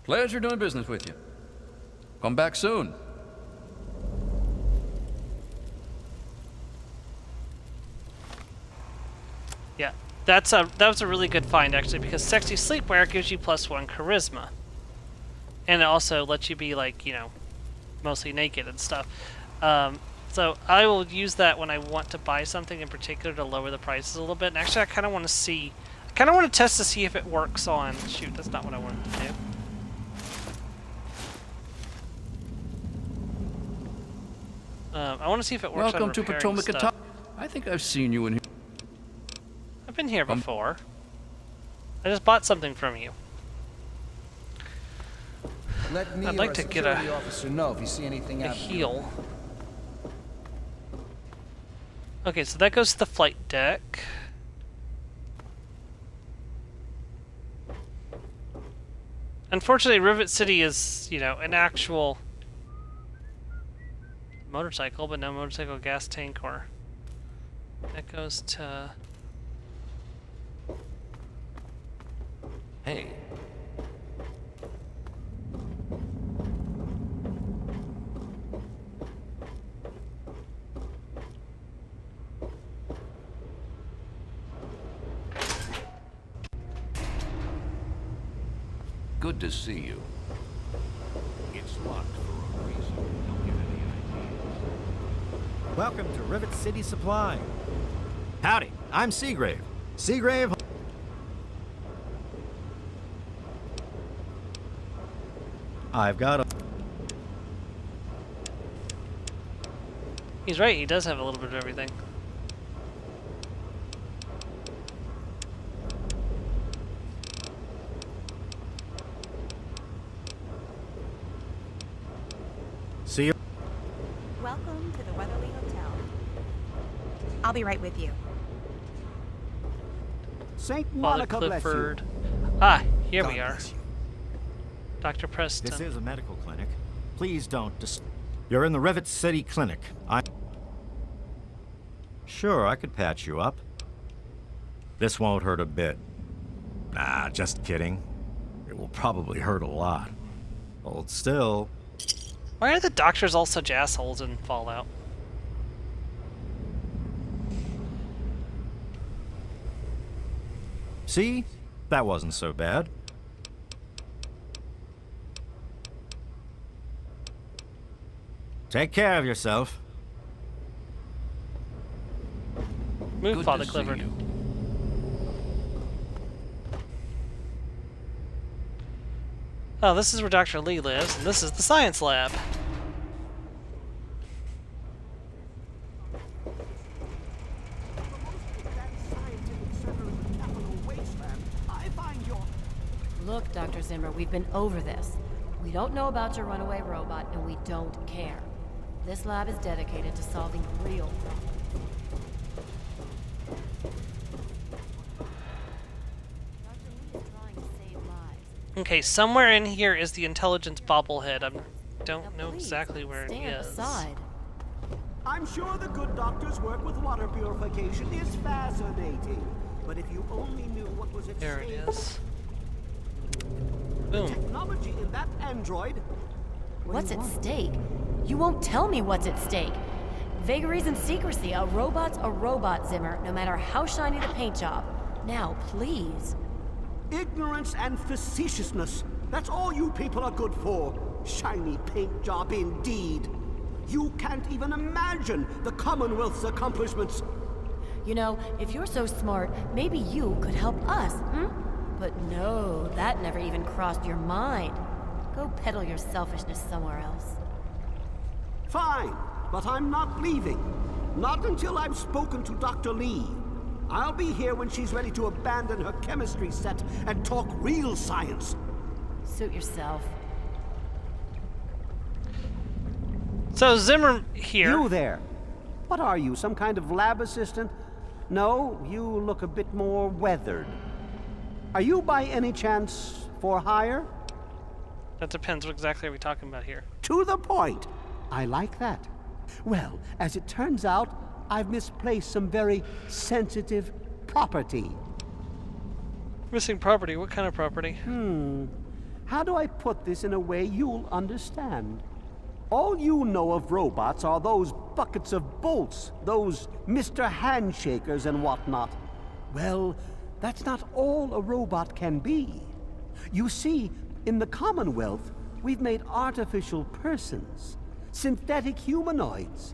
[SPEAKER 5] Pleasure doing business with you. Come back soon.
[SPEAKER 1] Yeah, that was a really good find actually, because sexy sleepwear gives you +1 charisma, and it also lets you be like, you know, mostly naked and stuff. So I will use that when I want to buy something in particular to lower the prices a little bit. And actually, I kind of want to test to see if it works on. Shoot, that's not what I wanted to do. I want to see if it works on
[SPEAKER 5] Welcome to
[SPEAKER 1] repairing
[SPEAKER 5] Potomac
[SPEAKER 1] stuff.
[SPEAKER 5] Attire. I think I've seen you in here.
[SPEAKER 1] I've been here before. I just bought something from you.
[SPEAKER 12] Let me
[SPEAKER 1] I'd like to get a
[SPEAKER 12] officer know if you see anything out
[SPEAKER 1] heal. Okay, so that goes to the flight deck. Unfortunately, Rivet City is, you know, an actual motorcycle, but no motorcycle gas tank or... That goes to...
[SPEAKER 7] Hey. Good to see you.
[SPEAKER 11] It's locked for a reason. Don't get any ideas.
[SPEAKER 6] Welcome to Rivet City Supply. Howdy, I'm Seagrave. Seagrave. I've got a...
[SPEAKER 1] He's right, he does have a little bit of everything.
[SPEAKER 6] See you.
[SPEAKER 14] Welcome to the Weatherly Hotel. I'll be right with you.
[SPEAKER 15] Saint
[SPEAKER 1] Father
[SPEAKER 15] Monica
[SPEAKER 1] Clifford.
[SPEAKER 15] bless you.
[SPEAKER 1] Ah, here
[SPEAKER 15] God
[SPEAKER 1] we are.
[SPEAKER 15] bless you.
[SPEAKER 1] Dr. Preston.
[SPEAKER 6] This is a medical clinic. Please don't You're in the Rivet City Clinic. Sure, I could patch you up. This won't hurt a bit. Nah, just kidding. It will probably hurt a lot. Hold still.
[SPEAKER 1] Why are the doctors all such assholes in Fallout?
[SPEAKER 6] See? That wasn't so bad. Take care of yourself.
[SPEAKER 1] Move,
[SPEAKER 7] Good
[SPEAKER 1] Father
[SPEAKER 7] to see
[SPEAKER 1] Clifford.
[SPEAKER 7] you.
[SPEAKER 1] Oh, this is where Dr. Lee lives, and this is the science lab.
[SPEAKER 4] Look, Dr. Zimmer, we've been over this. We don't know about your runaway robot, and we don't care. This lab is dedicated to solving real problems. Dr. Lee is trying to save lives.
[SPEAKER 1] Okay, somewhere in here is the intelligence bobblehead. I don't
[SPEAKER 4] Now,
[SPEAKER 1] know
[SPEAKER 4] please,
[SPEAKER 1] exactly where it
[SPEAKER 4] stand
[SPEAKER 1] is.
[SPEAKER 4] aside.
[SPEAKER 15] I'm sure the good doctor's work with water purification is fascinating. But if you only knew what was at
[SPEAKER 1] There it
[SPEAKER 15] stake.
[SPEAKER 1] is.
[SPEAKER 15] The
[SPEAKER 1] Boom.
[SPEAKER 15] technology in that android.
[SPEAKER 4] What's at stake? You won't tell me what's at stake. Vagaries and secrecy. A robot's a robot, Zimmer, no matter how shiny the paint job. Now, please.
[SPEAKER 15] Ignorance and facetiousness. That's all you people are good for. Shiny paint job indeed. You can't even imagine the Commonwealth's accomplishments.
[SPEAKER 4] You know, if you're so smart, maybe you could help us, But no, that never even crossed your mind. Go peddle your selfishness somewhere else.
[SPEAKER 15] Fine, but I'm not leaving. Not until I've spoken to Dr. Lee. I'll be here when she's ready to abandon her chemistry set and talk real science.
[SPEAKER 4] Suit yourself.
[SPEAKER 1] So Zimmer here.
[SPEAKER 15] You there. What are you, some kind of lab assistant? No, you look a bit more weathered. Are you by any chance for hire?
[SPEAKER 1] That depends. What exactly are we talking about here?
[SPEAKER 15] To the point. I like that. Well, as it turns out, I've misplaced some very sensitive property.
[SPEAKER 1] Missing property? What kind of property?
[SPEAKER 15] How do I put this in a way you'll understand? All you know of robots are those buckets of bolts, those Mr. Handshakers and whatnot. Well, that's not all a robot can be. You see, in the Commonwealth, we've made artificial persons, synthetic humanoids.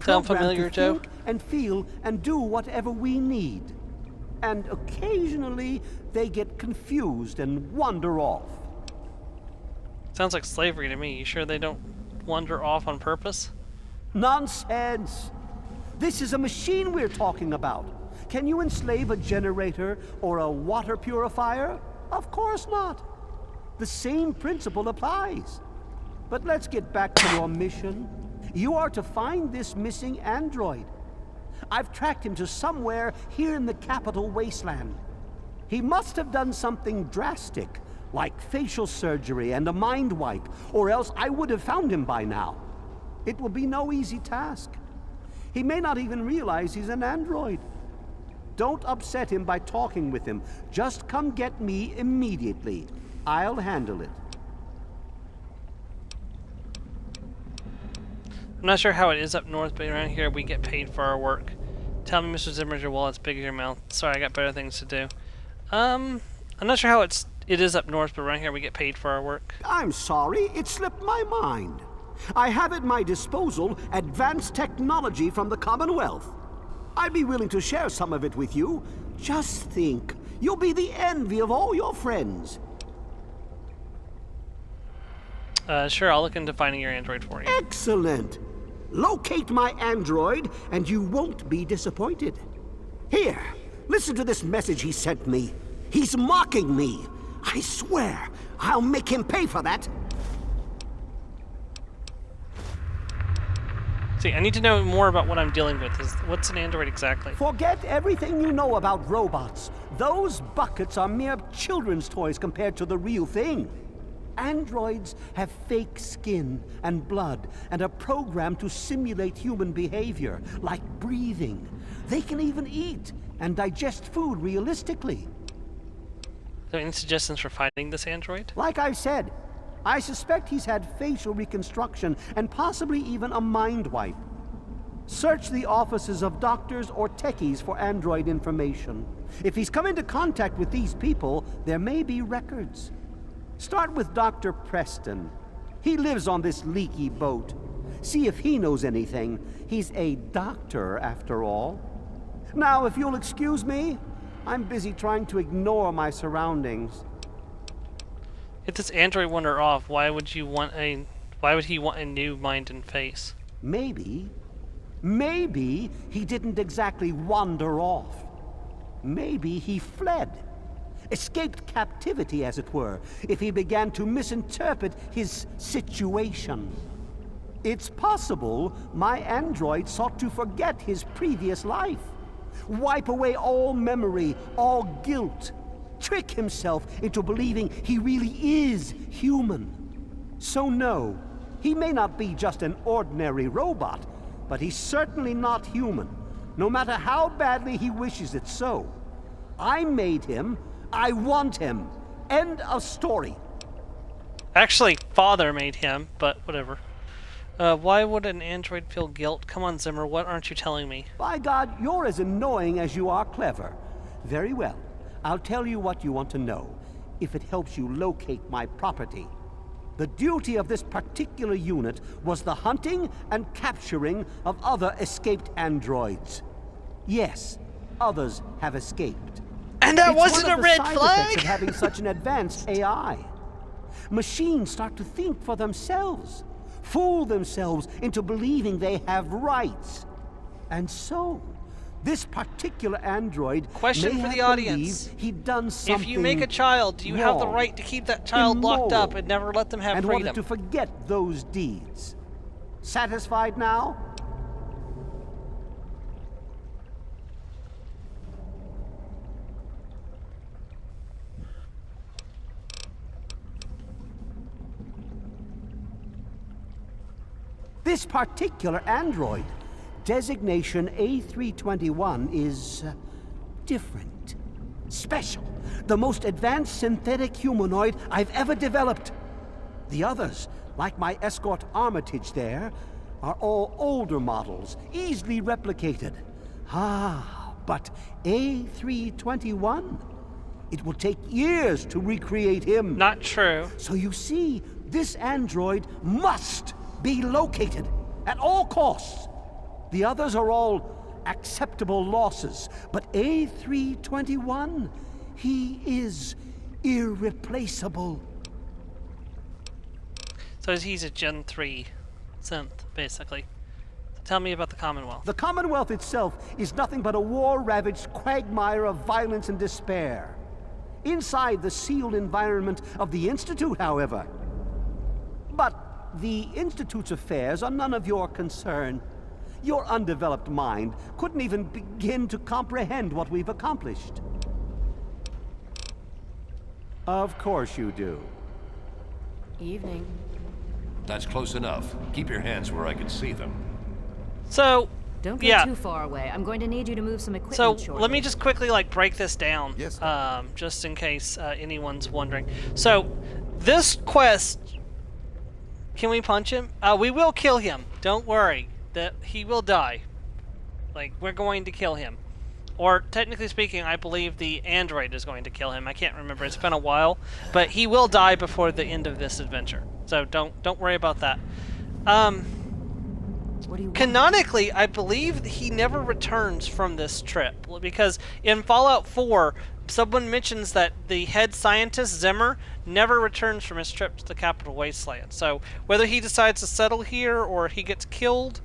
[SPEAKER 1] Sound
[SPEAKER 15] programmed
[SPEAKER 1] familiar,
[SPEAKER 15] to
[SPEAKER 1] Joe?
[SPEAKER 15] think and feel and do whatever we need. And occasionally, they get confused and wander off.
[SPEAKER 1] Sounds like slavery to me. You sure they don't wander off on purpose?
[SPEAKER 15] Nonsense! This is a machine we're talking about. Can you enslave a generator or a water purifier? Of course not. The same principle applies. But let's get back to your mission. You are to find this missing android. I've tracked him to somewhere here in the capital wasteland. He must have done something drastic, like facial surgery and a mind wipe, or else I would have found him by now. It will be no easy task. He may not even realize he's an android. Don't upset him by talking with him. Just come get me immediately. I'll handle it.
[SPEAKER 1] I'm not sure how it is up north, but around here we get paid for our work. Tell me, Mr. Zimmer's, your wallet's big as your mouth. Sorry, I got better things to do. I'm not sure how it is up north, but around here we get paid for our work.
[SPEAKER 15] I'm sorry, it slipped my mind. I have at my disposal advanced technology from the Commonwealth. I'd be willing to share some of it with you. Just think, you'll be the envy of all your friends.
[SPEAKER 1] Sure, I'll look into finding your android for you.
[SPEAKER 15] Excellent! Locate my android, and you won't be disappointed. Here, listen to this message he sent me. He's mocking me. I swear, I'll make him pay for that.
[SPEAKER 1] See, I need to know more about what I'm dealing with. What's an android exactly?
[SPEAKER 15] Forget everything you know about robots. Those buckets are mere children's toys compared to the real thing. Androids have fake skin and blood and are programmed to simulate human behavior, like breathing. They can even eat and digest food realistically.
[SPEAKER 1] So any suggestions for finding this android?
[SPEAKER 15] Like I've said, I suspect he's had facial reconstruction and possibly even a mind wipe. Search the offices of doctors or techies for android information. If he's come into contact with these people, there may be records. Start with Dr. Preston. He lives on this leaky boat. See if he knows anything. He's a doctor, after all. Now, if you'll excuse me, I'm busy trying to ignore my surroundings.
[SPEAKER 1] If this android wander off, why would he want a new mind and face?
[SPEAKER 15] Maybe he didn't exactly wander off. Maybe he fled. Escaped captivity, as it were, if he began to misinterpret his situation. It's possible my android sought to forget his previous life, wipe away all memory, all guilt, trick himself into believing he really is human. So no, he may not be just an ordinary robot, but he's certainly not human, no matter how badly he wishes it so. I made him. I want him. End of story.
[SPEAKER 1] Actually, Father made him, but whatever. Why would an android feel guilt? Come on, Zimmer, what aren't you telling me?
[SPEAKER 15] By God, you're as annoying as you are clever. Very well. I'll tell you what you want to know, if it helps you locate my property. The duty of this particular unit was the hunting and capturing of other escaped androids. Yes, others have escaped.
[SPEAKER 1] And that wasn't
[SPEAKER 15] a
[SPEAKER 1] red
[SPEAKER 15] flag?
[SPEAKER 1] flag?
[SPEAKER 15] Of having such an advanced AI. Machines start to think for themselves, fool themselves into believing they have rights. And so, this particular android
[SPEAKER 1] Question
[SPEAKER 15] may
[SPEAKER 1] for
[SPEAKER 15] have
[SPEAKER 1] the audience.
[SPEAKER 15] believed he'd done something
[SPEAKER 1] If you make a child, do you have the
[SPEAKER 15] wrong,
[SPEAKER 1] right to keep that child locked up
[SPEAKER 15] immoral,
[SPEAKER 1] and never let them have
[SPEAKER 15] and
[SPEAKER 1] freedom?
[SPEAKER 15] wanted to forget those deeds. Satisfied now? This particular android, designation A321, is different, special, the most advanced synthetic humanoid I've ever developed. The others, like my escort Armitage there, are all older models, easily replicated. But A321? It will take years to recreate him.
[SPEAKER 1] Not true.
[SPEAKER 15] So you see, this android must be located at all costs. The others are all acceptable losses, but A321, he is irreplaceable.
[SPEAKER 1] So he's a Gen 3 synth, basically. Tell me about the Commonwealth.
[SPEAKER 15] The Commonwealth itself is nothing but a war-ravaged quagmire of violence and despair. Inside the sealed environment of the Institute, however. But the Institute's affairs are none of your concern. Your undeveloped mind couldn't even begin to comprehend what we've accomplished. Of course you do.
[SPEAKER 4] Evening.
[SPEAKER 9] That's close enough. Keep your hands where I can see them.
[SPEAKER 1] So,
[SPEAKER 16] Don't get
[SPEAKER 1] yeah.
[SPEAKER 16] too far away. I'm going to need you to move some equipment
[SPEAKER 1] So
[SPEAKER 16] shortly.
[SPEAKER 1] let me just quickly like break this down,
[SPEAKER 13] Yes,
[SPEAKER 1] just in case anyone's wondering. So this quest, can we punch him? We will kill him. Don't worry, that he will die. Like, we're going to kill him, or technically speaking, I believe the android is going to kill him. I can't remember. It's been a while, but he will die before the end of this adventure. So don't worry about that.
[SPEAKER 16] What do you want?
[SPEAKER 1] Canonically, I believe he never returns from this trip, because in Fallout 4, someone mentions that the head scientist, Zimmer, never returns from his trip to the capital wasteland. So whether he decides to settle here or he gets killed,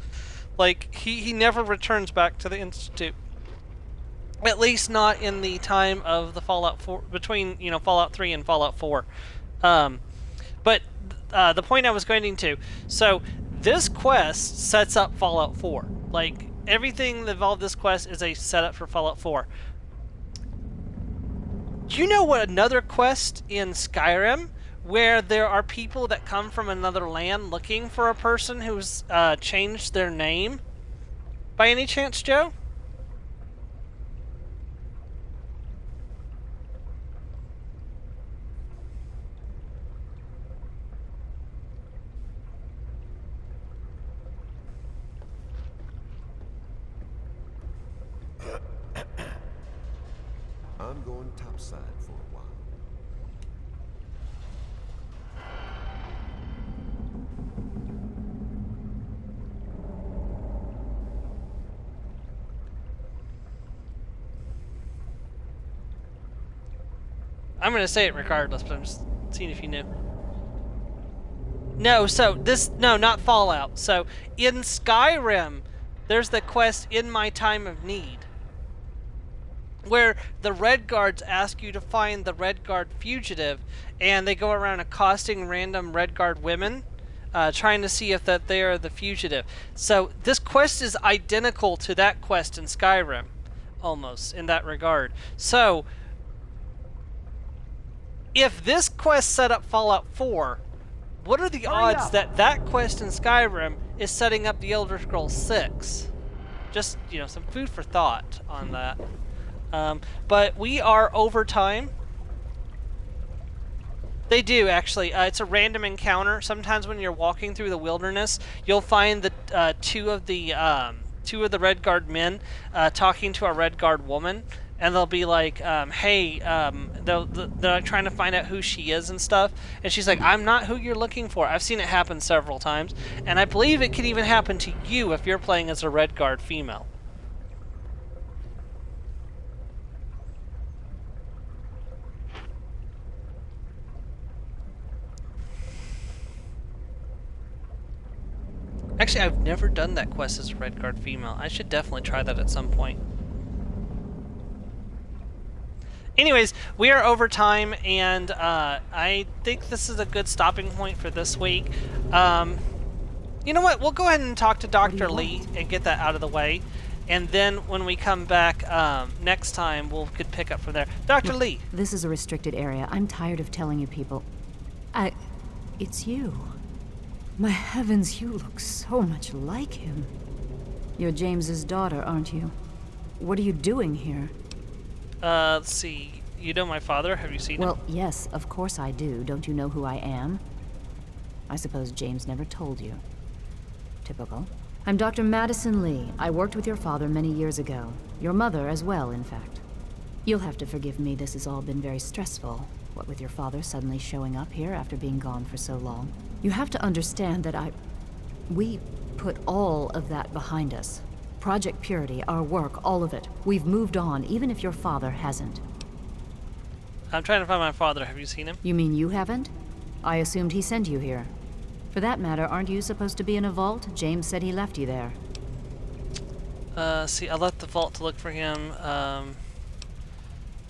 [SPEAKER 1] like, he never returns back to the Institute. At least not in the time of the Fallout 4, between, Fallout 3 and Fallout 4. But the point I was going to, so this quest sets up Fallout 4. Like, everything that involved this quest is a setup for Fallout 4. Do you know what another quest in Skyrim, where there are people that come from another land looking for a person who's changed their name? By any chance, Joe?
[SPEAKER 13] I'm going topside for a while.
[SPEAKER 1] I'm going to say it regardless, but I'm just seeing if you knew. No, not Fallout. So, in Skyrim, there's the quest In My Time of Need, where the Red Guards ask you to find the Red Guard fugitive, and they go around accosting random Red Guard women, trying to see if that they are the fugitive. So this quest is identical to that quest in Skyrim, almost, in that regard. So, if this quest set up Fallout 4, what are the odds that that quest in Skyrim is setting up the Elder Scrolls 6? Just, some food for thought on that. But we are over time. They do, actually. It's a random encounter. Sometimes when you're walking through the wilderness, you'll find the two of the Red Guard men talking to a Red Guard woman, and they'll be like, "Hey," they're trying to find out who she is and stuff. And she's like, "I'm not who you're looking for." I've seen it happen several times, and I believe it can even happen to you if you're playing as a Red Guard female. Actually, I've never done that quest as a Red Guard female. I should definitely try that at some point. Anyways, we are over time, and I think this is a good stopping point for this week. You know what? We'll go ahead and talk to Dr. Lee and get that out of the way. And then when we come back next time, could pick up from there. Dr. Lee!
[SPEAKER 16] This is a restricted area. I'm tired of telling you people. It's you. My heavens, you look so much like him. You're James's daughter, aren't you? What are you doing here?
[SPEAKER 1] Let's see. You know my father? Have you seen him?
[SPEAKER 16] Well, yes, of course I do. Don't you know who I am? I suppose James never told you. Typical. I'm Dr. Madison Lee. I worked with your father many years ago. Your mother as well, in fact. You'll have to forgive me, this has all been very stressful. What with your father suddenly showing up here after being gone for so long. You have to understand that we put all of that behind us. Project Purity, our work, all of it. We've moved on, even if your father hasn't.
[SPEAKER 1] I'm trying to find my father. Have you seen him?
[SPEAKER 16] You mean you haven't? I assumed he sent you here. For that matter, aren't you supposed to be in a vault? James said he left you there.
[SPEAKER 1] See, I left the vault to look for him.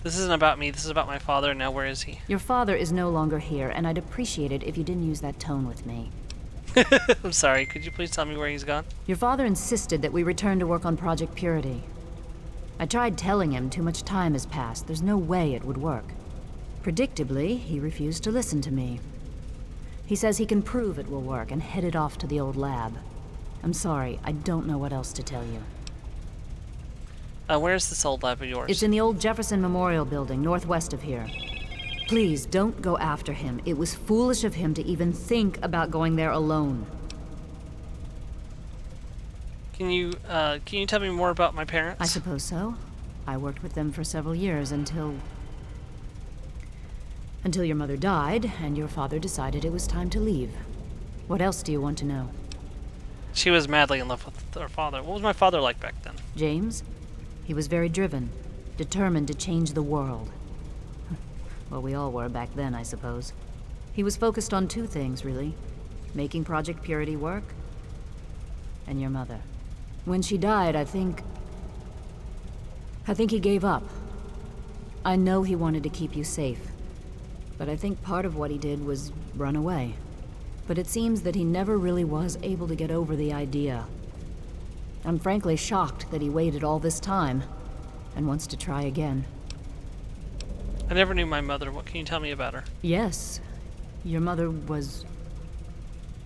[SPEAKER 1] This isn't about me. This is about my father. Now, where is he?
[SPEAKER 16] Your father is no longer here, and I'd appreciate it if you didn't use that tone with me.
[SPEAKER 1] I'm sorry. Could you please tell me where he's gone?
[SPEAKER 16] Your father insisted that we return to work on Project Purity. I tried telling him too much time has passed. There's no way it would work. Predictably, he refused to listen to me. He says he can prove it will work and headed off to the old lab. I'm sorry, I don't know what else to tell you.
[SPEAKER 1] Where's this old lab of yours?
[SPEAKER 16] It's in the old Jefferson Memorial Building, northwest of here. Please, don't go after him. It was foolish of him to even think about going there alone.
[SPEAKER 1] Can you tell me more about my parents?
[SPEAKER 16] I suppose so. I worked with them for several years until your mother died and your father decided it was time to leave. What else do you want to know?
[SPEAKER 1] She was madly in love with her father. What was my father like back then?
[SPEAKER 16] James? He was very driven, determined to change the world. Well, we all were back then, I suppose. He was focused on two things, really. Making Project Purity work, and your mother. When she died, I think he gave up. I know he wanted to keep you safe, but I think part of what he did was run away. But it seems that he never really was able to get over the idea. I'm frankly shocked that he waited all this time and wants to try again.
[SPEAKER 1] I never knew my mother. What can you tell me about her?
[SPEAKER 16] Yes, your mother was...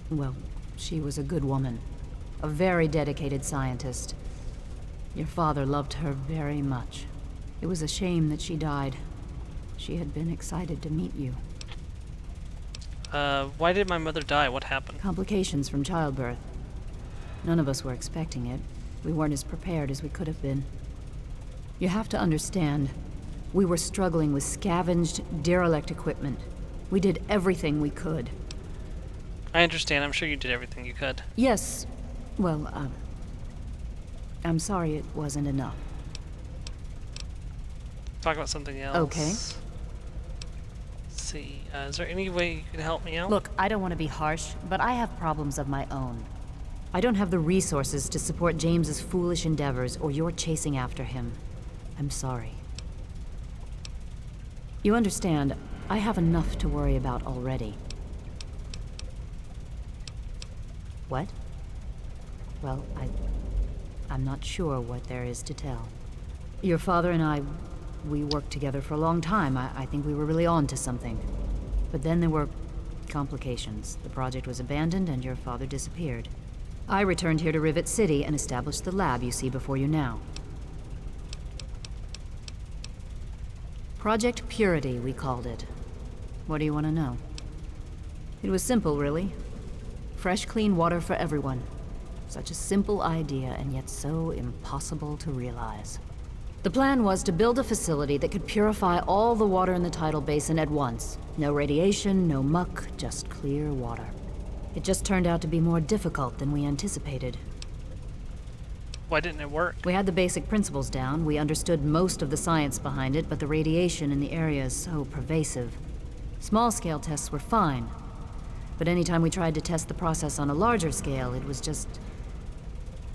[SPEAKER 16] well, she was a good woman. A very dedicated scientist. Your father loved her very much. It was a shame that she died. She had been excited to meet you.
[SPEAKER 1] Why did my mother die? What happened?
[SPEAKER 16] Complications from childbirth. None of us were expecting it. We weren't as prepared as we could have been. You have to understand, we were struggling with scavenged, derelict equipment. We did everything we could.
[SPEAKER 1] I understand. I'm sure you did everything you could.
[SPEAKER 16] Yes. Well, I'm sorry it wasn't enough.
[SPEAKER 1] Talk about something else.
[SPEAKER 16] Okay.
[SPEAKER 1] Let's see. Is there any way you can help me out?
[SPEAKER 16] Look, I don't want to be harsh, but I have problems of my own. I don't have the resources to support James's foolish endeavors, or your chasing after him. I'm sorry. You understand, I have enough to worry about already. What? Well, I'm not sure what there is to tell. Your father and I, we worked together for a long time. I think we were really on to something. But then there were complications. The project was abandoned and your father disappeared. I returned here to Rivet City and established the lab you see before you now. Project Purity, we called it. What do you want to know? It was simple, really. Fresh, clean water for everyone. Such a simple idea, and yet so impossible to realize. The plan was to build a facility that could purify all the water in the tidal basin at once. No radiation, no muck, just clear water. It just turned out to be more difficult than we anticipated.
[SPEAKER 1] Why didn't it work?
[SPEAKER 16] We had the basic principles down, we understood most of the science behind it, but the radiation in the area is so pervasive. Small-scale tests were fine, but anytime we tried to test the process on a larger scale, it was just...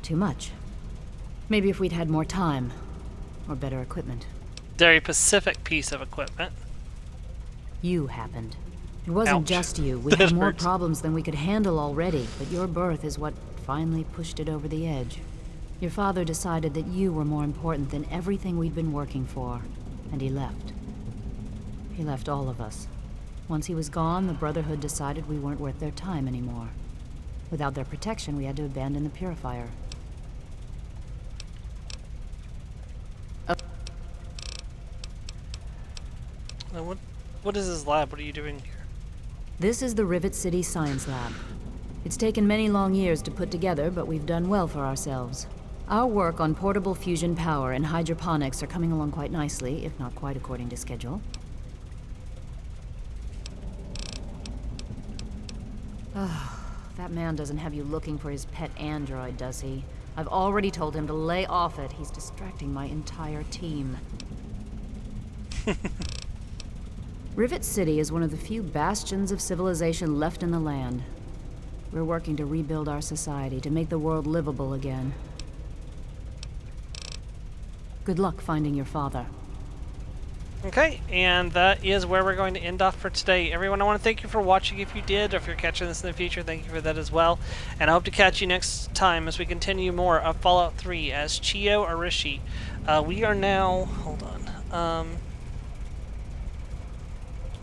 [SPEAKER 16] too much. Maybe if we'd had more time, or better equipment.
[SPEAKER 1] Very specific piece of equipment.
[SPEAKER 16] You happened. It wasn't just you. We had more problems than we could handle already, but your birth is what finally pushed it over the edge. Your father decided that you were more important than everything we'd been working for, and he left. He left all of us. Once he was gone, the Brotherhood decided we weren't worth their time anymore. Without their protection, we had to abandon the purifier.
[SPEAKER 1] What is this lab? What are you doing here?
[SPEAKER 16] This is the Rivet City Science Lab. It's taken many long years to put together, but we've done well for ourselves. Our work on portable fusion power and hydroponics are coming along quite nicely, if not quite according to schedule. That man doesn't have you looking for his pet android, does he? I've already told him to lay off it. He's distracting my entire team. Rivet City is one of the few bastions of civilization left in the land. We're working to rebuild our society, to make the world livable again. Good luck finding your father.
[SPEAKER 1] Okay, and that is where we're going to end off for today. Everyone, I want to thank you for watching if you did, or if you're catching this in the future, thank you for that as well. And I hope to catch you next time as we continue more of Fallout 3 as Chiyo Arishi. We are now... hold on.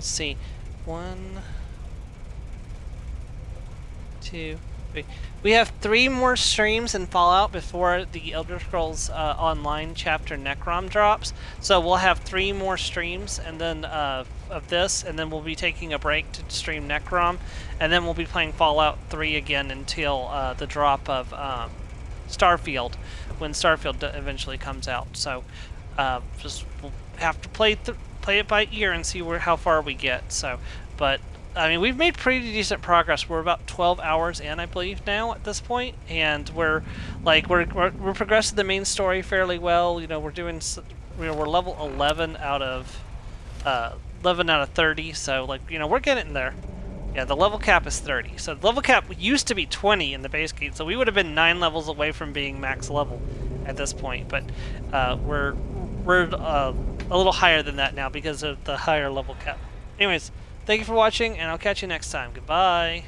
[SPEAKER 1] let's see. 1, 2, 3. We have 3 more streams in Fallout before the Elder Scrolls Online chapter Necrom drops. So we'll have 3 more streams and then of this, and then we'll be taking a break to stream Necrom, and then we'll be playing Fallout 3 again until the drop of Starfield, when Starfield eventually comes out. So just we'll have to play it by ear and see how far we get. So, but I mean, we've made pretty decent progress. We're about 12 hours in, I believe, now at this point, and we're progressing the main story fairly well. You know, we're level 11 out of 30. So, like, you know, we're getting there. Yeah, the level cap is 30. So the level cap used to be 20 in the base game, so we would have been 9 levels away from being max level at this point. But we're a little higher than that now because of the higher level cap. Anyways, thank you for watching, and I'll catch you next time. Goodbye.